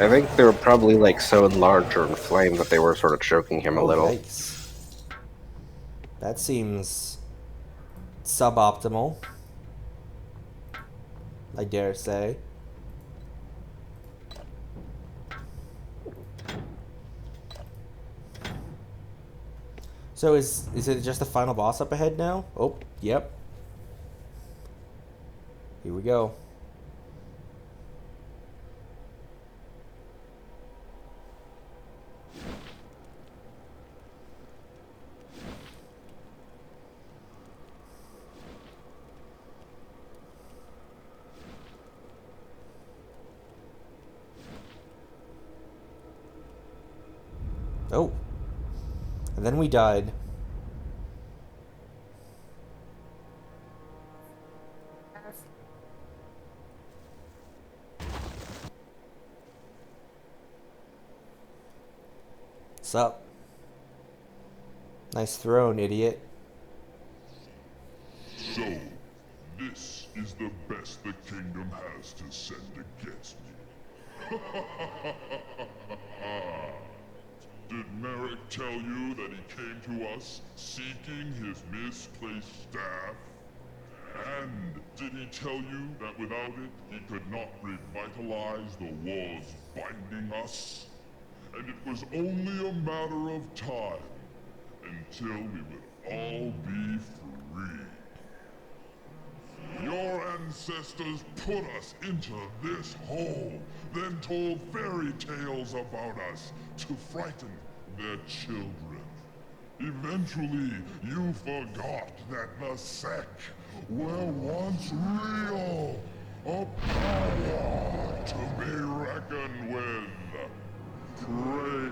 I think they were probably like so enlarged or inflamed that they were sort of choking him a little. Yikes. That seems suboptimal, I dare say. So is it just the final boss up ahead now? Oh, yep. Here we go. Oh. And then we died. Sup? Nice throne, idiot. So, this is the best the kingdom has to send against me. Did Merrick tell you that he came to us seeking his misplaced staff? And did he tell you that without it, he could not revitalize the walls binding us? And it was only a matter of time until we would all be free. Your ancestors put us into this hole, then told fairy tales about us to frighten their children. Eventually, you forgot that the Sec were once real, a power to be reckoned with. Pray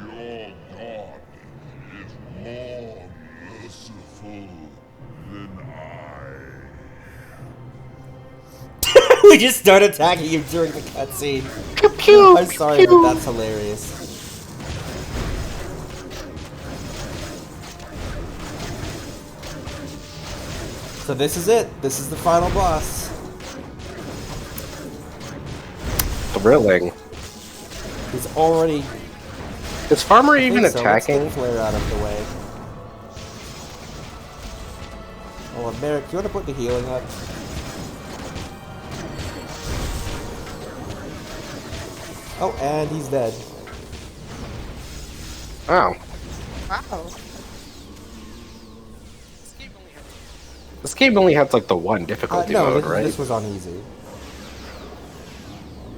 your God is more merciful than I. We just start attacking him during the cutscene. I'm sorry, but that's hilarious. So this is it. This is the final boss. Thrilling. He's already... Is Farmer even Let's attacking? get Flare out of the way. Oh, Merrick, you want to put the healing up? Oh, and he's dead. Oh. Wow. This game only has like the one difficulty No, mode, this, right? this was on easy.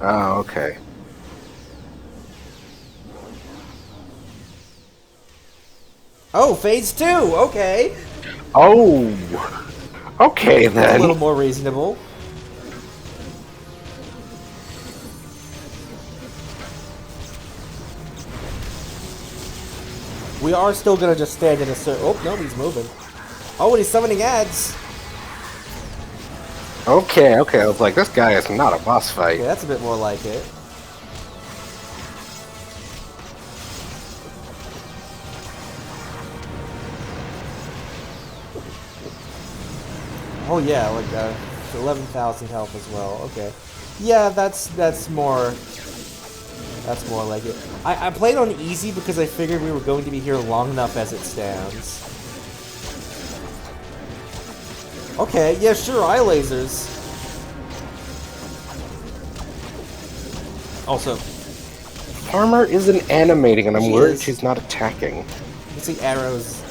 Oh, okay. Oh, phase 2! Okay! Oh! Okay That's a little then. more reasonable. We are still gonna just stand in a circle. Oh, no, he's moving. Oh, and he's summoning ads! Okay, I was like, this guy is not a boss fight. Okay, that's a bit more like it. Oh yeah, like 11,000 health as well. Okay, yeah, that's more like it. I played on easy because I figured we were going to be here long enough as it stands. Okay, yeah, sure, eye lasers. Also, Farmer isn't animating, and I'm She worried is. she's not attacking. you see arrows.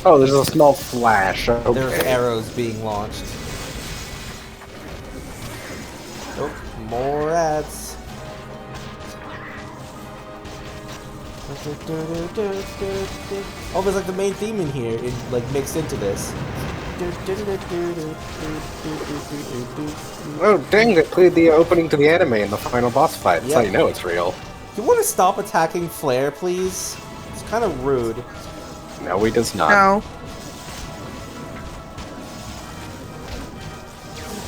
Oh, there's a small flash. Okay. There's arrows being launched. Oh, more ads. Oh, there's like the main theme in here, like mixed into this. Oh, dang, they played the opening to the anime in the final boss fight. That's how Yep. you know it's real. You want to stop attacking Flare, please? It's kind of rude. No, he does not. No.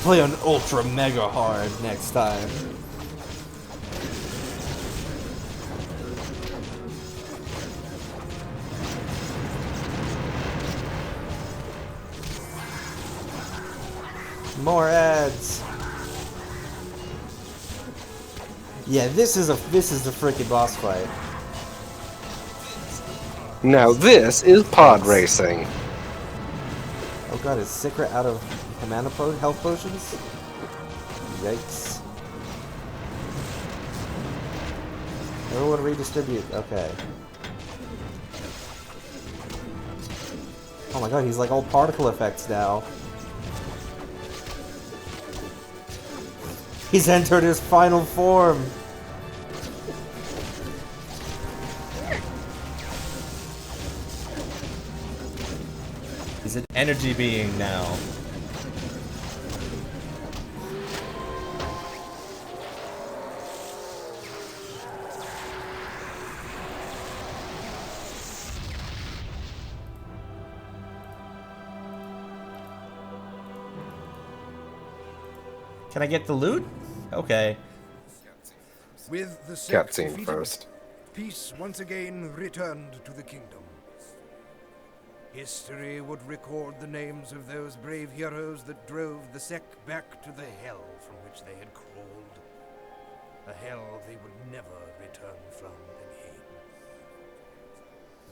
Play on ultra mega hard next time. More ads. Yeah, this is the freaking boss fight. Now this is pod racing. Oh god, is Secret out of health potions? Yikes. Everyone redistribute. Okay. Oh my god, he's like all particle effects now. He's entered his final form. He's an energy being now. Can I get the loot? Okay. With the sect Cutscene defeated, first. peace once again returned to the kingdom. History would record the names of those brave heroes that drove the sect back to the hell from which they had crawled. A hell they would never return from again.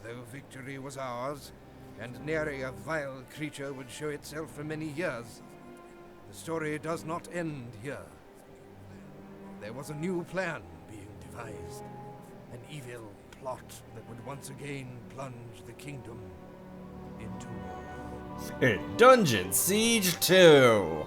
Though victory was ours, and nary a vile creature would show itself for many years, the story does not end here. There was a new plan being devised, an evil plot that would once again plunge the kingdom into war. Dungeon Siege 2.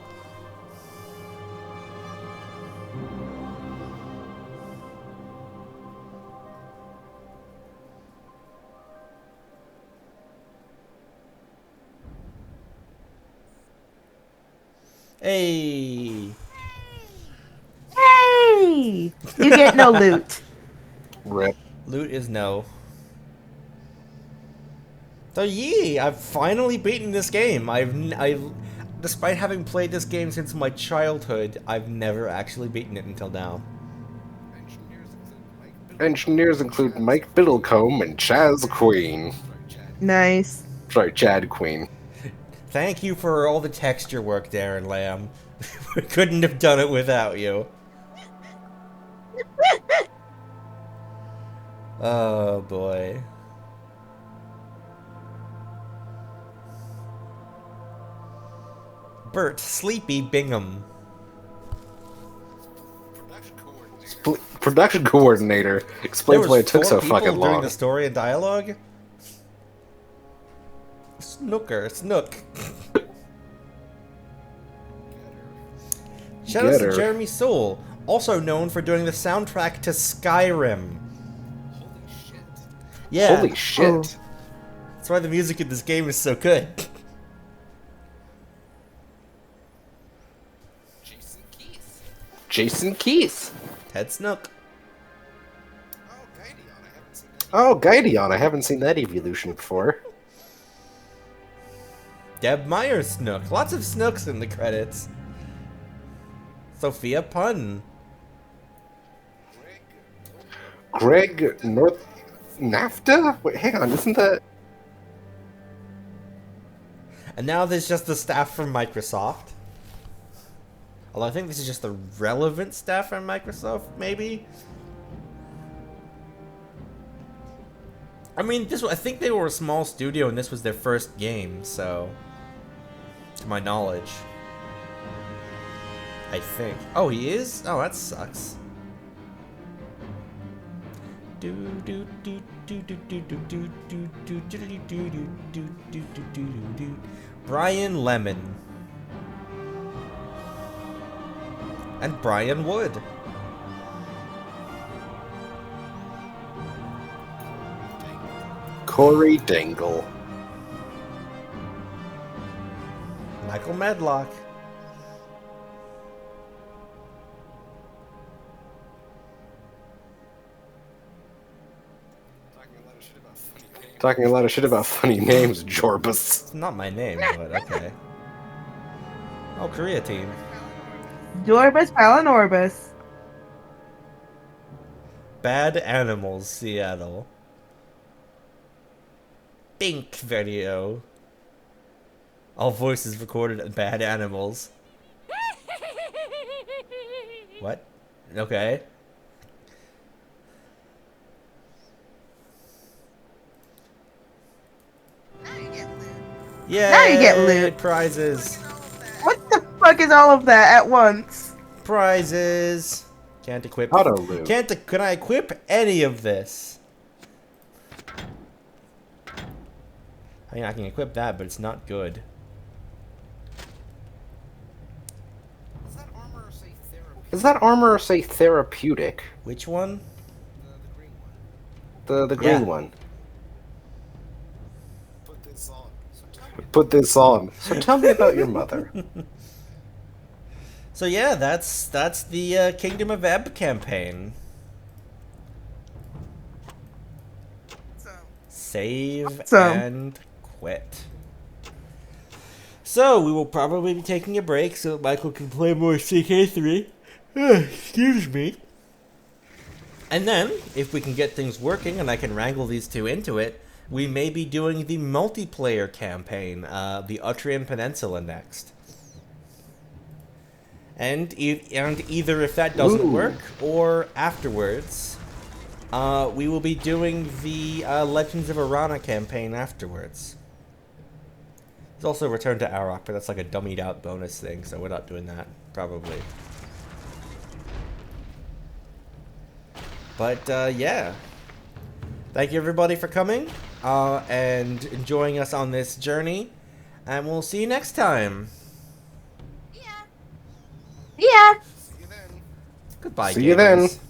Hey. Hey! You get no loot. Rip. Loot is no. So yee, I've finally beaten this game. I've despite having played this game since my childhood, I've never actually beaten it until now. Engineers include Mike Biddlecombe and Chaz Queen. Nice. Sorry, Chad Queen. Thank you for all the texture work, Darren Lamb. We couldn't have done it without you. Oh boy. Bert, Sleepy Bingham. Production coordinator explains why it took so fucking doing long. the story and dialogue. Snook. Shout out to Jeremy Soule, also known for doing the soundtrack to Skyrim. Holy shit. Yeah. Holy shit. Oh. That's why the music in this game is so good. Jason Keith. Ted Snook. Oh, Gideon. I haven't seen that evolution before. Deb Meyer Snook. Lots of Snooks in the credits. Sophia Pun. Greg North NAFTA? Wait, hang on, isn't that? And now there's just the staff from Microsoft. Although I think this is just the relevant staff from Microsoft, maybe? I mean, I think they were a small studio and this was their first game, so... To my knowledge. I think. Oh, he is? Oh, that sucks. Brian Lemon. And Brian Wood. Corey Dingle. Michael Medlock. Talking a lot of shit about funny names, Jorbus. It's not my name, but okay. Oh, Korea team. Jorbus Palinorbus. Bad Animals, Seattle. Pink video. All voices recorded at Bad Animals. What? Okay. Yeah. Now you get loot. Prizes. What the fuck is all of that at once? Prizes. Can't equip. Auto loot. Can I equip any of this? I mean, I can equip that, but it's not good. Does that armor say therapeutic? Which one? The green Yeah. one. Put this on. So tell me about your mother. So yeah, that's the Kingdom of Ebb campaign. Save and quit. So we will probably be taking a break so that Michael can play more CK3. Excuse me. And then, if we can get things working and I can wrangle these two into it, we may be doing the multiplayer campaign, the Utrian Peninsula next. And either if that doesn't work, or afterwards, we will be doing the Legends of Arana campaign afterwards. There's also Return to Arok, but that's like a dummied out bonus thing, so we're not doing that, probably. But, yeah. Thank you everybody for coming, and enjoying us on this journey, and we'll see you next time. Yeah. Goodbye, See you gamers. then.